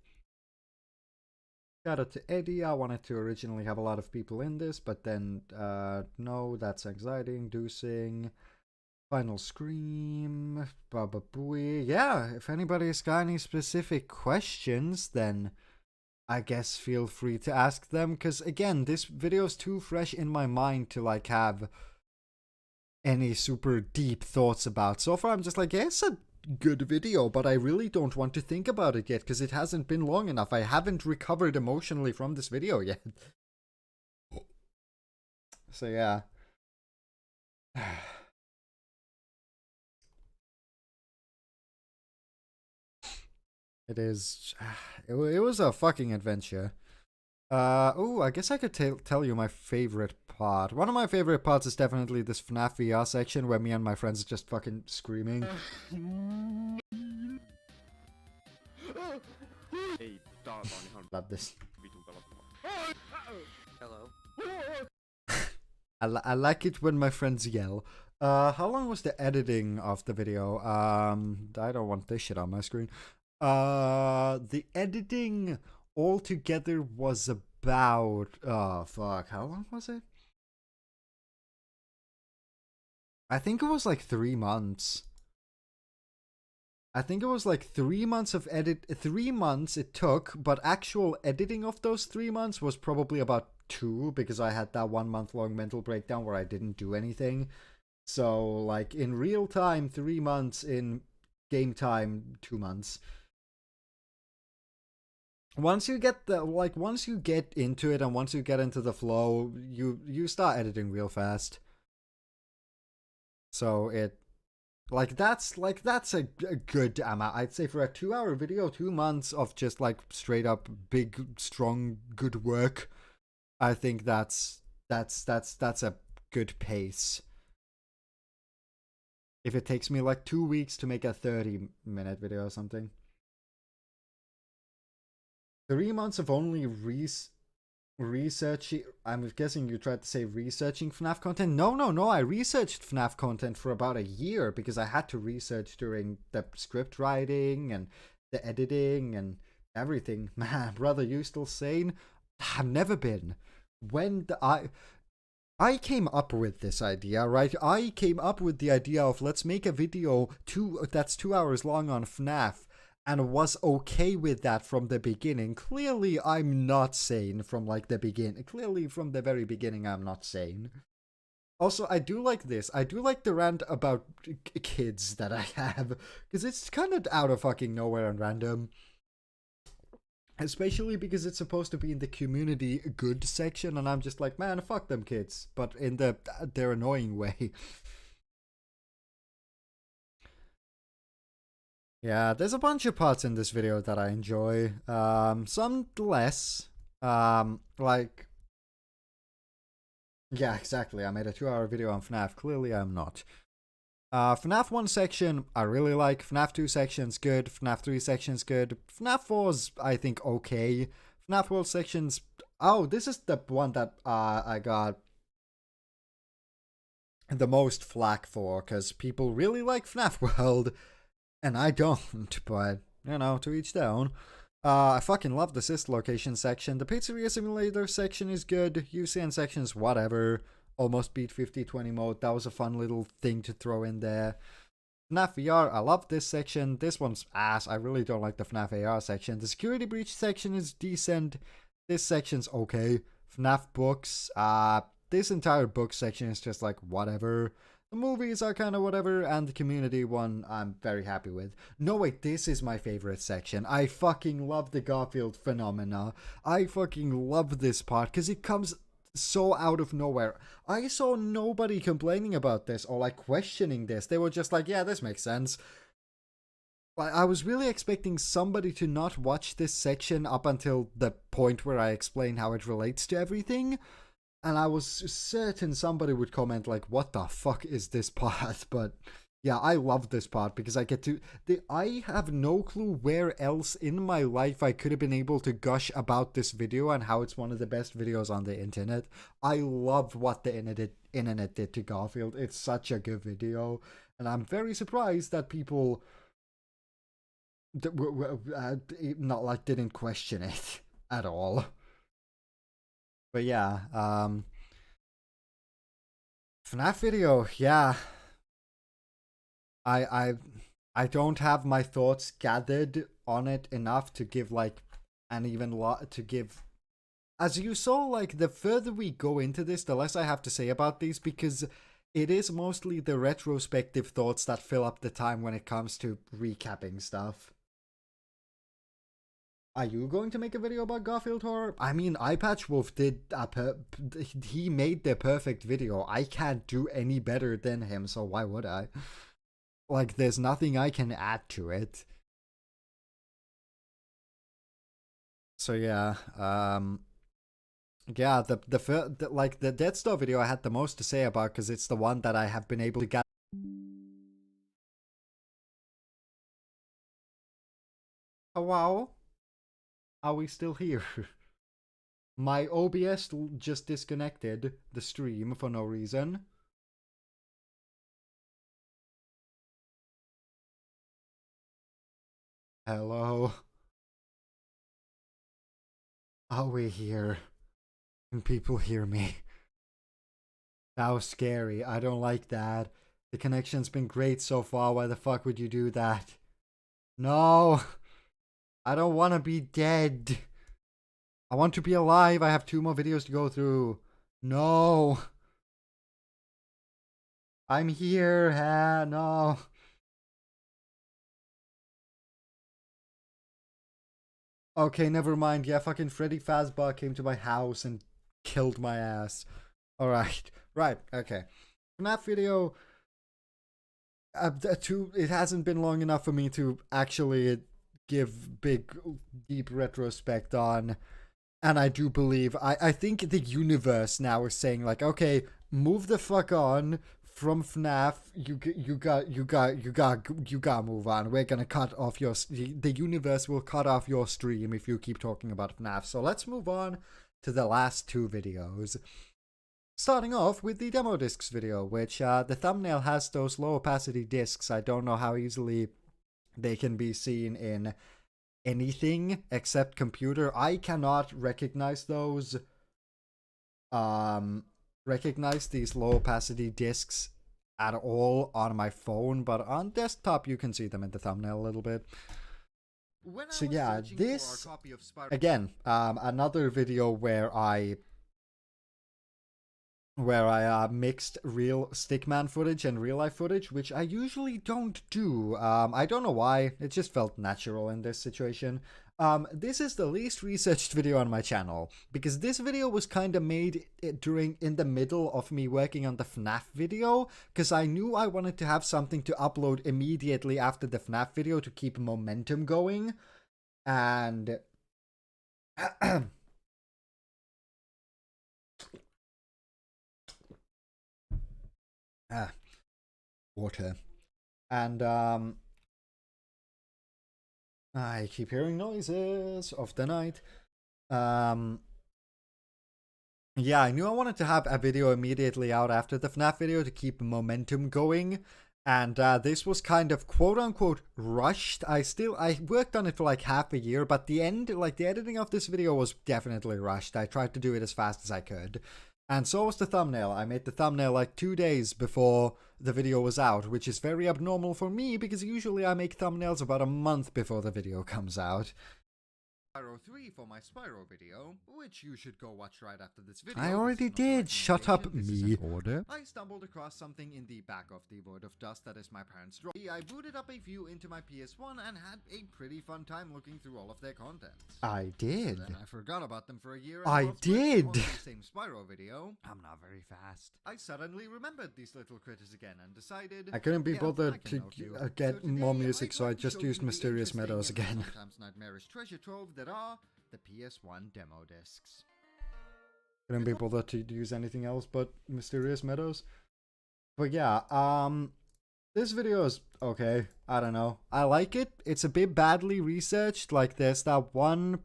Shout out to Eddie. I wanted to originally have a lot of people in this, but then, no, that's anxiety inducing. Final Scream. Baba Booey. Yeah, if anybody's got any specific questions, then I guess feel free to ask them. Because again, this video's too fresh in my mind to like have any super deep thoughts about. So far, I'm just like, yeah, it's a good video, but I really don't want to think about it yet because it hasn't been long enough. I haven't recovered emotionally from this video yet. So yeah. It is. It was a fucking adventure. Oh, I guess I could tell you my favorite part. One of my favorite parts is definitely this FNAF VR section where me and my friends are just fucking screaming. Love this. Hello. I like it when my friends yell. How long was the editing of the video? I don't want this shit on my screen. The editing altogether was about, oh fuck, how long was it? I think it was like 3 months. I think it was like 3 months of 3 months it took, but actual editing of those 3 months was probably about 2 because I had that 1 month long mental breakdown where I didn't do anything. So like in real time 3 months, in game time 2 months. Once you get once you get into it and once you get into the flow, you start editing real fast. So it that's a good amount. I'd say for a 2-hour video, 2 months of just like straight up big, strong, good work. I think that's a good pace. If it takes me like 2 weeks to make a 30-minute video or something. 3 months of only researching. I'm guessing you tried to say researching FNAF content. No. I researched FNAF content for about a year because I had to research during the script writing and the editing and everything. Man, brother, you still sane? I've never been. When I came up with this idea, right? I came up with the idea of let's make a video that's 2 hours long on FNAF, and was okay with that from the beginning. Clearly, I'm not sane from like the beginning. Clearly, from the very beginning, I'm not sane. Also, I do like this. I do like the rant about kids that I have, because it's kind of out of fucking nowhere and random. Especially because it's supposed to be in the community good section, and I'm just like, man, fuck them kids, but in their annoying way. Yeah, there's a bunch of parts in this video that I enjoy. Some less. Like, yeah, exactly. I made a 2-hour video on FNAF. Clearly, I'm not. FNAF 1 section, I really like. FNAF 2 section's good. FNAF 3 section's good. FNAF 4's, I think, okay. FNAF World section's... Oh, this is the one that I got the most flack for, because people really like FNAF World, and I don't, but, you know, to each their own. I fucking love the Sys location section. The Pizzeria Simulator section is good. UCN section's whatever. Almost beat 50-20 mode. That was a fun little thing to throw in there. FNAF VR, I love this section. This one's ass. I really don't like the FNAF AR section. The Security Breach section is decent. This section's okay. FNAF books, this entire book section is just like whatever. The movies are kind of whatever, and the community one I'm very happy with. No, wait, this is my favorite section. I fucking love the Garfield phenomena. I fucking love this part because it comes so out of nowhere. I saw nobody complaining about this or like questioning this. They were just like, yeah, this makes sense. I was really expecting somebody to not watch this section up until the point where I explain how it relates to everything. And I was certain somebody would comment like, what the fuck is this part? But yeah, I love this part because I get to... I have no clue where else in my life I could have been able to gush about this video and how it's one of the best videos on the internet. I love what the internet did to Garfield. It's such a good video. And I'm very surprised that people... not like didn't question it at all. But yeah, FNAF video, yeah. I don't have my thoughts gathered on it enough to give like an even lot to give. As you saw, like the further we go into this, the less I have to say about these because it is mostly the retrospective thoughts that fill up the time when it comes to recapping stuff. Are you going to make a video about Garfield horror? I mean, Eyepatch did he made the perfect video. I can't do any better than him, so why would I? Like, there's nothing I can add to it. So yeah, yeah, the Dead Star video I had the most to say about because it's the one that I have been able to get. Oh wow, are we still here? My OBS just disconnected the stream for no reason. Hello. Are we here? Can people hear me? That was scary. I don't like that. The connection's been great so far. Why the fuck would you do that? No. I don't want to be dead. I want to be alive. I have 2 more videos to go through. No. I'm here. No. Okay, never mind. Yeah, fucking Freddy Fazbear came to my house and killed my ass. Alright. Right. Okay. FNAF video. It hasn't been long enough for me to actually give big, deep retrospect on. And I do believe, I think the universe now is saying, like, okay, move the fuck on from FNAF. You got move on. We're gonna cut off the universe will cut off your stream if you keep talking about FNAF. So let's move on to the last 2 videos. Starting off with the demo discs video, which the thumbnail has those low opacity discs. I don't know how easily they can be seen in anything except computer. I cannot recognize those. Recognize these low opacity discs at all on my phone, but on desktop you can see them in the thumbnail a little bit. So yeah, this again, another video where I mixed real Stickman footage and real life footage, which I usually don't do. I don't know why, it just felt natural in this situation. This is the least researched video on my channel, because this video was kind of made in the middle of me working on the FNAF video, because I knew I wanted to have something to upload immediately after the FNAF video to keep momentum going, and water. And I keep hearing noises of the night. Yeah, I knew I wanted to have a video immediately out after the FNAF video to keep momentum going. And this was kind of quote-unquote rushed. I worked on it for like half a year, but the editing of this video was definitely rushed. I tried to do it as fast as I could. And so was the thumbnail. I made the thumbnail like 2 days before the video was out, which is very abnormal for me because usually I make thumbnails about a month before the video comes out. Spyro 3 for my Spyro video, which you should go watch right after this video. I already did. Shut up, me. Order. I stumbled across something in the back of the Void of Dust that is my parents' drawer. I booted up a few into my PS1 and had a pretty fun time looking through all of their contents. I did. Then I forgot about them for a year. I did. The same Spyro video. I'm not very fast. I suddenly remembered these little critters again and decided I couldn't be bothered to get more music, so I just used Mysterious Meadows again. Sometimes nightmarish treasure trove that are the PS1 demo discs. Couldn't be bothered to use anything else but Mysterious Meadows. But yeah, this video is okay. I don't know. I like it. It's a bit badly researched. Like, there's that one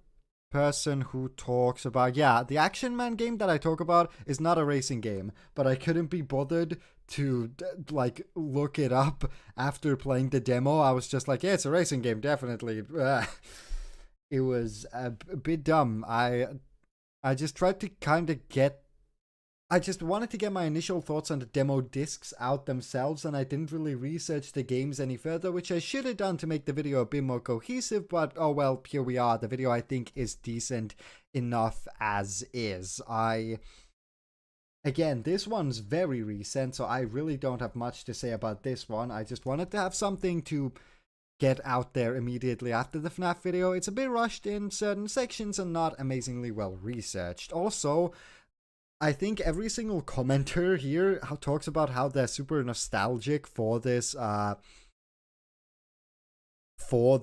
person who talks about, yeah, the Action Man game that I talk about is not a racing game, but I couldn't be bothered to like look it up after playing the demo. I was just like, yeah, it's a racing game, definitely. It was a bit dumb. I just tried to kind of I just wanted to get my initial thoughts on the demo discs out themselves, and I didn't really research the games any further, which I should have done to make the video a bit more cohesive, but oh well, here we are. The video, I think, is decent enough as is. again, this one's very recent, so I really don't have much to say about this one. I just wanted to have something to get out there immediately after the FNAF video. It's a bit rushed in certain sections and not amazingly well researched. Also, I think every single commenter here talks about how they're super nostalgic for this for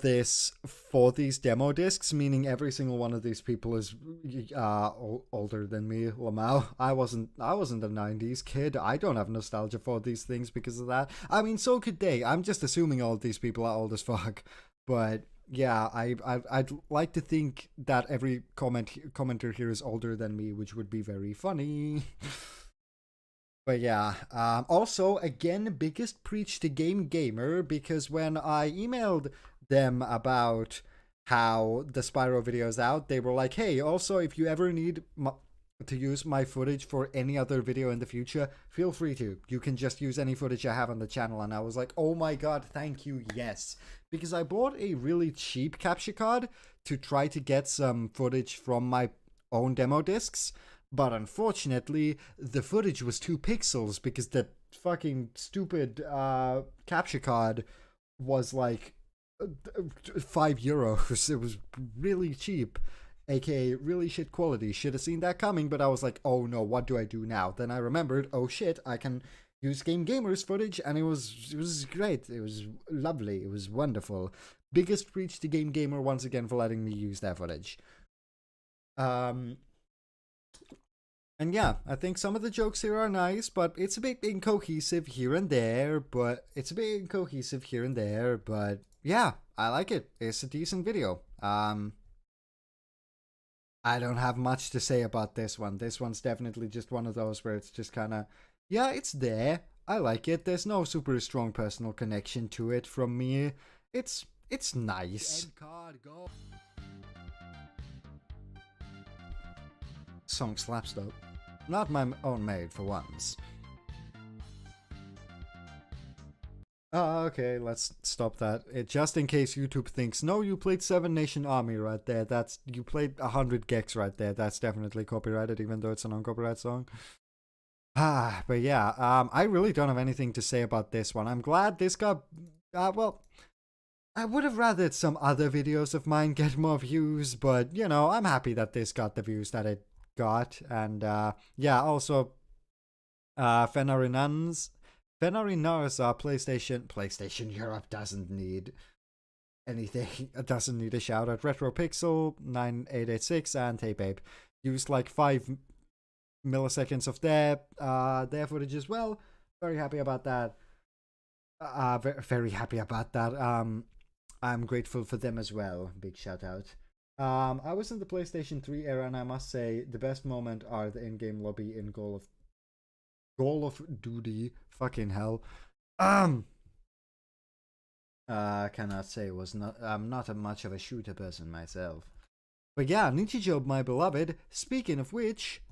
these demo discs, meaning every single one of these people is older than me. Lamau, I wasn't a 90s kid. I don't have nostalgia for these things because of that. I mean, so could they. I'm just assuming all of these people are old as fuck. But yeah, I'd like to think that every commenter here is older than me, which would be very funny. But yeah, also, again, biggest preach to Game Gamer, because when I emailed them about how the Spyro video is out, they were like, hey, also, if you ever need to use my footage for any other video in the future, feel free to. You can just use any footage I have on the channel. And I was like, oh my god, thank you, yes. Because I bought a really cheap capture card to try to get some footage from my own demo discs. But unfortunately, the footage was 2 pixels because the fucking stupid capture card was like €5. It was really cheap, aka really shit quality. Should have seen that coming, but I was like, oh no, what do I do now? Then I remembered, oh shit, I can use Game Gamer's footage, and it was great. It was lovely. It was wonderful. Biggest preach to Game Gamer once again for letting me use their footage. And yeah, I think some of the jokes here are nice, but it's a bit incohesive here and there. But yeah, I like it. It's a decent video. I don't have much to say about this one. This one's definitely just one of those where it's just kind of, yeah, it's there. I like it. There's no super strong personal connection to it from me. It's nice. End card, go. Song slaps though. Not my own made for once. Okay, let's stop that. Just in case YouTube thinks, no, you played 7 Nation Army right there. You played 100 gex right there. That's definitely copyrighted, even though it's a non-copyright song. But yeah, I really don't have anything to say about this one. I'm glad this got, well, I would have rather some other videos of mine get more views, but, you know, I'm happy that this got the views that it got. And yeah, also Fenarinars PlayStation Europe doesn't need anything. It doesn't need a shout out. RetroPixel 9886 and Hey Babe used like 5 milliseconds of their footage as well. Very happy about that. Very happy about that. I'm grateful for them as well. Big shout out. I was in the PlayStation 3 era, and I must say the best moment are the in-game lobby in Call of Duty. Fucking hell. Cannot say I'm not much of a shooter person myself. But yeah, Nichijou, my beloved. Speaking of which,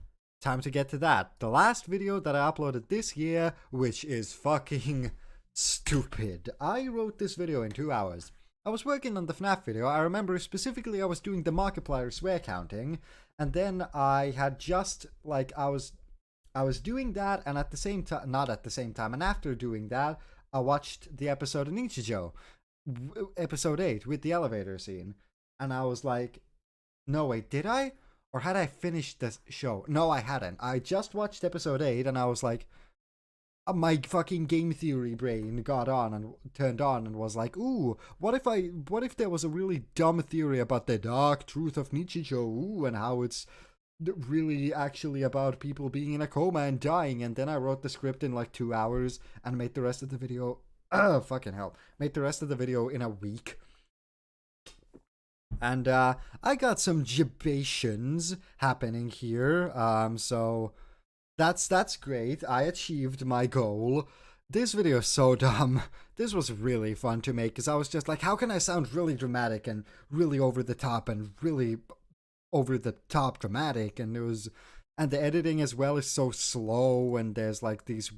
time to get to that. The last video that I uploaded this year, which is fucking stupid. I wrote this video in 2 hours. I was working on the FNAF video. I remember specifically I was doing the Markiplier swear counting, and then I had just, like, I was doing that, and at the same time, not at the same time, and after doing that, I watched the episode of Nichijou, episode 8, with the elevator scene, and I was like, no, wait, did I? Or had I finished the show? No, I hadn't. I just watched episode 8, and I was like, my fucking game theory brain got on and turned on and was like, ooh, what if there was a really dumb theory about the dark truth of Nichijou, ooh, and how it's really actually about people being in a coma and dying. And then I wrote the script in like 2 hours and made the rest of the video, fucking hell, made the rest of the video in a week. And I got some jibations happening here, so that's great. I achieved my goal. This video is so dumb. This was really fun to make because I was just like, how can I sound really dramatic and really over the top and really over the top dramatic? And and the editing as well is so slow, and there's like these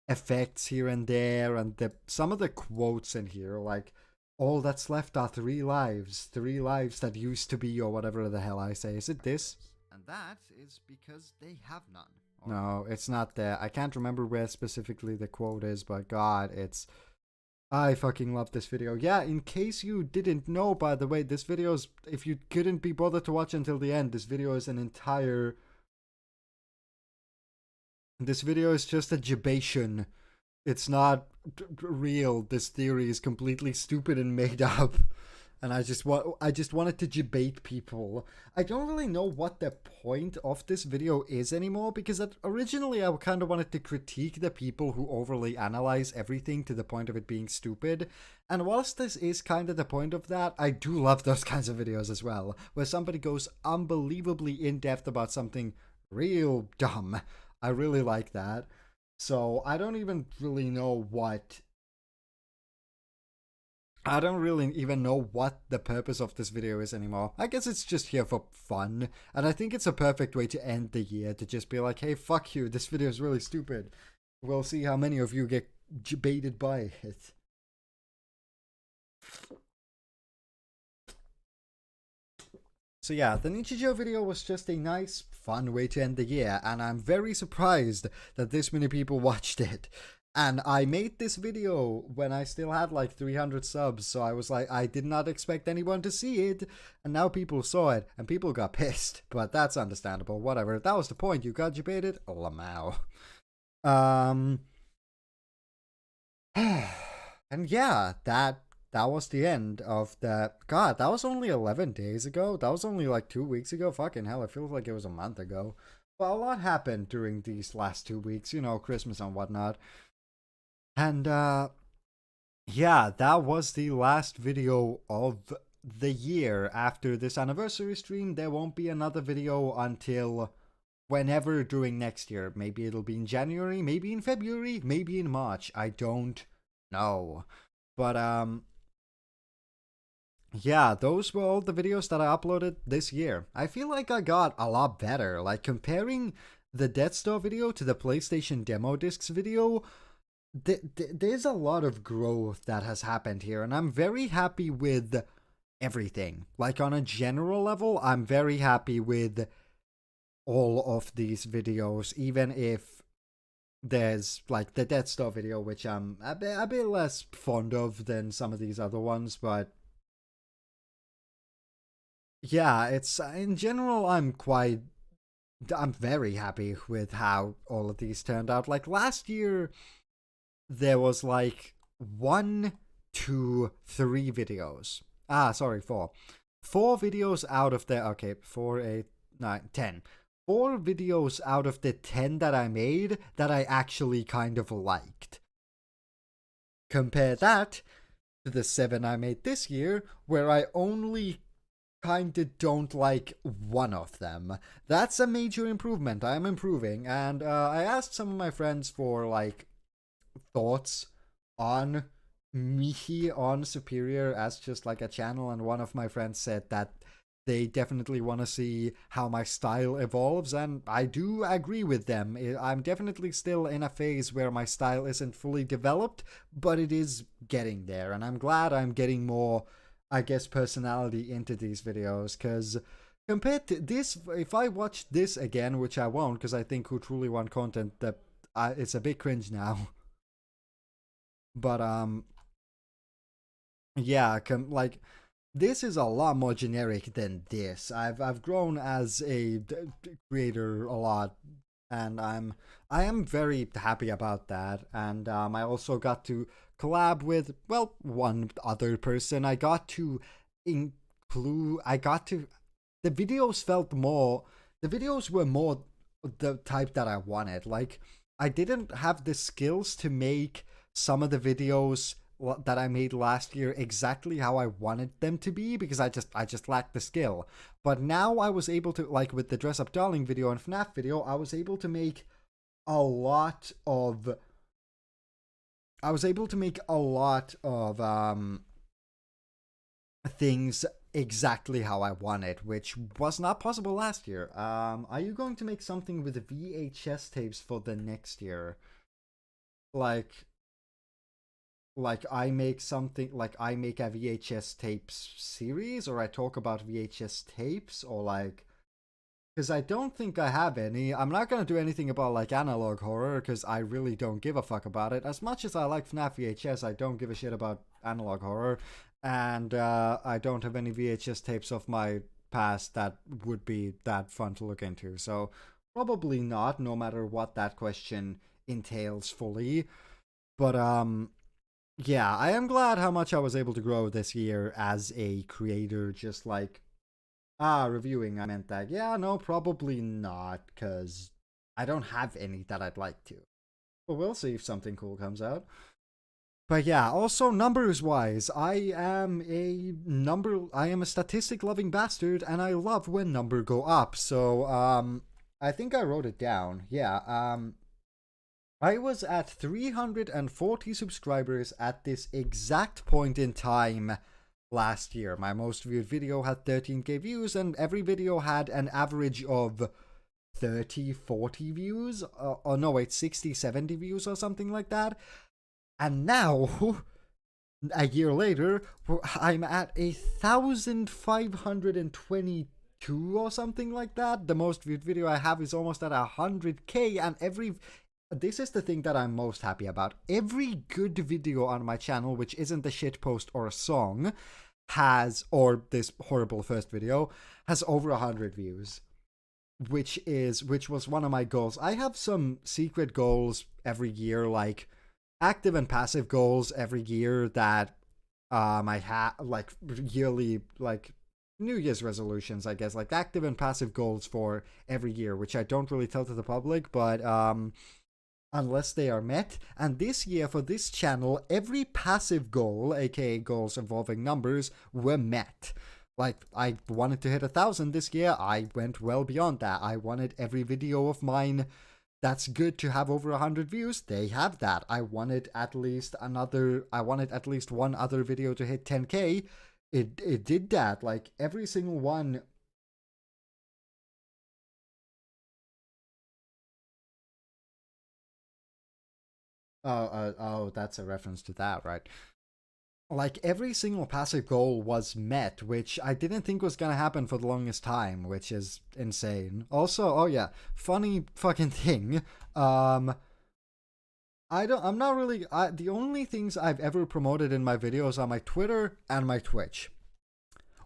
effects here and there, and some of the quotes in here, like, all that's left are 3 lives that used to be, or whatever the hell I say. Is it this? And that is because they have none. No, it's not there. I can't remember where specifically the quote is, but God, it's... I fucking love this video. Yeah, in case you didn't know, by the way, this video is... If you couldn't be bothered to watch until the end, this video is an entire... This video is just a jibation. It's not real. This theory is completely stupid and made up. And I just wanted to debate people. I don't really know what the point of this video is anymore, because originally I kind of wanted to critique the people who overly analyze everything to the point of it being stupid. And whilst this is kind of the point of that, I do love those kinds of videos as well, where somebody goes unbelievably in-depth about something real dumb. I really like that. So I don't even really know what... I don't really even know what the purpose of this video is anymore. I guess it's just here for fun. And I think it's a perfect way to end the year, to just be like, hey, fuck you, this video is really stupid. We'll see how many of you get baited by it. So yeah, the Nichijou video was just a nice, fun way to end the year, and I'm very surprised that this many people watched it. And I made this video when I still had like 300 subs, so I was like, I did not expect anyone to see it, and now people saw it, and people got pissed. But that's understandable, whatever. That was the point, you got debated? Lamau. And yeah, that was the end of the... God, that was only 11 days ago? That was only like 2 weeks ago? Fucking hell, it feels like it was a month ago. But a lot happened during these last 2 weeks, you know, Christmas and whatnot. And, yeah, that was the last video of the year. After this anniversary stream, there won't be another video until whenever during next year. Maybe it'll be in January, maybe in February, maybe in March. I don't know. But, yeah, those were all the videos that I uploaded this year. I feel like I got a lot better. Like, comparing the Death Star video to the PlayStation demo discs video, there's a lot of growth that has happened here, and I'm very happy with everything. Like, on a general level, I'm very happy with all of these videos, even if there's, like, the Death Star video, which I'm a bit less fond of than some of these other ones, but yeah, it's, in general, I'm very happy with how all of these turned out. Like, last year, there was like 1, 2, 3 videos. Sorry, 4. 4 videos out of the... Okay, 4, 8, 9, 10. 4 videos out of the 10 that I made that I actually kind of liked. Compare that to the 7 I made this year, where I only kind of don't like one of them. That's a major improvement. I'm improving. And I asked some of my friends for, like, thoughts on me on Superior as just like a channel, and one of my friends said that they definitely want to see how my style evolves, and I do agree with them. I'm definitely still in a phase where my style isn't fully developed, but it is getting there, and I'm glad I'm getting more, I guess, personality into these videos, because compared to this, if I watch this again, which I won't, because I think who truly want content, that it's a bit cringe now. But yeah, like, this is a lot more generic than this. I've grown as a creator a lot, and I am very happy about that. And I also got to collab with, well, one other person. I got to include. The videos felt more. The videos were more the type that I wanted. Like, I didn't have the skills to make some of the videos that I made last year exactly how I wanted them to be, because I just lacked the skill. But now I was able to, like with the Dress Up Darling video and FNAF video, I was able to make a lot of things exactly how I wanted, which was not possible last year. Are you going to make something with VHS tapes for the next year? Like I make something, like I make a VHS tapes series, or I talk about VHS tapes, or like because I don't think I have any. I'm not going to do anything about like analog horror because I really don't give a fuck about it. As much as I like FNAF VHS, I don't give a shit about analog horror. And I don't have any VHS tapes of my past that would be that fun to look into. So probably not, no matter what that question entails fully. But yeah, I am glad how much I was able to grow this year as a creator, just like reviewing. I meant that. Yeah, no, probably not, because I don't have any that I'd like to. But we'll see if something cool comes out. But yeah, also numbers wise, I am a statistic loving bastard, and I love when numbers go up. So I think I wrote it down. Yeah, I was at 340 subscribers at this exact point in time last year. My most viewed video had 13k views, and every video had an average of 30, 40 views. Oh no, wait, 60, 70 views or something like that. And now, a year later, I'm at 1,522 or something like that. The most viewed video I have is almost at 100k, and this is the thing that I'm most happy about. Every good video on my channel, which isn't a shitpost or a song, or this horrible first video, has over 100 views. Which was one of my goals. I have some secret goals every year, like active and passive goals every year that I have, like yearly, like New Year's resolutions, I guess, like active and passive goals for every year, which I don't really tell to the public, but unless they are met. And this year for this channel, every passive goal, aka goals involving numbers, were met. Like, I wanted to hit 1,000 this year. I went well beyond that. I wanted every video of mine that's good to have over 100 views. They have that. I wanted at least one other video to hit 10k. It did that. Like, every single one. Oh, that's a reference to that, right? Like, every single passive goal was met, which I didn't think was gonna happen for the longest time, which is insane. Also, oh yeah, funny fucking thing. I'm not really. The only things I've ever promoted in my videos are my Twitter and my Twitch,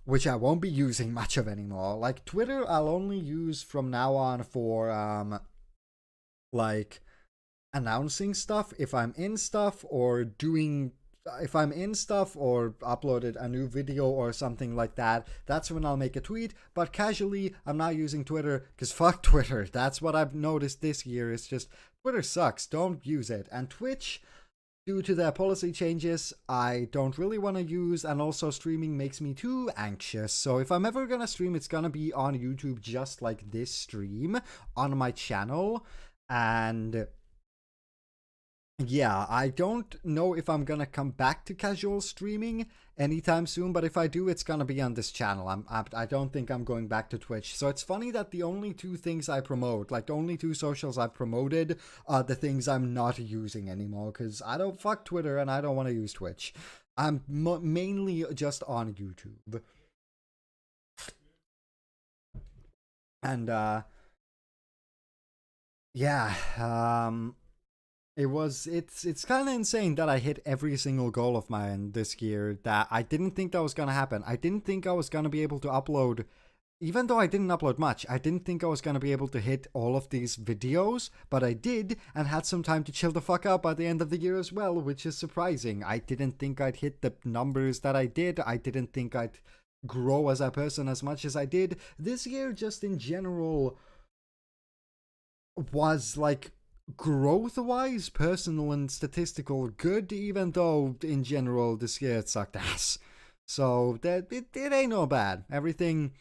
which I won't be using much of anymore. Like, Twitter, I'll only use from now on for like announcing stuff if I'm in stuff or uploaded a new video or something like that. That's when I'll make a tweet. But casually, I'm not using Twitter because fuck Twitter. That's what I've noticed this year. It's just Twitter sucks. Don't use it. And Twitch, due to their policy changes, I don't really want to use, and also streaming makes me too anxious. So if I'm ever gonna stream, it's gonna be on YouTube, just like this stream on my channel. And yeah, I don't know if I'm gonna come back to casual streaming anytime soon, but if I do, it's gonna be on this channel. I don't think I'm going back to Twitch. So it's funny that the only two things I promote, like the only two socials I've promoted, are the things I'm not using anymore, because I don't fuck Twitter and I don't want to use Twitch. I'm mainly just on YouTube. And yeah, it's kind of insane that I hit every single goal of mine this year. That I didn't think that was gonna happen. I didn't think I was gonna be able to upload, even though I didn't upload much. I didn't think I was gonna be able to hit all of these videos, but I did, and had some time to chill the fuck out by the end of the year as well, which is surprising. I didn't think I'd hit the numbers that I did. I didn't think I'd grow as a person as much as I did. This year, just in general, was like growth wise, personal and statistical good, even though in general this year it sucked ass. So that it ain't no bad. Everything,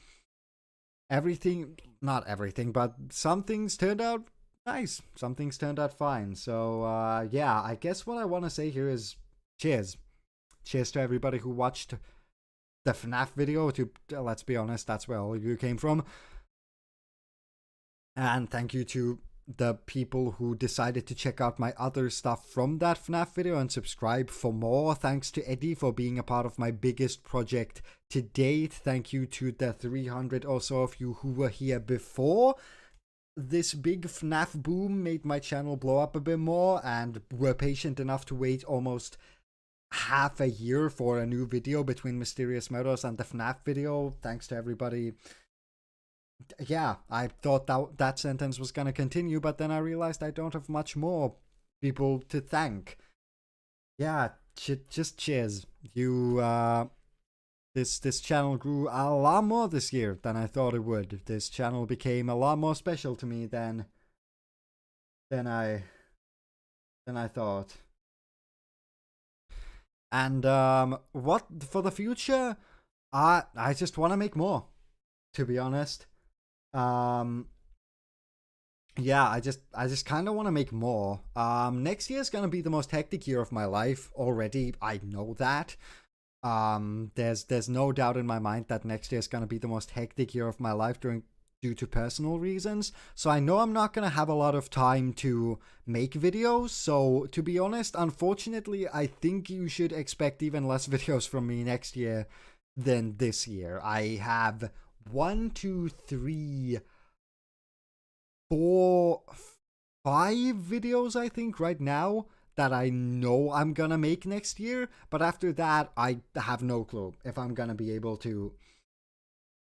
not everything, but some things turned out nice. Some things turned out fine. So yeah, I guess what I want to say here is cheers. Cheers to everybody who watched the FNAF video. To let's be honest, that's where all of you came from. And thank you to the people who decided to check out my other stuff from that FNAF video and subscribe for more. Thanks to Eddie for being a part of my biggest project to date. Thank you to the 300 or so of you who were here before this big FNAF boom made my channel blow up a bit more and were patient enough to wait almost half a year for a new video between Mysterious Murders and the FNAF video. Thanks to everybody. Yeah, I thought that sentence was gonna continue, but then I realized I don't have much more people to thank. Yeah, just cheers. This channel grew a lot more this year than I thought it would. This channel became a lot more special to me than I thought. And what for the future? I just want to make more, to be honest. Yeah, I just kind of want to make more. Next year is going to be the most hectic year of my life already. I know that. There's no doubt in my mind that next year is going to be the most hectic year of my life due to personal reasons. So I know I'm not going to have a lot of time to make videos. So to be honest, unfortunately, I think you should expect even less videos from me next year than this year. I have 1, 2, 3, 4, 5 videos, I think, right now that I know I'm gonna make next year, but after that, I have no clue if I'm gonna be able to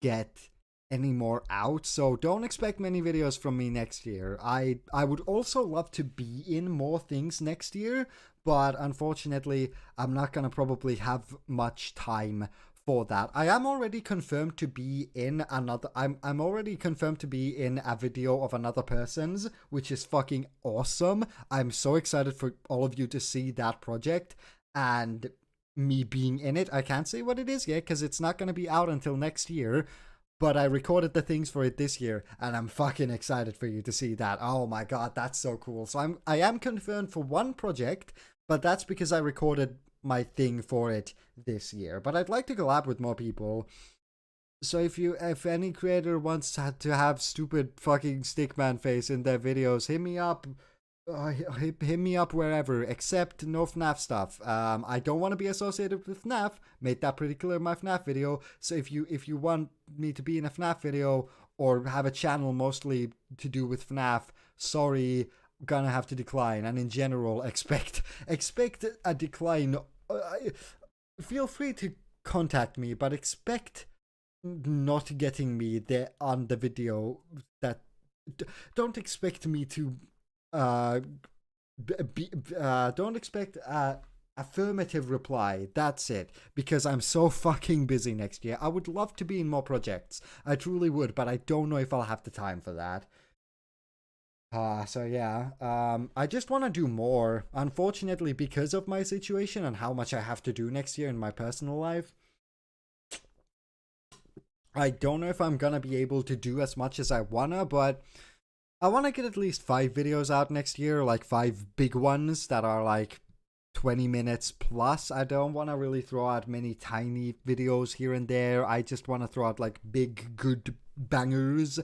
get any more out, so don't expect many videos from me next year. I would also love to be in more things next year, but unfortunately, I'm not gonna probably have much time for that. I am already confirmed to be in another. I'm already confirmed to be in a video of another person's, which is fucking awesome. I'm so excited for all of you to see that project and me being in it. I can't say what it is yet because it's not going to be out until next year. But I recorded the things for it this year, and I'm fucking excited for you to see that. Oh my god, that's so cool. So I am confirmed for one project, but that's because I recorded my thing for it this year. But I'd like to collab with more people. So if any creator wants to have stupid fucking stickman face in their videos, hit me up. Hit me up wherever, except no FNAF stuff. I don't want to be associated with FNAF. Made that pretty clear in my FNAF video. So if you want me to be in a FNAF video or have a channel mostly to do with FNAF, sorry, gonna have to decline. And in general, expect a decline. Feel free to contact me, but expect not getting me there on the video. That don't expect me to don't expect affirmative reply. That's it, because I'm so fucking busy next year. I would love to be in more projects, I truly would, but I don't know if I'll have the time for that. So yeah, I just want to do more. Unfortunately, because of my situation and how much I have to do next year in my personal life, I don't know if I'm gonna be able to do as much as I wanna, but I want to get at least 5 videos out next year, like 5 big ones that are like 20 minutes plus. I don't want to really throw out many tiny videos here and there. I just want to throw out like big, good bangers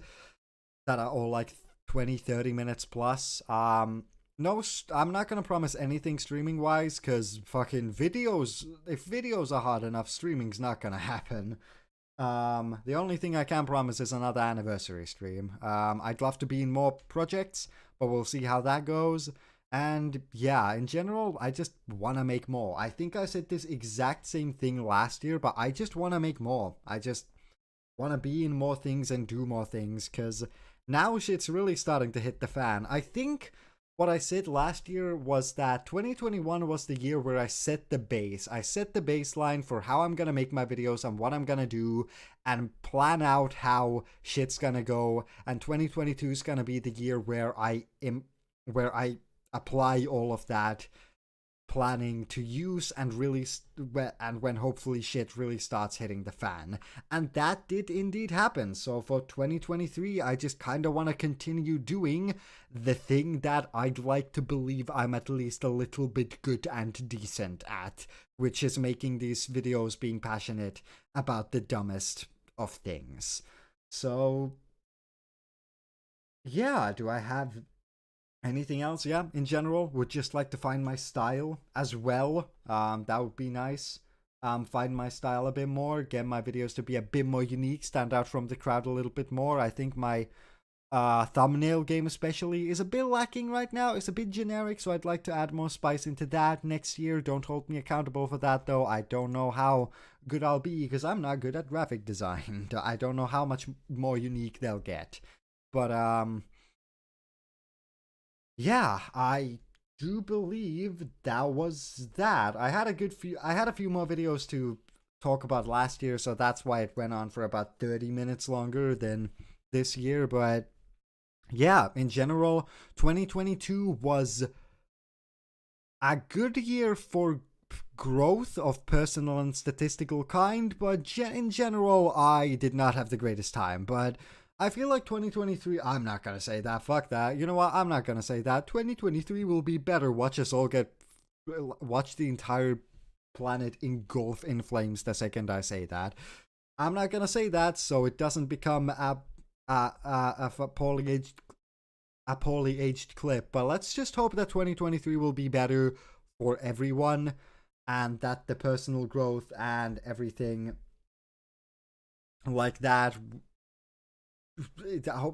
that are all like 20, 30 minutes plus. No, I'm not going to promise anything streaming wise, because fucking videos, if videos are hard enough, streaming's not going to happen. The only thing I can promise is another anniversary stream. I'd love to be in more projects, but we'll see how that goes. And yeah, in general, I just want to make more. I think I said this exact same thing last year, but I just want to make more. I just want to be in more things and do more things, because now shit's really starting to hit the fan. I think what I said last year was that 2021 was the year where I set the base. I set the baseline for how I'm going to make my videos and what I'm going to do and plan out how shit's going to go. And 2022 is going to be the year where I apply all of that planning to use and really and when hopefully shit really starts hitting the fan. And that did indeed happen. So for 2023, I just kind of want to continue doing the thing that I'd like to believe I'm at least a little bit good and decent at, which is making these videos, being passionate about the dumbest of things. So yeah, do I have Anything else? Yeah, in general, would just like to find my style as well. That would be nice. Find my style a bit more, get my videos to be a bit more unique, stand out from the crowd a little bit more. I think my thumbnail game especially is a bit lacking right now. It's a bit generic, so I'd like to add more spice into that next year. Don't hold me accountable for that though. I don't know how good I'll be because I'm not good at graphic design. I don't know how much more unique they'll get. But yeah, I do believe that was that. I had a few more videos to talk about last year, so that's why it went on for about 30 minutes longer than this year, but yeah, in general, 2022 was a good year for growth of personal and statistical kind, but in general, I did not have the greatest time. But I feel like 2023, I'm not gonna say that, fuck that. You know what? I'm not gonna say that. 2023 will be better. Watch the entire planet engulf in flames the second I say that. I'm not gonna say that, so it doesn't become a poorly aged clip. But let's just hope that 2023 will be better for everyone, and that the personal growth and everything like that.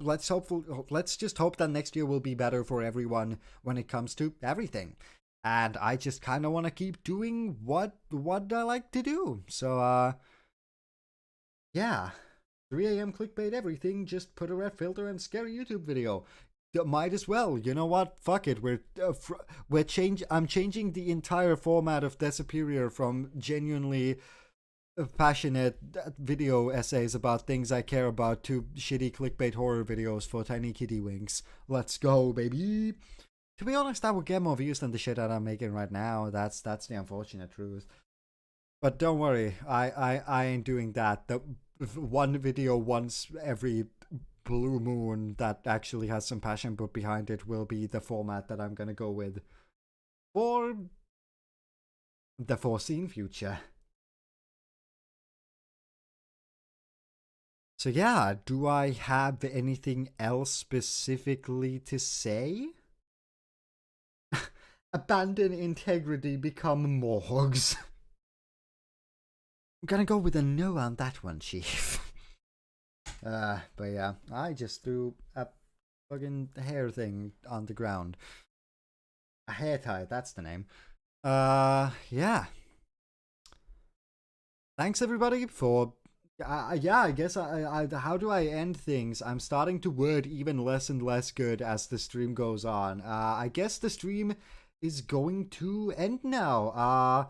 Let's just hope that next year will be better for everyone when it comes to everything. And I just kind of want to keep doing what I like to do. So yeah, 3 a.m. clickbait everything. Just put a red filter and scary YouTube video. Might as well. You know what? Fuck it. I'm changing the entire format of TheSyperior from genuinely passionate video essays about things I care about to shitty clickbait horror videos for tiny kitty winks. Let's go, baby. To be honest, that would get more views than the shit that I'm making right now. That's the unfortunate truth. But don't worry, I ain't doing that. The one video once every blue moon that actually has some passion put behind it will be the format that I'm gonna go with for the foreseen future. So yeah, do I have anything else specifically to say? Abandon integrity, become morgues. I'm gonna go with a no on that one, Chief. But yeah, I just threw a fucking hair thing on the ground. A hair tie, that's the name. Yeah. Thanks everybody for yeah, I guess how do I end things? I'm starting to word even less and less good as the stream goes on. I guess the stream is going to end now.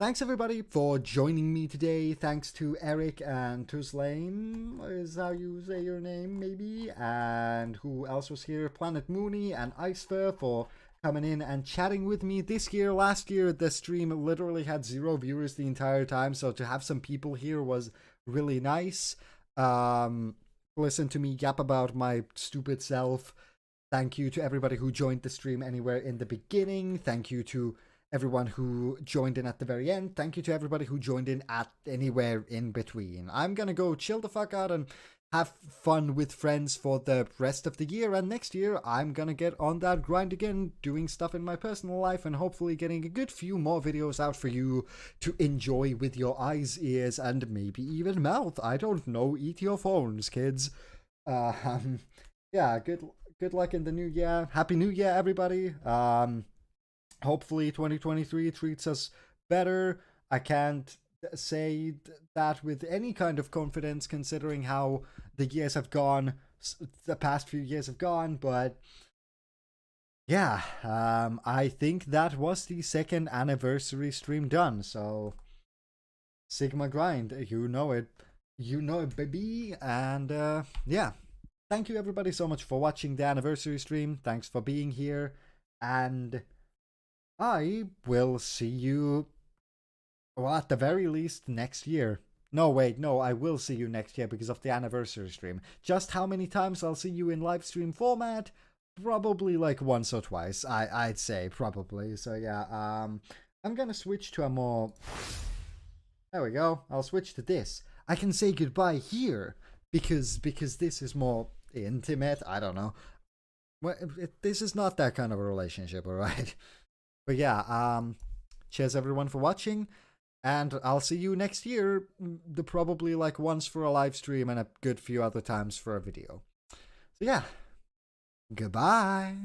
Thanks everybody for joining me today. Thanks to Eric and Tuslane, is how you say your name, maybe. And who else was here? Planet Mooney and Icefair for coming in and chatting with me this year. Last year, the stream literally had 0 viewers the entire time, so to have some people here was really nice. Listen to me yap about my stupid self. Thank you to everybody who joined the stream anywhere in the beginning. Thank you to everyone who joined in at the very end. Thank you to everybody who joined in at anywhere in between. I'm gonna go chill the fuck out and have fun with friends for the rest of the year, and next year I'm gonna get on that grind again, doing stuff in my personal life and hopefully getting a good few more videos out for you to enjoy with your eyes, ears, and maybe even mouth. I don't know. Eat your phones, kids. Yeah, good luck in the new year. Happy New Year, everybody. Hopefully 2023 treats us better. I can't say that with any kind of confidence considering how the years have gone, the past few years have gone, but yeah, I think that was the 2nd anniversary stream done, so Sigma grind, you know it, baby. And yeah, thank you everybody so much for watching the anniversary stream. Thanks for being here, and I will see you, well, at the very least, next year. No, wait, no, I will see you next year because of the anniversary stream. Just how many times I'll see you in live stream format? Probably like once or twice, I'd say, probably. So yeah, I'm gonna switch to a more... There we go, I'll switch to this. I can say goodbye here because this is more intimate, I don't know. Well, this is not that kind of a relationship, all right? But yeah, cheers everyone for watching, and I'll see you next year, probably like once for a live stream and a good few other times for a video. So yeah, goodbye.